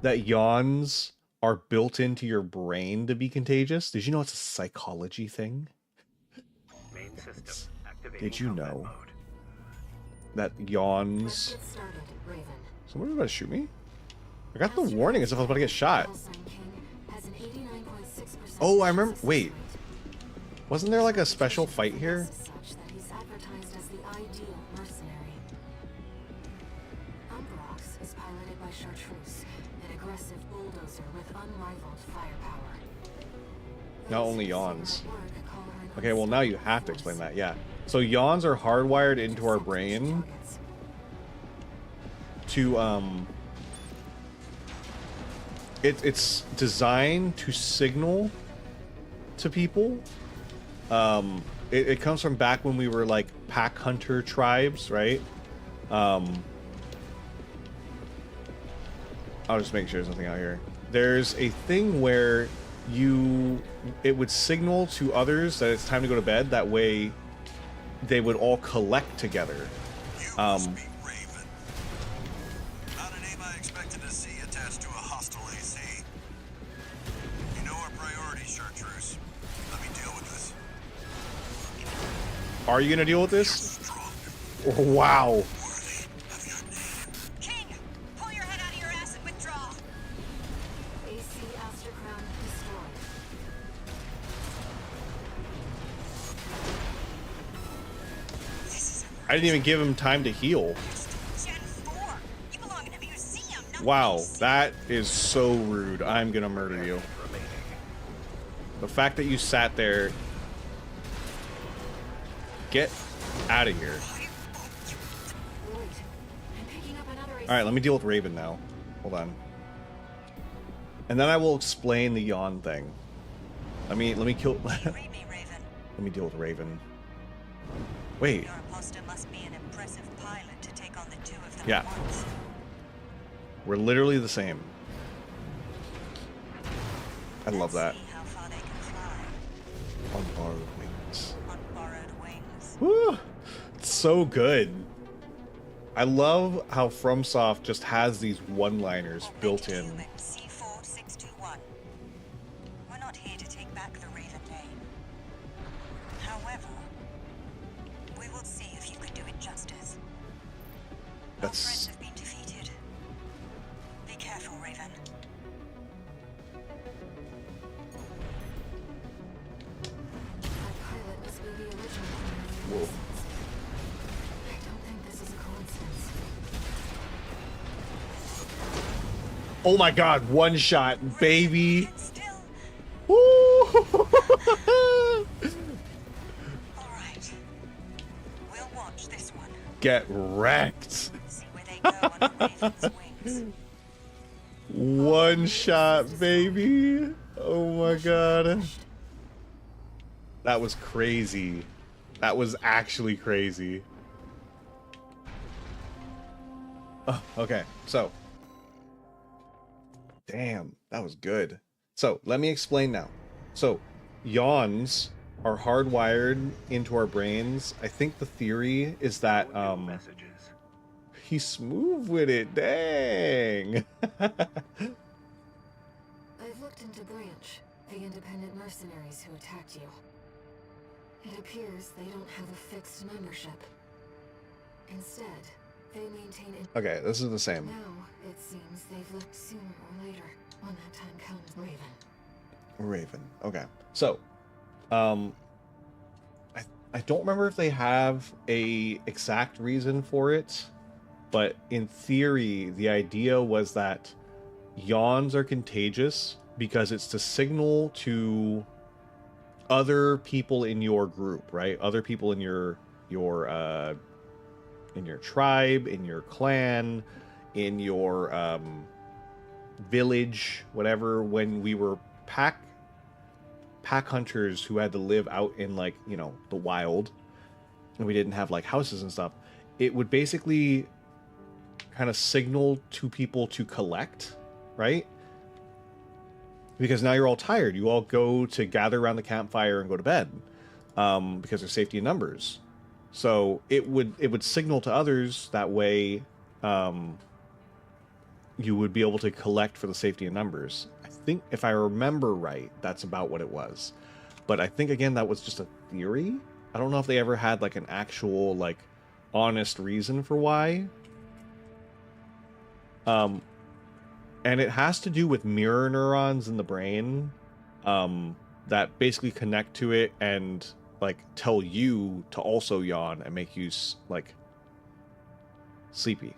[SPEAKER 2] that yawns are built into your brain to be contagious? Did you know it's a psychology thing?
[SPEAKER 5] Main system
[SPEAKER 2] Did you know that yawns... Somebody about to shoot me? I got the warning as if I was about to get shot. Oh, I remember... Wait. Wasn't there like a special fight here? Not only yawns. Okay, well now you have to explain that, yeah. So yawns are hardwired into our brain to, it's designed to signal to people. It comes from back when we were like pack hunter tribes, right? I'll just make sure there's nothing out here. There's a thing where it would signal to others that it's time to go to bed. That way they would all collect together.
[SPEAKER 6] Not a name I expected to see attached to a hostile AC. You know our priority, Chartreuse. Let me deal with this.
[SPEAKER 2] Are you gonna deal with this? Wow.
[SPEAKER 1] King, pull your head out of your ass and withdraw.
[SPEAKER 3] AC Astrocrown destroyed.
[SPEAKER 2] I didn't even give him time to heal.
[SPEAKER 1] Gen 4. You belong in a museum. Not
[SPEAKER 2] Wow, that is so rude. I'm gonna murder you. The fact that you sat there... Get out of here. Alright, let me deal with Raven now. Hold on. And then I will explain the yawn thing. Let me kill...
[SPEAKER 1] Read me, Raven.
[SPEAKER 2] Let me deal with Raven. Wait.
[SPEAKER 1] Your imposter must be an impressive pilot to take on the two of them
[SPEAKER 2] Yeah.
[SPEAKER 1] at once.
[SPEAKER 2] We're literally the same. I love that.
[SPEAKER 1] See how far they can fly
[SPEAKER 2] On borrowed wings.
[SPEAKER 1] on borrowed wings.
[SPEAKER 2] Woo! It's so good. I love how FromSoft just has these one-liners built in.
[SPEAKER 1] Human C4621. We're not here to take back the Raven name. However, we will see if you can do it justice. Our friends
[SPEAKER 2] That's...
[SPEAKER 1] have been defeated. Be careful, Raven.
[SPEAKER 3] That pilot must be the original
[SPEAKER 2] Whoa.
[SPEAKER 3] one. I don't think this is a coincidence.
[SPEAKER 2] Oh my god, one shot, baby!
[SPEAKER 1] Stand still.
[SPEAKER 2] Woo!
[SPEAKER 1] All right. We'll watch this one.
[SPEAKER 2] Get wrecked.
[SPEAKER 1] See where they go on a Raven's wings.
[SPEAKER 2] One shot, baby. Oh my god. That was crazy. That was actually crazy. Oh, okay, so. Damn, that was good. So, let me explain now. So, yawns are hardwired into our brains. I think the theory is that
[SPEAKER 5] Messages.
[SPEAKER 2] he's smooth with it. Dang.
[SPEAKER 3] I've looked into Branch, the independent mercenaries who attacked you. It appears they don't have a fixed membership. Instead, they maintain it.
[SPEAKER 2] Okay, this is the same.
[SPEAKER 3] Now, it seems they've left sooner or later, when that time comes.
[SPEAKER 2] Raven. Okay. So, I don't remember if they have a exact reason for it, but in theory, the idea was that yawns are contagious because it's to signal to other people in your group, right? Other people in your tribe, in your clan, in your village, whatever. When we were pack hunters who had to live out in, like, you know, the wild, and we didn't have like houses and stuff, it would basically kind of signal to people to collect, right? Because now you're all tired, you all go to gather around the campfire and go to bed, because there's safety in numbers. So it would signal to others that way. You would be able to collect for the safety in numbers. I think, if I remember right, that's about what it was. But I think, again, that was just a theory. I don't know if they ever had like an actual, like, honest reason for why. And it has to do with mirror neurons in the brain, that basically connect to it and, like, tell you to also yawn and make you like sleepy.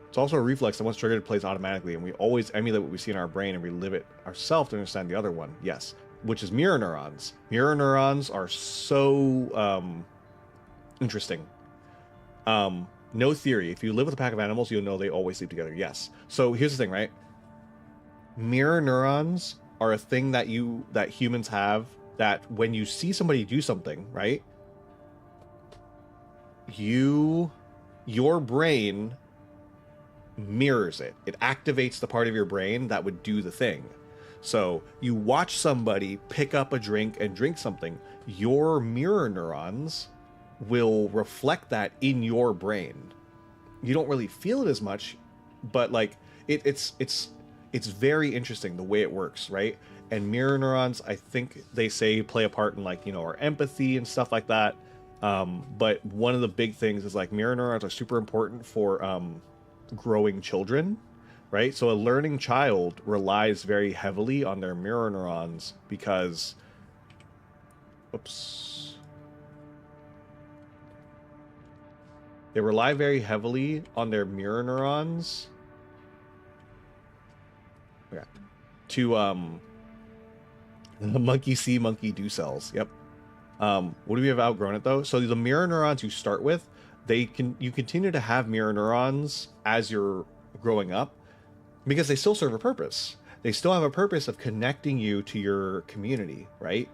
[SPEAKER 2] It's also a reflex that once triggered, it plays automatically, and we always emulate what we see in our brain and relive it ourselves to understand the other one. Yes, which is mirror neurons. Mirror neurons are so interesting. No theory. If you live with a pack of animals, you'll know they always sleep together. Yes. So here's the thing, right? Mirror neurons are a thing that humans have, that when you see somebody do something, right? Your brain mirrors it. It activates the part of your brain that would do the thing. So you watch somebody pick up a drink and drink something, your mirror neurons will reflect that in your brain. You don't really feel it as much, but like it's very interesting the way it works, right? And mirror neurons, I think they say, play a part in, like, you know, our empathy and stuff like that. But one of the big things is, like, mirror neurons are super important for growing children, right? So a learning child relies very heavily on their mirror neurons because, they rely very heavily on their mirror neurons, okay, to monkey see, monkey do cells. Yep. What do we have outgrown it though? So the mirror neurons you start with, you continue to have mirror neurons as you're growing up because they still serve a purpose. They still have a purpose of connecting you to your community, right?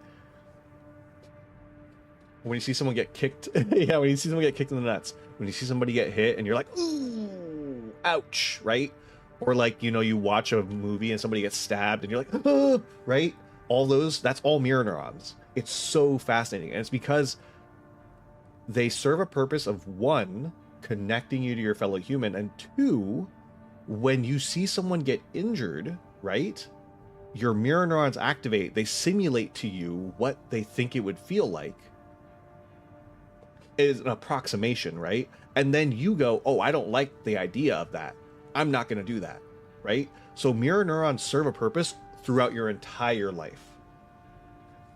[SPEAKER 2] When you see someone get kicked, yeah, when you see someone get kicked in the nuts, when you see somebody get hit and you're like, ooh, ouch, right? Or, like, you know, you watch a movie and somebody gets stabbed and you're like, ah, right? All those, that's all mirror neurons. It's so fascinating. And it's because they serve a purpose of, one, connecting you to your fellow human, and two, when you see someone get injured, right? Your mirror neurons activate, they simulate to you what they think it would feel like. Is an approximation, right? And then you go, oh, I don't like the idea of that. I'm not going to do that, right? So mirror neurons serve a purpose throughout your entire life.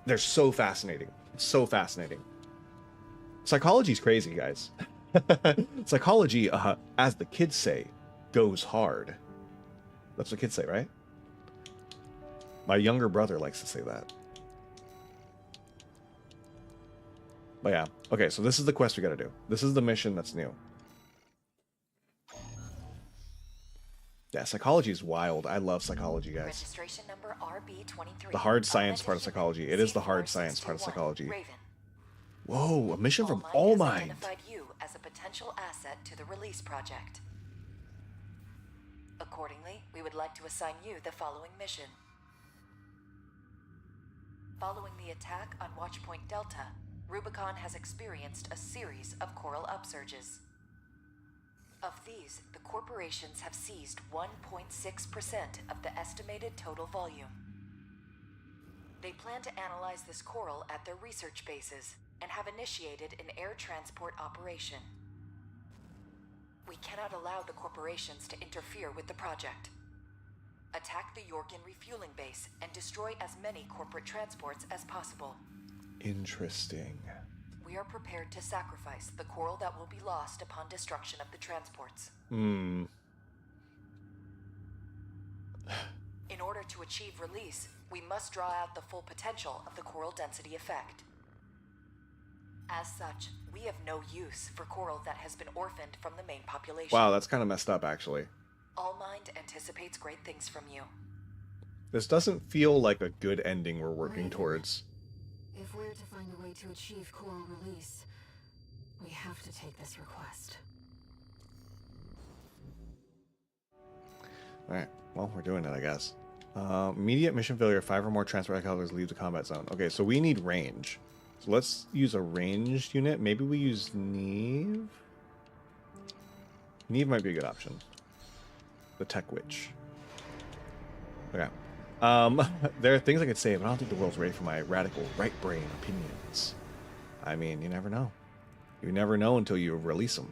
[SPEAKER 2] They're so fascinating. It's so fascinating. Psychology's crazy, guys. Psychology, as the kids say, goes hard. That's what kids say, right? My younger brother likes to say that. But yeah. Okay, so this is the quest we gotta do. This is the mission that's new. Yeah, psychology is wild. I love psychology, guys.
[SPEAKER 8] Registration number RB23.
[SPEAKER 2] The hard science part of psychology. It is the hard science part of psychology.
[SPEAKER 8] Raven.
[SPEAKER 2] Whoa, a mission from
[SPEAKER 8] Has
[SPEAKER 2] All Mind.
[SPEAKER 8] identified you as a potential asset to the release project. Accordingly, we would like to assign you the following mission. Following the attack on Watchpoint Delta, Rubicon has experienced a series of coral upsurges. Of these, the corporations have seized 1.6% of the estimated total volume. They plan to analyze this coral at their research bases and have initiated an air transport operation. We cannot allow the corporations to interfere with the project. Attack the Yorkin refueling base and destroy as many corporate transports as possible.
[SPEAKER 2] Interesting.
[SPEAKER 8] We are prepared to sacrifice the coral that will be lost upon destruction of the transports.
[SPEAKER 2] Hmm.
[SPEAKER 8] In order to achieve release, we must draw out the full potential of the coral density effect. As such, we have no use for coral that has been orphaned from the main population.
[SPEAKER 2] Wow, that's kind of messed up, actually.
[SPEAKER 8] Allmind anticipates great things from you.
[SPEAKER 2] This doesn't feel like a good ending we're working towards.
[SPEAKER 3] If we're to find a way to achieve coral release, we have to take this request.
[SPEAKER 2] Alright, well, we're doing it, I guess. Immediate mission failure. 5 or more transport helicopters leave the combat zone. Okay, so we need range. So let's use a ranged unit. Maybe we use Neve? Neve might be a good option. The Tech Witch. Okay. There are things I could say, but I don't think the world's ready for my radical right brain opinions. I mean, you never know. You never know until you release them.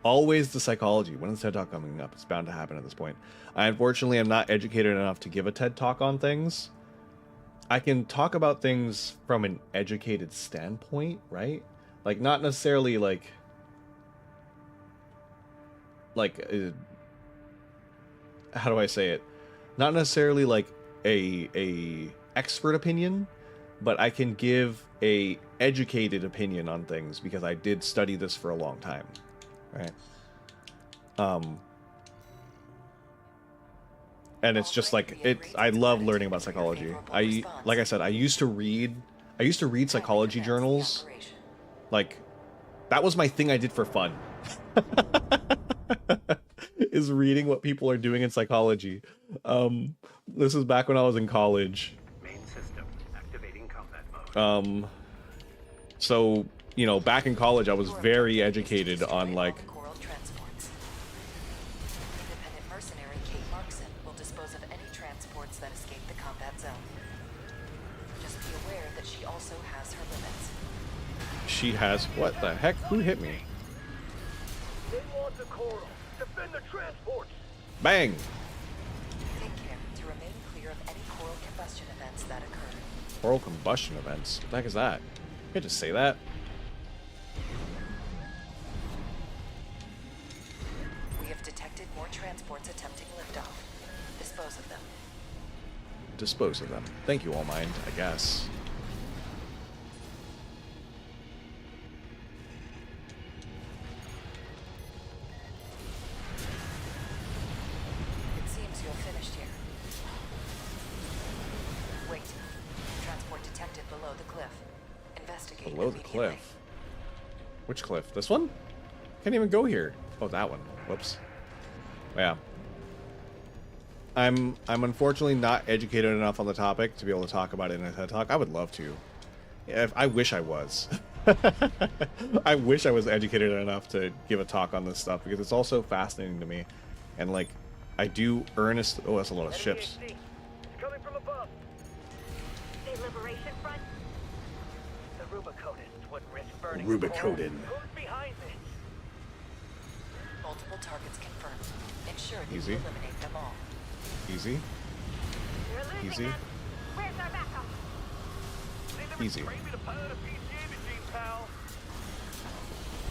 [SPEAKER 2] Always the psychology. When is TED Talk coming up? It's bound to happen at this point. I unfortunately am not educated enough to give a TED Talk on things. I can talk about things from an educated standpoint, right? Like, not necessarily like how do I say it? Not necessarily like a expert opinion, but I can give a educated opinion on things because I did study this for a long time, right? And it's just like I love learning about psychology. Like I said, I used to read psychology journals. Like, that was my thing I did for fun. Is reading what people are doing in psychology. This is back when I was in college.
[SPEAKER 5] Main system activating combat mode.
[SPEAKER 2] So, you know, back in college, I was very educated on, like...
[SPEAKER 8] Coral transports. Independent mercenary Kate Markson will dispose of any transports that escape the combat zone. Just be aware that she also has her limits.
[SPEAKER 2] She has... What the heck? Who hit me?
[SPEAKER 5] They want the coral. Defend the transports.
[SPEAKER 2] Bang!
[SPEAKER 8] Take care to remain clear of any coral combustion events that occur.
[SPEAKER 2] Coral combustion events? What the heck is that? You can't just say that.
[SPEAKER 8] We have detected more transports attempting liftoff. Dispose of them.
[SPEAKER 2] Dispose of them. Thank you, Allmind, I guess.
[SPEAKER 8] It seems you're finished here. Wait. Transport detected below the cliff. Investigate
[SPEAKER 2] Below the
[SPEAKER 8] immediately.
[SPEAKER 2] cliff. Which cliff? This one? Can't even go here. Oh, that one. Whoops. Yeah. I'm unfortunately not educated enough on the topic to be able to talk about it in a TED Talk. I would love to. Yeah, I wish I was. I wish I was educated enough to give a talk on this stuff because it's all so fascinating to me. And, like, I do earnest... Oh, that's a lot of ships.
[SPEAKER 5] It's coming from above.
[SPEAKER 7] The Liberation Front?
[SPEAKER 5] The Rubiconists wouldn't risk burning.
[SPEAKER 2] Rubicoded.
[SPEAKER 5] Who's behind this?
[SPEAKER 8] Multiple targets confirmed. Ensure that
[SPEAKER 2] Easy.
[SPEAKER 8] you eliminate them all.
[SPEAKER 2] Easy.
[SPEAKER 7] We're losing
[SPEAKER 2] Easy.
[SPEAKER 7] them. Where's our backup?
[SPEAKER 5] They never
[SPEAKER 2] Easy.
[SPEAKER 5] trained me to pilot a PCA machine, pal.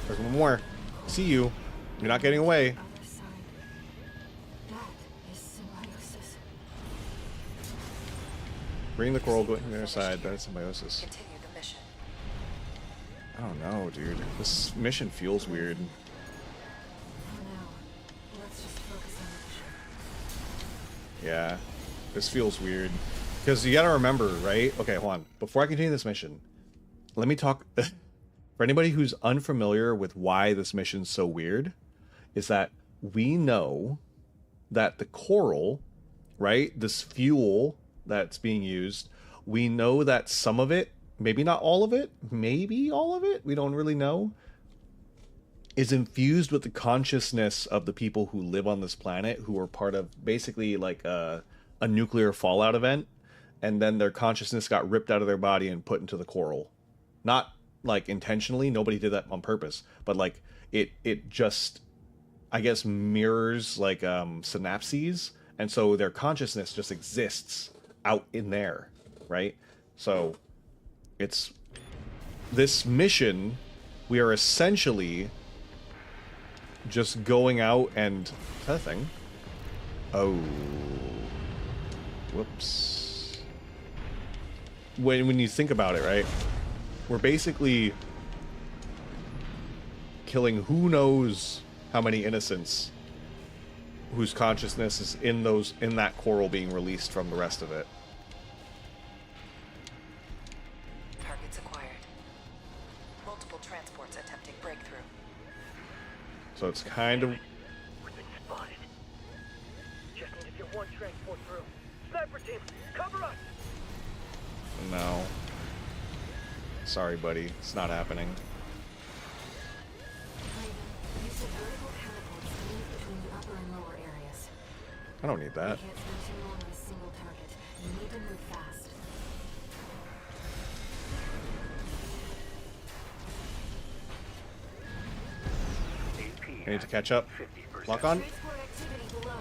[SPEAKER 2] There's one more. See you. You're not getting away.
[SPEAKER 3] Other side. That is symbiosis.
[SPEAKER 2] Bring the coral going to the other side. That's symbiosis.
[SPEAKER 8] Continue the mission.
[SPEAKER 2] I don't know, dude. This mission feels weird.
[SPEAKER 3] For now, let's just focus on the mission.
[SPEAKER 2] Yeah, this feels weird. Because you gotta remember, right? Okay, hold on. Before I continue this mission, let me talk... For anybody who's unfamiliar with why this mission's so weird, is that we know that the coral, right, this fuel that's being used, we know that some of it, maybe not all of it, maybe all of it, we don't really know, is infused with the consciousness of the people who live on this planet, who are part of basically like a nuclear fallout event, and then their consciousness got ripped out of their body and put into the coral. Not like intentionally, nobody did that on purpose, but like it just, I guess, mirrors like synapses, and so their consciousness just exists out in there, right? So it's this mission, we are essentially just going out and... Is that a thing? Oh. Whoops. When you think about it, right? We're basically killing who knows how many innocents whose consciousness is in that coral being released from the rest of it.
[SPEAKER 8] Targets acquired. Multiple transports attempting breakthrough.
[SPEAKER 2] So it's kind of...
[SPEAKER 5] We've been spotted. Just need to get one transport through. Sniper team, cover us!
[SPEAKER 2] No. Sorry, buddy. It's not happening.
[SPEAKER 3] Use a vertical catapult to move between the upper and lower areas.
[SPEAKER 2] I don't need that.
[SPEAKER 3] You can't spend too long on a single target. You need to move fast.
[SPEAKER 2] I need to catch up. Lock on.
[SPEAKER 3] Transport activity below.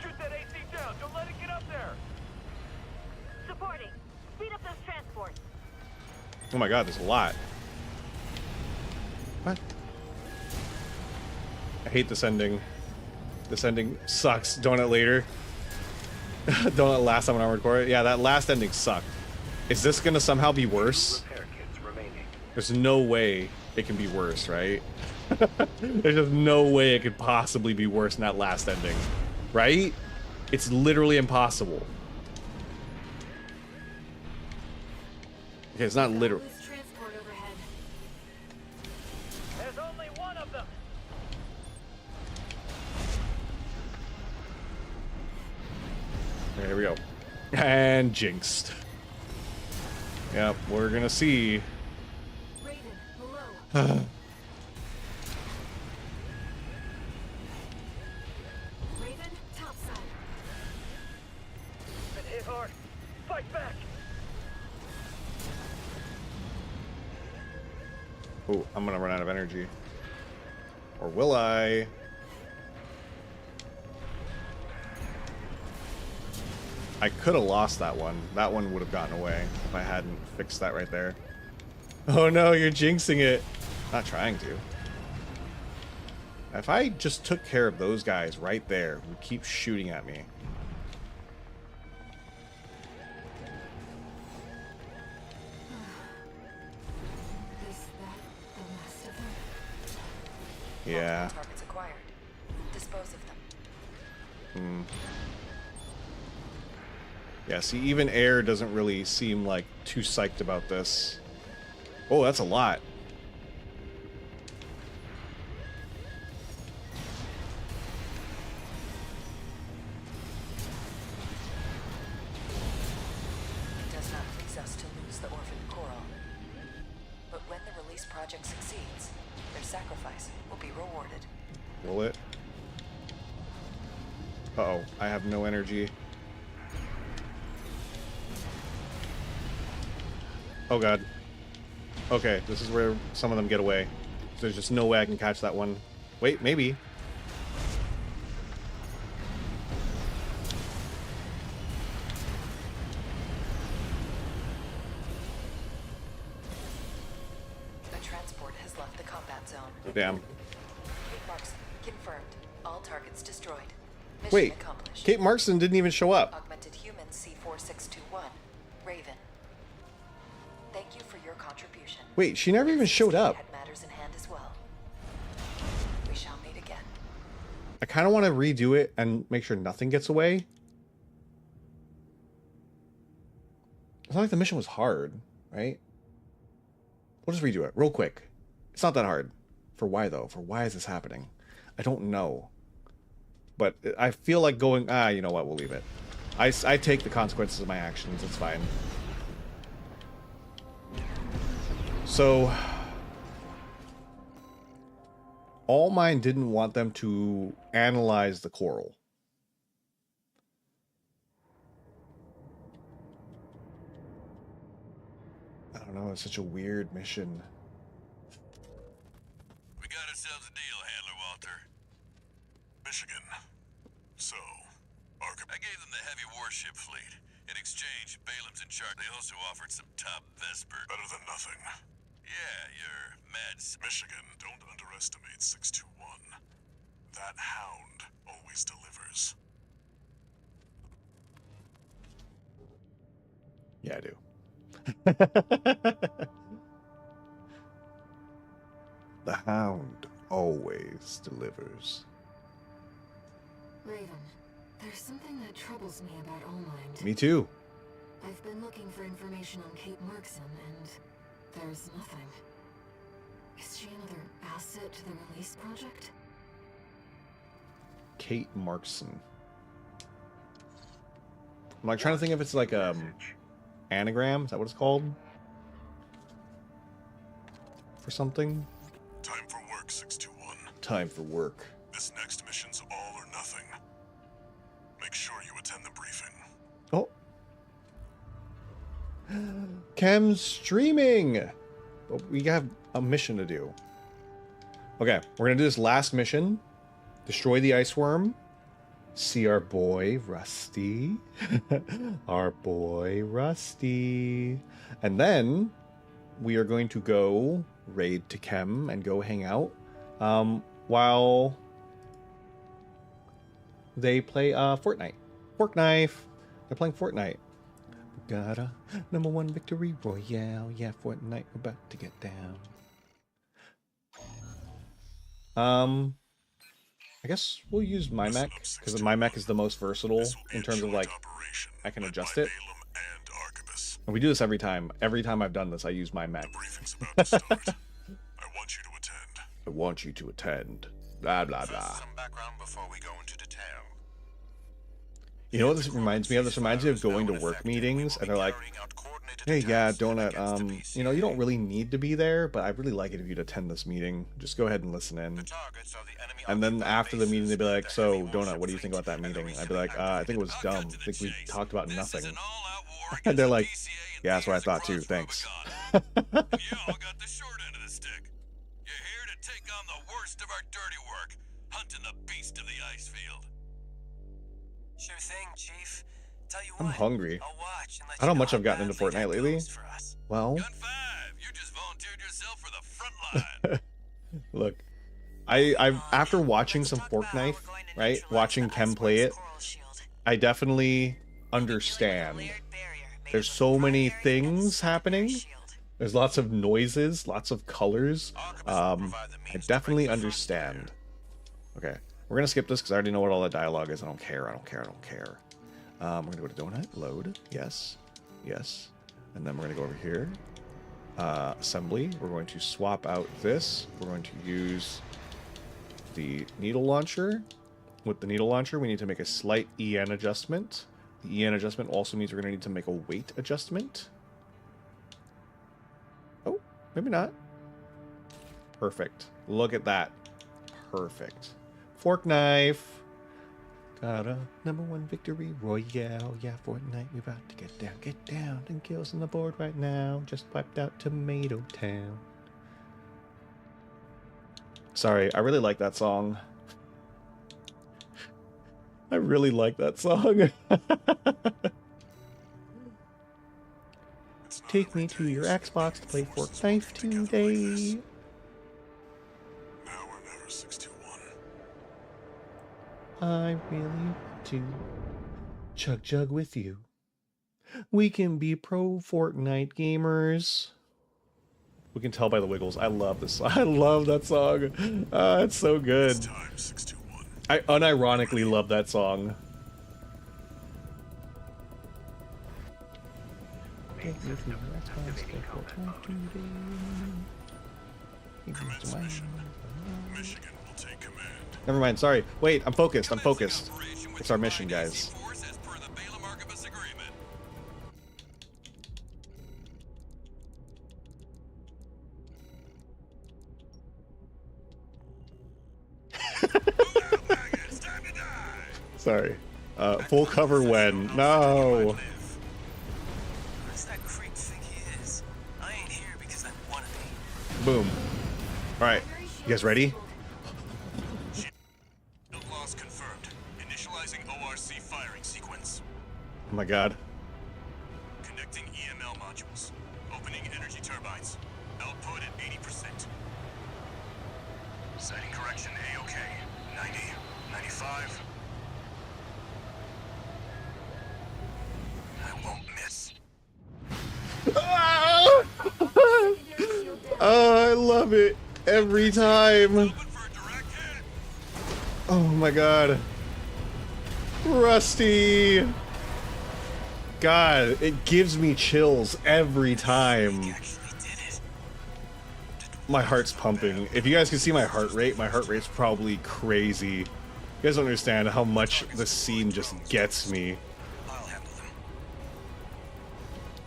[SPEAKER 5] Shoot that AC down, don't let it get up there!
[SPEAKER 7] Supporting. Speed up those transports.
[SPEAKER 2] Oh my god, there's a lot. What? I hate this ending. This ending sucks. Donut later. Donut last time on Armored Core. Yeah, that last ending sucked. Is this gonna somehow be worse?
[SPEAKER 5] Repair kits remaining.
[SPEAKER 2] There's no way it can be worse, right? There's just no way it could possibly be worse than that last ending. Right? It's literally impossible. Okay, it's not literal.
[SPEAKER 3] Loose transport overhead.
[SPEAKER 5] There's only one of them!
[SPEAKER 2] Okay, here we go. And jinxed. Yep, we're gonna see.
[SPEAKER 3] Raven, below. Raven, topside.
[SPEAKER 5] Been hit hard. Fight back!
[SPEAKER 2] Oh, I'm gonna run out of energy. Or will I? I could have lost that one. That one would have gotten away if I hadn't fixed that right there. Oh no, you're jinxing it. Not trying to. If I just took care of those guys right there who keep shooting at me.
[SPEAKER 3] Is that the last of them?
[SPEAKER 2] Yeah.
[SPEAKER 8] Multiple targets acquired. Dispose of them.
[SPEAKER 2] Yeah, see, even Air doesn't really seem like too psyched about this. Oh, that's a lot.
[SPEAKER 8] It does not please us to lose the orphan coral. But when the release project succeeds, their sacrifice will be rewarded.
[SPEAKER 2] Will it? Uh-oh, I have no energy. Oh god. Okay, this is where some of them get away. There's just no way I can catch that one. Wait, maybe.
[SPEAKER 8] A transport has left the combat zone.
[SPEAKER 2] Damn.
[SPEAKER 8] Kate Markson, confirmed. All targets destroyed. Mission
[SPEAKER 2] Wait,
[SPEAKER 8] accomplished.
[SPEAKER 2] Kate Markson didn't even show up.
[SPEAKER 8] Augmented human C4621. Raven. Thank you for your contribution.
[SPEAKER 2] Wait, she never even showed up.
[SPEAKER 8] Had matters in hand as well. We shall meet again.
[SPEAKER 2] I kind of want to redo it and make sure nothing gets away. It's not like the mission was hard, right? We'll just redo it real quick. It's not that hard. For why, though? For why is this happening? I don't know. but I feel like going, you know what, we'll leave it. I take the consequences of my actions, it's fine. So, All Mine didn't want them to analyze the coral. I don't know, it's such a weird mission.
[SPEAKER 6] We got ourselves a deal, Handler Walter.
[SPEAKER 4] Michigan. So,
[SPEAKER 6] I gave them the heavy warship fleet. In exchange, Balaam's in charge. They also offered some top Vesper.
[SPEAKER 4] better than nothing.
[SPEAKER 6] Yeah, you're mad.
[SPEAKER 4] Michigan, don't underestimate 621. That hound always delivers.
[SPEAKER 2] Yeah, I do. The hound always delivers.
[SPEAKER 3] Raven, there's something that troubles me about Allmind.
[SPEAKER 2] Me too.
[SPEAKER 3] I've been looking for information on Kate Markson, and there's nothing. Is she another asset to the release project?
[SPEAKER 2] Kate Markson. I'm like trying to think if it's like anagram. Is that what it's called? For something?
[SPEAKER 4] Time for work, 621.
[SPEAKER 2] Time for work.
[SPEAKER 4] This next mission's all or nothing. Make sure you attend the briefing.
[SPEAKER 2] Oh. Chem's streaming. But we have a mission to do. Okay, we're gonna do this last mission. Destroy the ice worm. See our boy Rusty. Our boy Rusty. And then we are going to go raid to Chem and go hang out while they play Fortnite. Fork Knife. They're playing Fortnite. We got a #1 victory royale. Yeah, Fortnite, we're about to get down. I guess we'll use my mech, because my mech is the most versatile in terms of, like, I can adjust it. And we do this every time. Every time I've done this, I use my mech.
[SPEAKER 4] The briefing's about to start. I want you to attend.
[SPEAKER 2] I want you to attend. Blah, blah, blah.
[SPEAKER 6] Some background before we go into detail.
[SPEAKER 2] You know what this reminds me of? This reminds me of going to work meetings, and they're like, hey, yeah, Donut, you know, you don't really need to be there, but I'd really like it if you'd attend this meeting. Just go ahead and listen in. And then after the meeting, they'd be like, so, Donut, what do you think about that meeting? I'd be like, I think it was dumb. I think we talked about nothing. And they're like, yeah, that's what I thought too, thanks.
[SPEAKER 6] You all got the short end of the stick. You're here to take on the worst of our dirty work, hunting the beast of the ice field.
[SPEAKER 9] Sure thing, Chief. Tell you
[SPEAKER 2] I'm
[SPEAKER 9] what,
[SPEAKER 2] hungry.
[SPEAKER 9] I'll watch and let
[SPEAKER 2] I don't know
[SPEAKER 9] you
[SPEAKER 2] how much
[SPEAKER 9] how
[SPEAKER 2] I've gotten into
[SPEAKER 9] badly
[SPEAKER 2] Fortnite
[SPEAKER 9] that
[SPEAKER 2] lately.
[SPEAKER 9] goes for us.
[SPEAKER 2] Well,
[SPEAKER 6] Gun 5, you just volunteered yourself for the front line.
[SPEAKER 2] look, I've after watching some Fork Knife, right? Watching Chem play it, I definitely understand. There's so many things happening. There's lots of noises, lots of colors. I definitely understand. Okay, we're gonna skip this because I already know what all that dialogue is. I don't care. I don't care. I don't care. We're gonna go to Donut, load, yes, yes, and then we're gonna go over here. Assembly. We're going to swap out this. We're going to use the needle launcher. With the needle launcher, we need to make a slight EN adjustment. The EN adjustment also means we're going to need to make a weight adjustment. Oh, maybe not. Perfect. Look at that. Perfect. Fork Knife. Got a #1 victory royale. Yeah, Fortnite, we're about to get down. And kills on the board right now. Just wiped out Tomato Town. Sorry, I really like that song. I really like that song. Take me to your Xbox to play Fortnite today.
[SPEAKER 4] Now or never, 621.
[SPEAKER 2] I really want to chug with you. We can be pro Fortnite gamers. We can tell by the wiggles. I love this. I love that song. It's so good.
[SPEAKER 4] It's time, 621.
[SPEAKER 2] I unironically love that song.
[SPEAKER 4] Commence mission. Michigan will take command.
[SPEAKER 2] Never mind. Sorry. Wait, I'm focused. I'm focused. It's our mission, guys. Sorry. Full cover when? No.
[SPEAKER 9] Who's that creep think he is? I ain't here because I want to be.
[SPEAKER 2] Boom. All right. You guys ready?
[SPEAKER 4] Shield loss confirmed. Initializing ORC firing sequence.
[SPEAKER 2] Oh my god.
[SPEAKER 4] Connecting EML modules. Opening energy turbines. Output at 80%. Sighting correction A-OK. 90, 95. I won't miss.
[SPEAKER 2] Oh, I love it every time. Oh my god. Rusty. God, it gives me chills every time. My heart's pumping. If you guys can see my heart rate's probably crazy. You guys don't understand how much the scene just gets me.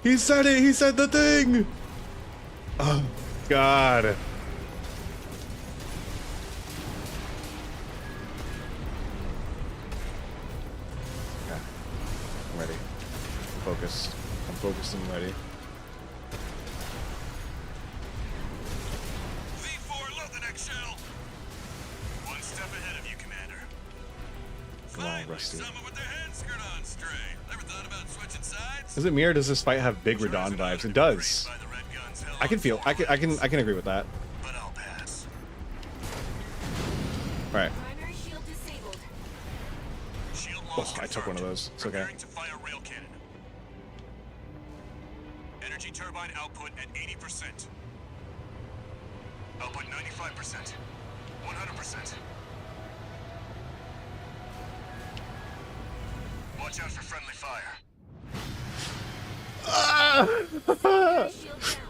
[SPEAKER 2] He said it! He said the thing! Oh, God. Okay. I'm ready. I'm focused. I'm focused and ready.
[SPEAKER 4] V4, load the next shell! One step ahead of you, Commander.
[SPEAKER 2] Come on, Rusty.
[SPEAKER 6] Someone with their hand skirt on straight. Ever thought about switching sides?
[SPEAKER 2] Is it me or does this fight have big Radon vibes? It does. I can feel. I can agree with that.
[SPEAKER 4] But I'll pass.
[SPEAKER 2] All right.
[SPEAKER 3] Primary shield disabled.
[SPEAKER 4] Shield
[SPEAKER 2] Oh,
[SPEAKER 4] loss
[SPEAKER 2] I took one of those. It's okay.
[SPEAKER 4] Preparing to fire rail cannon. Energy turbine output at 80%. Output 95%. 100%. Watch out for friendly fire.
[SPEAKER 3] Shield down.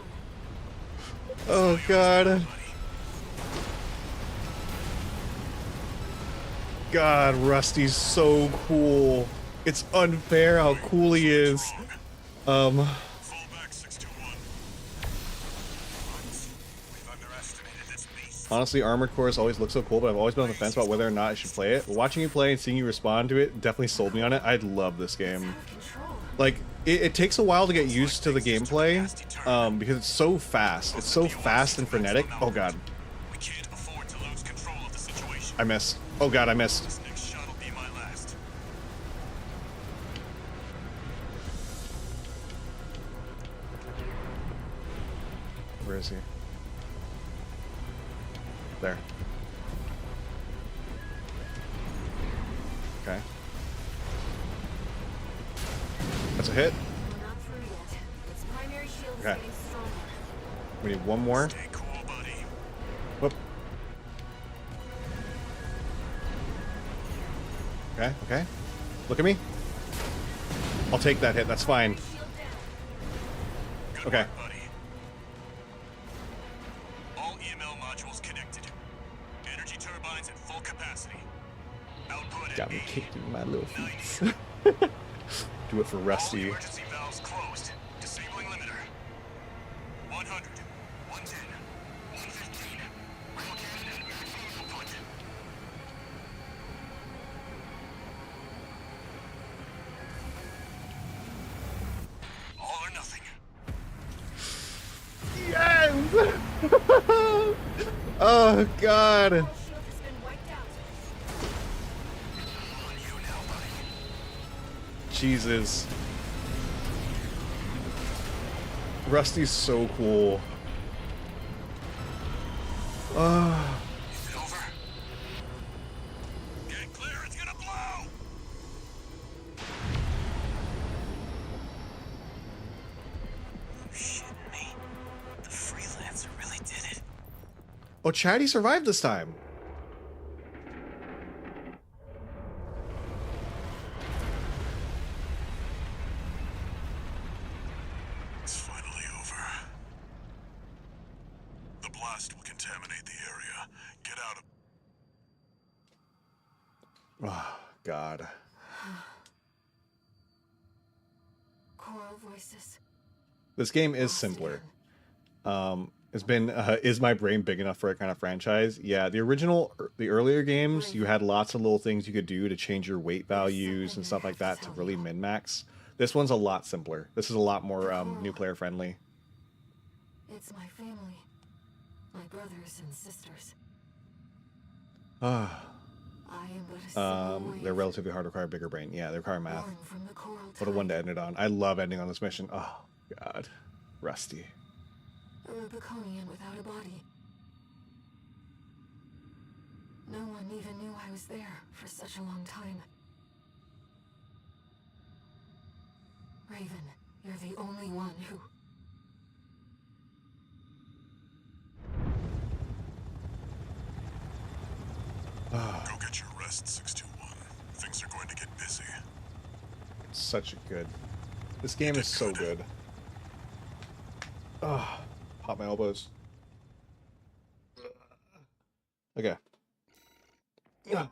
[SPEAKER 2] Oh God. God, Rusty's so cool. It's unfair how cool he is.
[SPEAKER 4] Fallback 621. We've underestimated this beast.
[SPEAKER 2] Honestly, Armored Cores always look so cool, but I've always been on the fence about whether or not I should play it. But watching you play and seeing you respond to it definitely sold me on it. I love this game. Like, it takes a while to get used to the gameplay, because it's so fast. It's so fast and frenetic. Oh God.
[SPEAKER 4] We can't afford to lose control of the situation.
[SPEAKER 2] I missed. Oh God, I missed.
[SPEAKER 4] This next shot will be my last.
[SPEAKER 2] Where is he? There. Okay. That's a hit.
[SPEAKER 3] We're not through yet. Its primary shield is
[SPEAKER 2] Okay.
[SPEAKER 3] getting stronger.
[SPEAKER 2] We need one more.
[SPEAKER 4] Stay cool, buddy.
[SPEAKER 2] Whoop. Okay, okay. Look at me. I'll take that hit, that's fine.
[SPEAKER 3] Shield down.
[SPEAKER 4] Good
[SPEAKER 2] Okay.
[SPEAKER 4] work, buddy. All EML modules connected. Energy turbines at full capacity. Output
[SPEAKER 2] Got
[SPEAKER 4] at
[SPEAKER 2] me
[SPEAKER 4] 80.
[SPEAKER 2] kicked in my little
[SPEAKER 4] 90.
[SPEAKER 2] feet. Do it for
[SPEAKER 4] All
[SPEAKER 2] Rusty.
[SPEAKER 4] emergency valves closed. Disabling limiter. 100. 110. 115. Rail cannon and maximum output. All or nothing.
[SPEAKER 2] Yes! Oh God.
[SPEAKER 3] All shield has been wiped out.
[SPEAKER 4] On you now, buddy.
[SPEAKER 2] Jesus. Rusty's so cool.
[SPEAKER 4] Is it over? Get clear, it's gonna blow!
[SPEAKER 9] You shitting me? The freelancer really did it.
[SPEAKER 2] Oh, Chatty survived this time.
[SPEAKER 4] It's finally over. The blast will contaminate the area. Get out of...
[SPEAKER 2] Oh, God.
[SPEAKER 3] Choral voices.
[SPEAKER 2] This game is simpler. It's been, is my brain big enough for a kind of franchise? Yeah, the earlier games, you had lots of little things you could do to change your weight values and stuff like that to really min-max. This one's a lot simpler. This is a lot more new player friendly.
[SPEAKER 3] It's my family. My brothers and sisters.
[SPEAKER 2] Ah.
[SPEAKER 3] I am but a single
[SPEAKER 2] They're
[SPEAKER 3] wave
[SPEAKER 2] relatively hard to require a bigger brain. Yeah, they require math.
[SPEAKER 3] born from the coral
[SPEAKER 2] What a one to
[SPEAKER 3] tide.
[SPEAKER 2] end it on. I love ending on this mission. Oh, God. Rusty.
[SPEAKER 3] A Rubiconian without a body. No one even knew I was there for such a long time. Raven, you're the only one who...
[SPEAKER 4] Go get your rest, 621. Things are going to get busy.
[SPEAKER 2] Such a good. This game is so good. Ah, pop my elbows. Okay. Ah.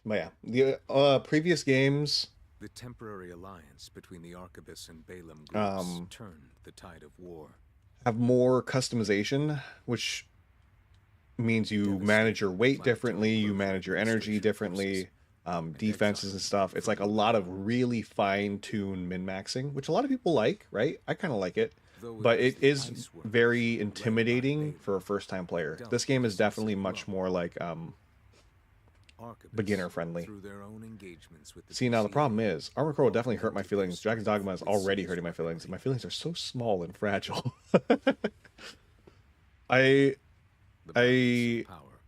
[SPEAKER 2] But yeah, the previous games.
[SPEAKER 10] The temporary alliance between the Arquebus and Balaam groups turned the tide of war.
[SPEAKER 2] Have more customization, which means you manage your weight differently, you manage your energy differently, defenses and stuff. It's like a lot of really fine-tuned min-maxing, which a lot of people like, right? I kind of like it, but it is very intimidating for a first-time player. This game is definitely much more like beginner friendly. See, now the problem is Armored Core will definitely hurt my feelings. Dragon's Dogma is already hurting my feelings, and my feelings are so small and fragile.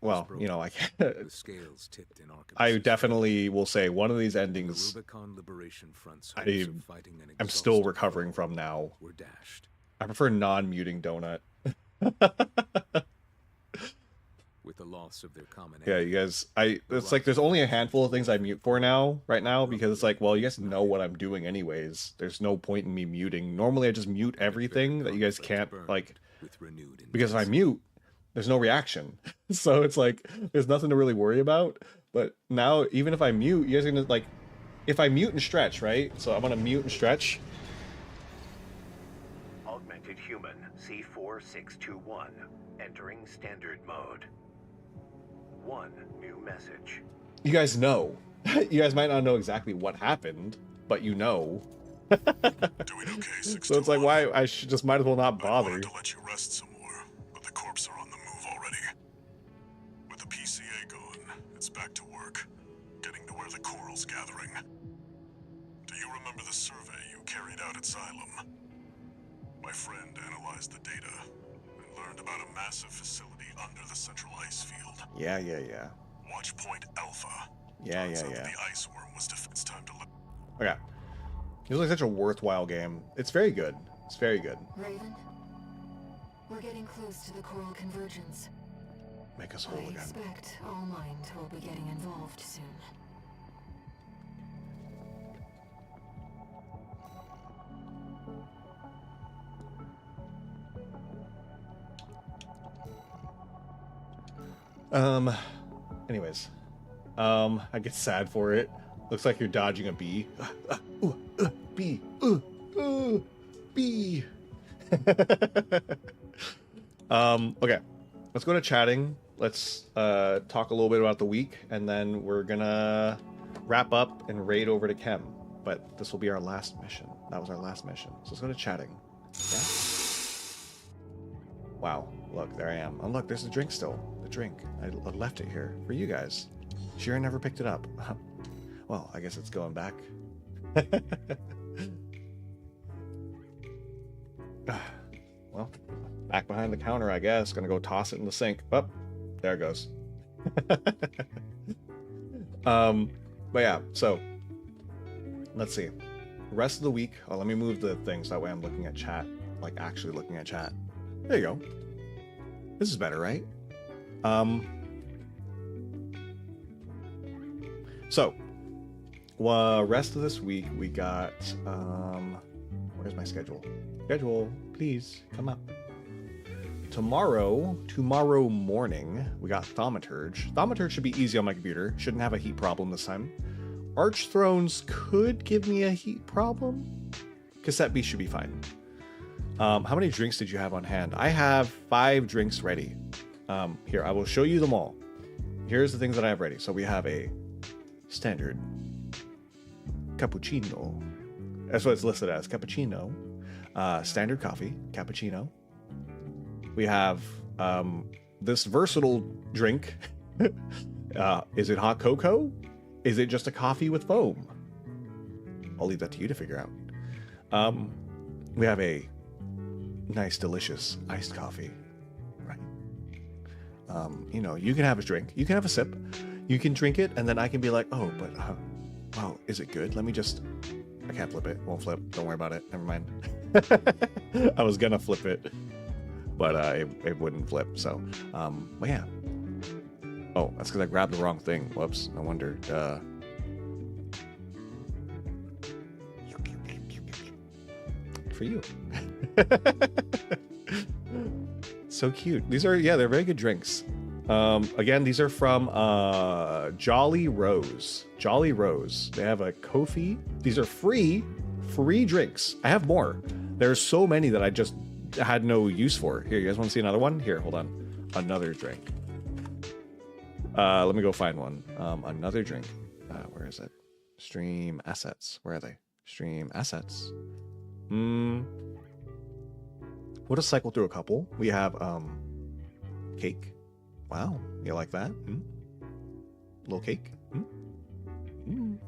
[SPEAKER 2] Well, you know, I can't. I definitely will say one of these endings I'm still recovering from now. I prefer non-muting Donut.
[SPEAKER 10] With the loss of their common
[SPEAKER 2] yeah, you guys, it's like there's only a handful of things I mute for right now, because it's like, well, you guys know what I'm doing anyways. There's no point in me muting. Normally I just mute everything that you guys can't, like, because if I mute, there's no reaction. So it's like, there's nothing to really worry about. But now, even if I mute, you guys are gonna, like, if I mute and stretch, right? So I'm gonna mute and stretch.
[SPEAKER 11] Augmented human C4621 entering standard mode. One new message.
[SPEAKER 2] You guys know. You guys might not know exactly what happened, but you know.
[SPEAKER 4] Doing okay, 621.
[SPEAKER 2] So it's like, why I should just might as well not bother.
[SPEAKER 4] I wanted to let you rest some more, but the corps are on the move already. With the PCA gone, it's back to work, getting to where the coral's gathering. Do you remember the survey you carried out at Xylem? My friend analyzed the data and learned about a massive facility under the central ice field.
[SPEAKER 2] Yeah.
[SPEAKER 4] Watch Point Alpha.
[SPEAKER 2] Yeah.
[SPEAKER 4] The ice worm was it's time to let.
[SPEAKER 2] Okay. It was like such a worthwhile game. It's very good. It's very good.
[SPEAKER 3] Raven, we're getting close to the coral convergence.
[SPEAKER 2] Make us whole
[SPEAKER 3] I
[SPEAKER 2] again.
[SPEAKER 3] expect All Mind will be getting involved soon.
[SPEAKER 2] Anyways. I get sad for it. Looks like you're dodging a bee. Bee. Bee. Okay. Let's go to chatting. Let's talk a little bit about the week, and then we're gonna wrap up and raid over to Chem. But this will be our last mission. That was our last mission. So let's go to chatting. Yeah? Wow. Look, there I am. Oh, look, there's the drink still. The drink. I left it here for you guys. Sheeran never picked it up. Well, I guess it's going back. Well, back behind the counter, I guess. Gonna go toss it in the sink. Oh, there it goes. But yeah, so let's see. Rest of the week. Oh, let me move the things that way I'm looking at chat, like actually looking at chat. There you go. This is better, right? So, rest of this week we got where's my schedule? Schedule, please come up. tomorrow morning, we got Thaumaturge. Thaumaturge should be easy on my computer. Shouldn't have a heat problem this time. Archthrones could give me a heat problem. Cassette B should be fine. How many drinks did you have on hand? I have 5 drinks ready. Here, I will show you them all. Here's the things that I have ready. So we have a standard cappuccino. That's what it's listed as, cappuccino. Standard coffee, cappuccino. We have this versatile drink. Is it hot cocoa? Is it just a coffee with foam? I'll leave that to you to figure out. We have a nice, delicious iced coffee, right? You know, you can have a drink, you can have a sip, you can drink it, and then I can be like, oh, but wow, is it good? Let me just, I can't flip it, won't flip, don't worry about it, never mind. I was gonna flip it, but it wouldn't flip, so, but yeah. Oh, that's because I grabbed the wrong thing, whoops, no wonder, for you. So cute. These are, yeah, they're very good drinks. Again, these are from jollyrose. Jollyrose. They have a Kofi. These are free drinks. I have more. There's so many that I just had no use for. Here, you guys want to see another one? Here, hold on. Another drink. Let me go find one. Another drink. Where is it? Stream assets. Where are they? Stream assets. We'll just cycle through a couple. We have cake. Wow, you like that? Little cake.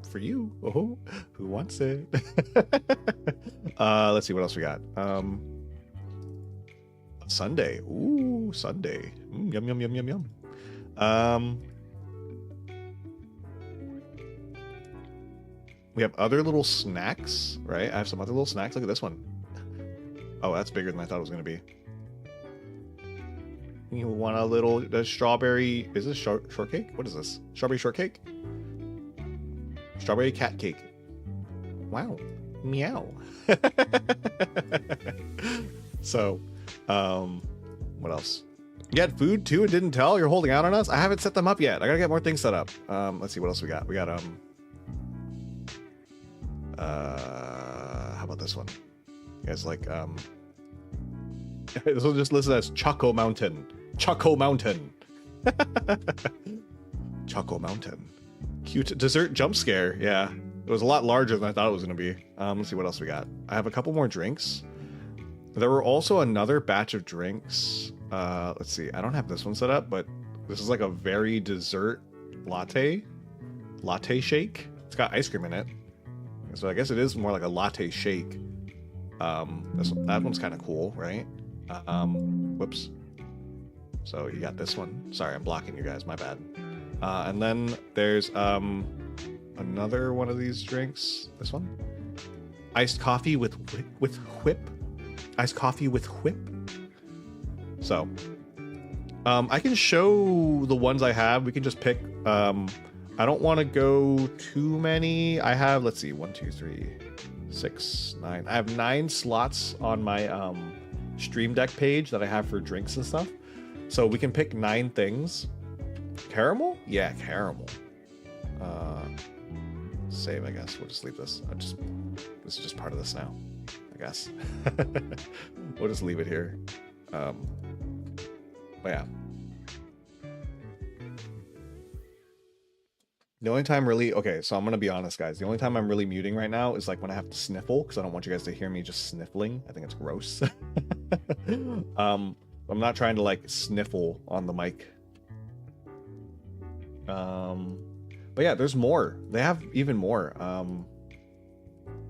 [SPEAKER 2] For you. Oh, who wants it? Let's see what else we got. Sunday. Ooh, Sunday. Yum yum yum yum yum. We have other little snacks, right? I have some other little snacks. Look at this one. Oh, that's bigger than I thought it was going to be. You want a little strawberry... Is this shortcake? What is this? Strawberry shortcake? Strawberry cat cake. Wow. Meow. So, what else? You had food too and didn't tell? You're holding out on us? I haven't set them up yet. I gotta get more things set up. Let's see what else we got. We got, how about this one? You guys like, this one just listed as Choco Mountain. Choco Mountain. Choco Mountain. Cute dessert jump scare. Yeah. It was a lot larger than I thought it was going to be. Let's see what else we got. I have a couple more drinks. There were also another batch of drinks. Let's see. I don't have this one set up, but this is like a very dessert latte. Latte shake. It's got ice cream in it. So I guess it is more like a latte shake. That one's kind of cool, right? Whoops. So you got this one. Sorry, I'm blocking you guys. My bad. And then there's another one of these drinks. This one. Iced coffee with whip. Iced coffee with whip. So I can show the ones I have. We can just pick. I don't want to go too many. I have, let's see, 1, 2, 3, 6, 9. I have 9 slots on my Stream Deck page that I have for drinks and stuff. So we can pick 9 things. Caramel? Yeah, caramel. Save, I guess. We'll just leave this. This is just part of this now, I guess. We'll just leave it here. But yeah. The only time really, okay, so I'm going to be honest, guys. The only time I'm really muting right now is like when I have to sniffle, because I don't want you guys to hear me just sniffling. I think it's gross. I'm not trying to like sniffle on the mic. But yeah, there's more. They have even more.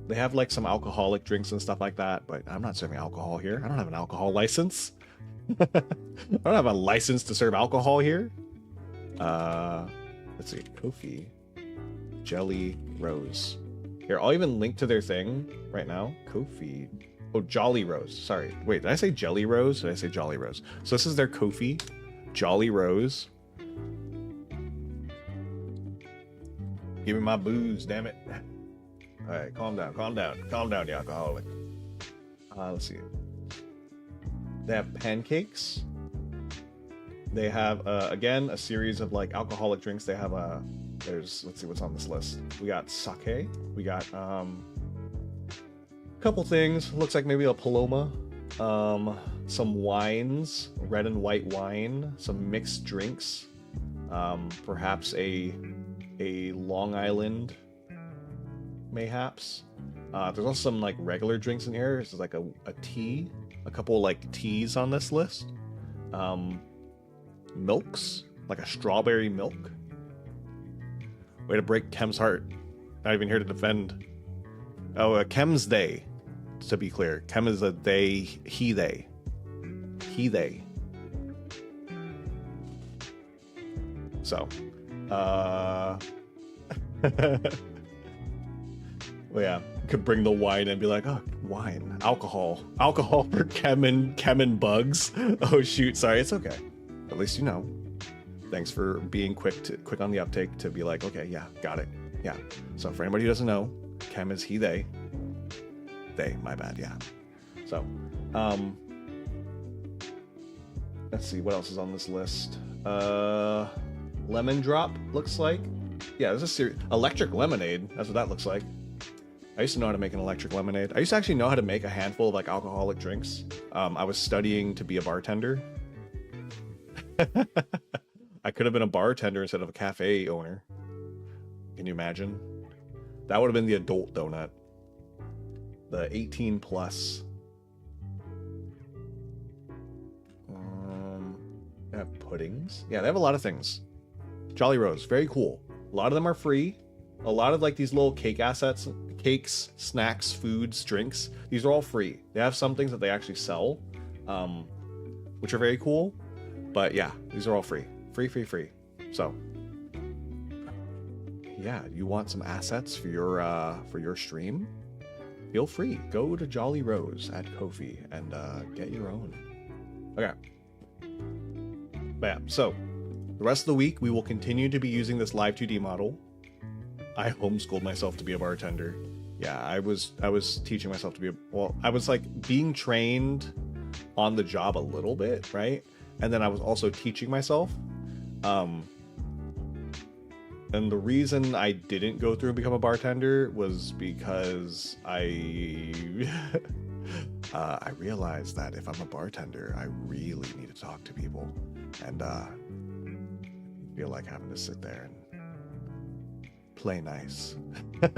[SPEAKER 2] They have like some alcoholic drinks and stuff like that, but I'm not serving alcohol here. I don't have an alcohol license. I don't have a license to serve alcohol here. Let's see, Kofi, jollyrose. Here, I'll even link to their thing right now. Kofi, oh, jollyrose. Sorry, wait, did I say jollyrose? Did I say jollyrose? So this is their Kofi, jollyrose. Give me my booze, damn it. All right, calm down, you alcoholic. Let's see. They have pancakes. They have again a series of like alcoholic drinks. They have let's see what's on this list. We got sake. We got a couple things. Looks like maybe a paloma. Some wines, red and white wine. Some mixed drinks. Perhaps a Long Island, mayhaps. There's also some like regular drinks in here. This is like a tea, a couple like teas on this list. Milks, like a strawberry milk. Way to break Kem's heart. Not even here to defend. Oh, Kem's they. To be clear, Kem is a they, he, they. He, they. So, well, yeah, could bring the wine and be like, oh, wine, alcohol for Kem and Bugs. Oh shoot, sorry, it's okay. At least you know. Thanks for being quick on the uptake to be like, okay, yeah, got it, yeah. So for anybody who doesn't know, Kem is he, they. They, my bad, yeah. So, let's see what else is on this list. Lemon drop looks like. Yeah, there's a series. Electric lemonade. That's what that looks like. I used to know how to make an electric lemonade. I used to actually know how to make a handful of like alcoholic drinks. I was studying to be a bartender. I could have been a bartender instead of a cafe owner. Can you imagine? That would have been the adult donut. The 18 plus. They have puddings. Yeah, they have a lot of things. Jollyrose, very cool. A lot of them are free. A lot of like these little cake assets, cakes, snacks, foods, drinks. These are all free. They have some things that they actually sell, which are very cool. But yeah, these are all free. Free. So yeah, you want some assets for your stream? Feel free. Go to jollyrose at Kofi and get your own. Okay. But yeah, so the rest of the week we will continue to be using this Live2D model. I homeschooled myself to be a bartender. Yeah, I was teaching myself to be I was like being trained on the job a little bit, right? And then I was also teaching myself. And the reason I didn't go through and become a bartender was because I realized that if I'm a bartender, I really need to talk to people, and feel like having to sit there and play nice. You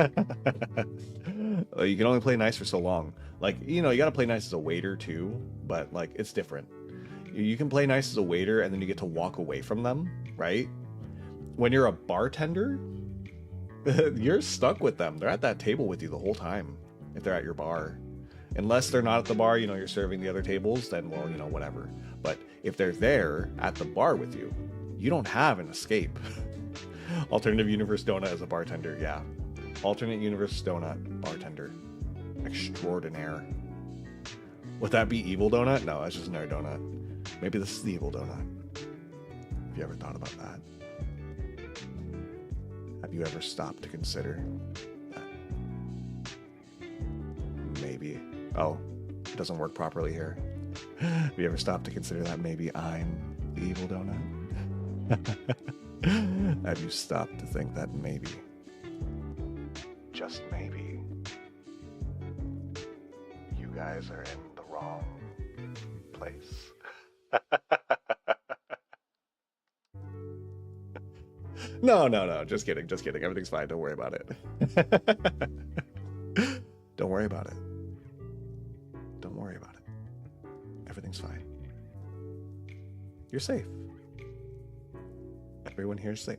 [SPEAKER 2] can only play nice for so long. Like, you know, you gotta play nice as a waiter too, but like it's different. You can play nice as a waiter and then you get to walk away from them, right? When you're a bartender, you're stuck with them. They're at that table with you the whole time if they're at your bar. Unless they're not at the bar, you know, you're serving the other tables, then, well, you know, whatever. But if they're there at the bar with you, you don't have an escape. Alternative Universe Donut as a bartender, yeah. Alternate Universe Donut, bartender. Extraordinaire. Would that be Evil Donut? No, that's just another donut. Maybe this is the Evil Donut. Have you ever thought about that? Have you ever stopped to consider that maybe... Oh, it doesn't work properly here. Have you ever stopped to consider that maybe I'm the Evil Donut? Have you stopped to think that maybe, just maybe, you guys are in the wrong place? No, just kidding. Everything's fine. Don't worry about it. Don't worry about it. Everything's fine. You're safe. Everyone here is safe.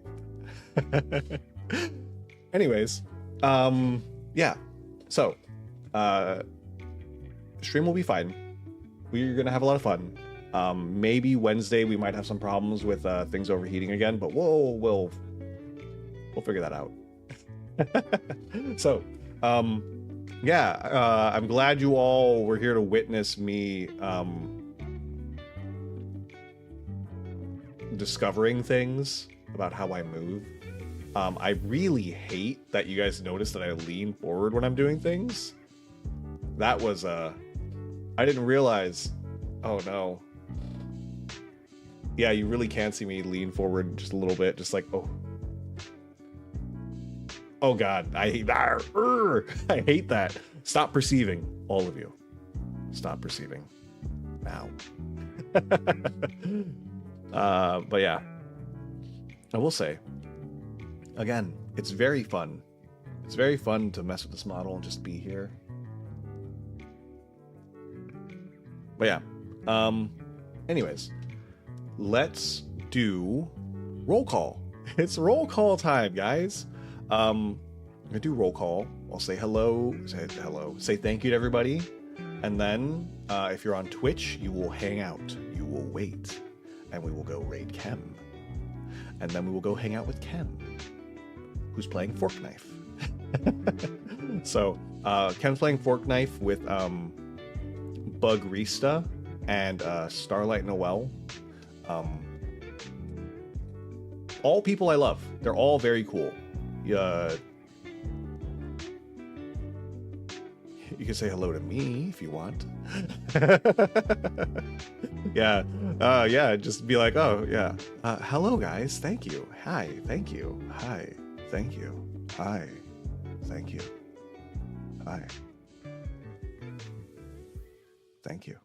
[SPEAKER 2] Anyways, yeah. So, stream will be fine. We're gonna have a lot of fun. Maybe Wednesday we might have some problems with things overheating again, but we'll figure that out. So, yeah, I'm glad you all were here to witness me discovering things about how I move. I really hate that you guys notice that I lean forward when I'm doing things. That was I didn't realize Oh no. Yeah, you really can see me lean forward just a little bit, just like, oh. Oh god, I hate that. I hate that. Stop perceiving, all of you. Stop perceiving. Now. But yeah. I will say, again, it's very fun. It's very fun to mess with this model and just be here. But yeah. Anyways, let's do roll call. It's roll call time, guys. I'm gonna do roll call. I'll say hello, say thank you to everybody, and then if you're on Twitch, you will hang out, you will wait, and we will go raid Kem, and then we will go hang out with Kem, who's playing Fork Knife. So Kem's playing Fork Knife with Bugrista and Starlight Noel. All people I love. They're all very cool. You can say hello to me if you want. Yeah. Yeah, just be like, oh yeah. Hello guys, thank you. Hi, thank you. Hi, thank you. Hi, thank you. Hi. Thank you.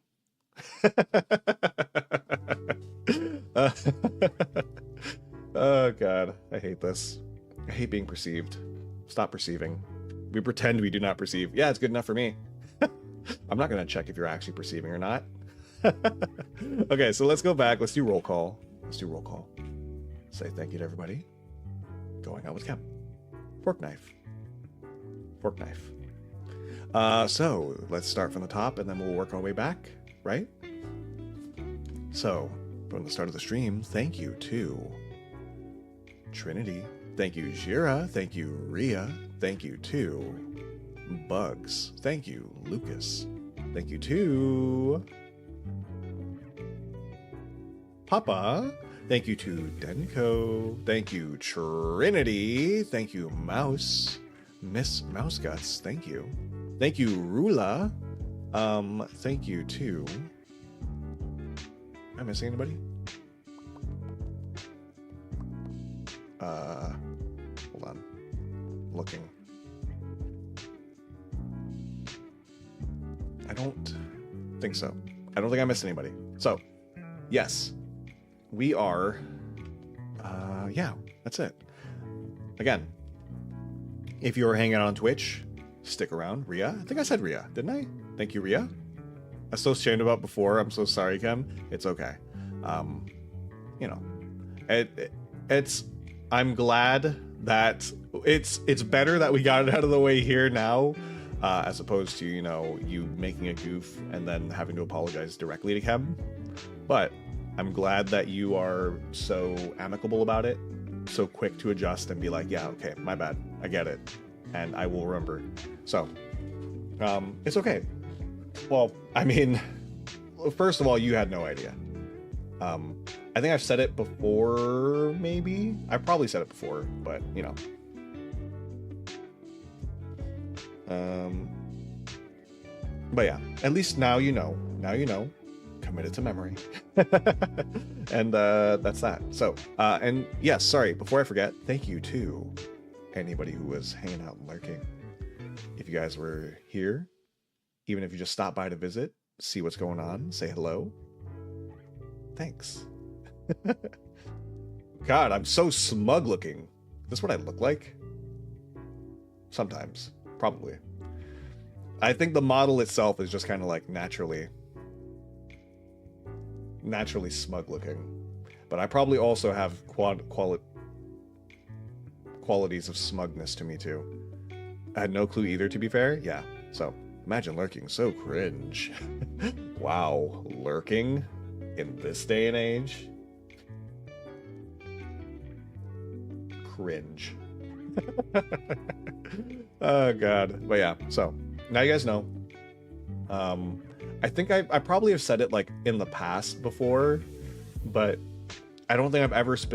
[SPEAKER 2] Oh god, I hate this. I hate being perceived. Stop perceiving. We pretend we do not perceive. Yeah, it's good enough for me. I'm not gonna check if you're actually perceiving or not. Okay, so let's go back. Let's do roll call. Let's do roll call. Say thank you to everybody. Going out with Kem. Fork Knife. Fork Knife. So let's start from the top and then we'll work our way back, right? So from the start of the stream, thank you to Trinity. Thank you, Jira. Thank you, Ria. Thank you to Bugs. Thank you, Lucas. Thank you to Papa. Thank you to Denko. Thank you, Trinity. Thank you, Mouse. Miss Mouse Guts. Thank you. Thank you, Rula. Thank you to... Am I missing anybody? Hold on. Looking. I don't think so. I don't think I missed anybody. So, yes. We are... yeah, that's it. Again, if you're hanging out on Twitch, stick around. Ria? I think I said Ria, didn't I? Thank you, Ria. I was so ashamed about before. I'm so sorry, Kem. It's okay. You know, it's... I'm glad that it's better that we got it out of the way here now, as opposed to, you know, you making a goof and then having to apologize directly to Kem. But I'm glad that you are so amicable about it, so quick to adjust and be like, yeah, okay, my bad, I get it, and I will remember. So, it's okay. Well, I mean, first of all, you had no idea. I think I've said it before, maybe? I've probably said it before, but, you know. But yeah, at least now you know. Now you know. Committed to memory. And that's that. So, and yes, sorry, before I forget, thank you to anybody who was hanging out and lurking. If you guys were here, even if you just stopped by to visit, see what's going on, say hello. Thanks. God, I'm so smug looking. Is this what I look like? Sometimes. Probably. I think the model itself is just kind of like naturally smug looking. But I probably also have qualities of smugness to me too. I had no clue either, to be fair. Yeah. So, imagine lurking. So cringe. Wow. Lurking in this day and age? Cringe. Oh god. But yeah, so now you guys know. I think I probably have said it like in the past before, but I don't think I've ever I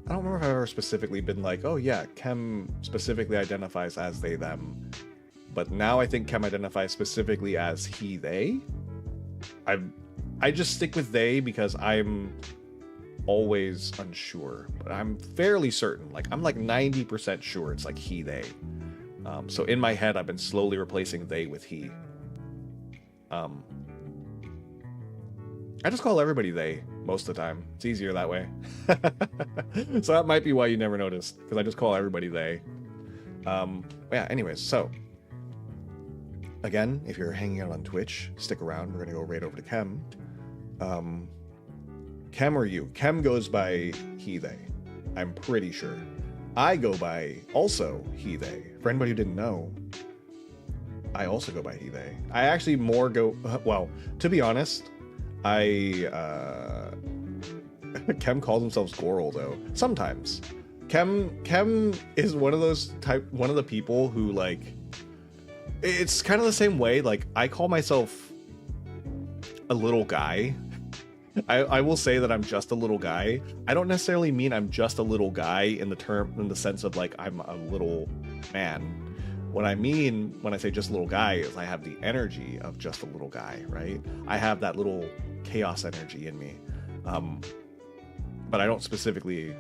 [SPEAKER 2] don't remember if I've ever specifically been like, oh yeah, Kem specifically identifies as they them. but now I think Kem identifies specifically as he, they. I just stick with they because I'm always unsure, but I'm fairly certain. Like, I'm like 90% sure it's like he, they. So in my head, I've been slowly replacing they with he. I just call everybody they most of the time. It's easier that way. So that might be why you never noticed, because I just call everybody they. Yeah, anyways, so again, if you're hanging out on Twitch, stick around. We're gonna go right over to Kem. Kem or you? Kem goes by he, they. I'm pretty sure. I go by also he, they. For anybody who didn't know, I also go by he, they. I actually more go, well, to be honest, Kem calls themselves Goral though. Sometimes. Kem is one of the people who, like, it's kind of the same way. Like, I call myself a little guy. I will say that I'm just a little guy. I don't necessarily mean I'm just a little guy in the sense of like I'm a little man. What I mean when I say just a little guy is I have the energy of just a little guy, right? I have that little chaos energy in me. But I don't specifically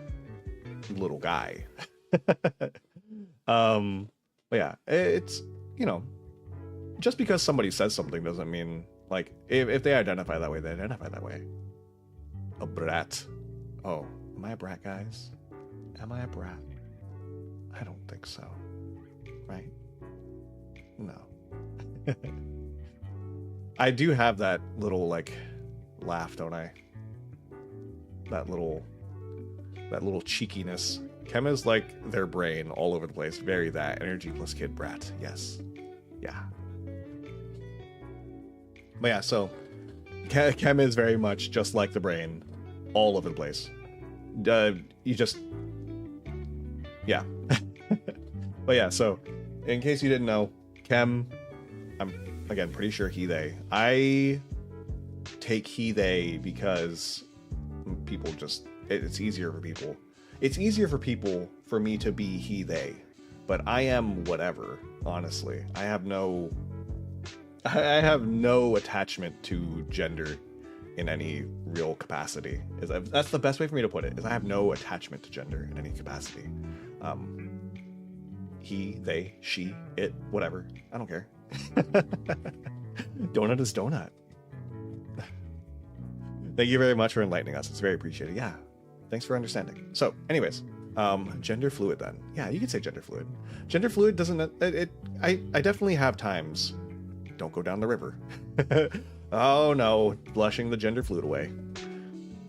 [SPEAKER 2] little guy. But yeah, it's, you know, just because somebody says something doesn't mean, like, if they identify that way, they identify that way. A brat. Oh, am I a brat, guys? Am I a brat? I don't think so. Right? No. I do have that little, like, laugh, don't I? That little cheekiness. Kem is like their brain all over the place. Very that. Energy plus kid brat. Yes. Yeah. But yeah, so Kem is very much just like the brain, all over the place. You just, yeah. But yeah, so in case you didn't know, Kem, I'm again pretty sure he, they. I take he, they because people just, it's easier for people. It's easier for people for me to be he, they, but I am whatever. Honestly, I have no attachment to gender in any real capacity. That's the best way for me to put it, is I have no attachment to gender in any capacity. He, they, she, it, whatever. I don't care. Donut is donut. Thank you very much for enlightening us. It's very appreciated. Yeah. Thanks for understanding. So, anyways, gender fluid then. Yeah, you could say gender fluid. Gender fluid doesn't, I definitely have times. Don't go down the river. Oh no, flushing the gender fluid away.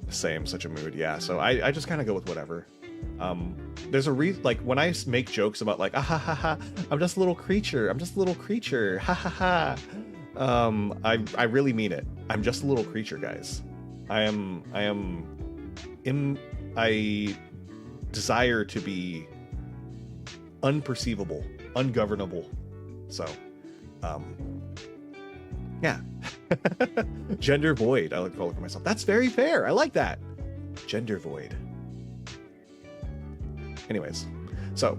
[SPEAKER 2] Same, such a mood. Yeah, so I just kind of go with whatever. There's a reason, like, when I make jokes about like, ah ha ha ha, I'm just a little creature, ha ha ha. I really mean it. I'm just a little creature, guys. I desire to be unperceivable, ungovernable. So, yeah. Gender void, I like to call it for myself. That's very fair. I like that. Gender void. Anyways, so,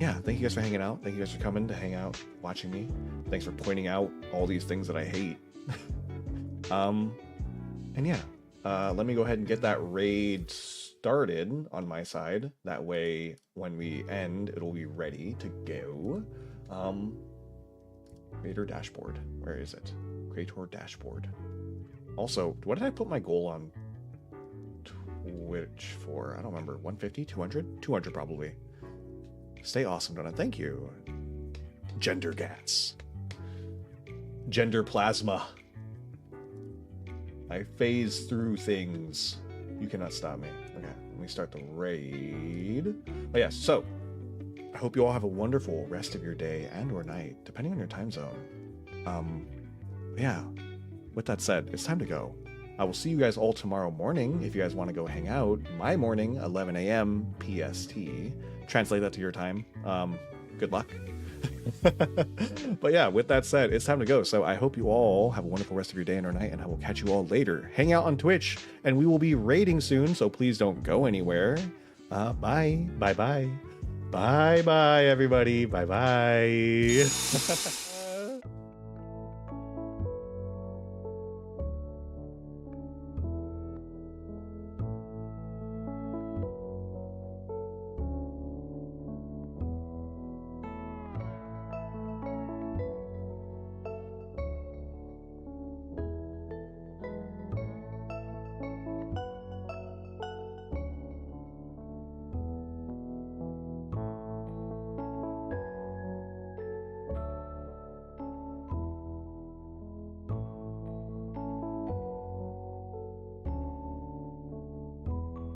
[SPEAKER 2] yeah, thank you guys for hanging out. Thank you guys for coming to hang out, watching me. Thanks for pointing out all these things that I hate. And yeah, let me go ahead and get that raid started on my side. That way, when we end, it'll be ready to go. Creator dashboard. Where is it? Creator dashboard. Also, what did I put my goal on Twitch for? I don't remember. 150? 200? 200 probably. Stay awesome, Donut. Thank you. Gender Gats. Gender Plasma. I phase through things. You cannot stop me. Okay, let me start the raid. Oh yeah, so I hope you all have a wonderful rest of your day and or night, depending on your time zone. Yeah, with that said, it's time to go. I will see you guys all tomorrow morning if you guys want to go hang out. My morning, 11 a.m. PST. Translate that to your time. Good luck. But yeah, with that said, it's time to go. So I hope you all have a wonderful rest of your day and or night, and I will catch you all later. Hang out on Twitch, and we will be raiding soon, so please don't go anywhere. Bye. Bye-bye. Bye bye, everybody. Bye bye.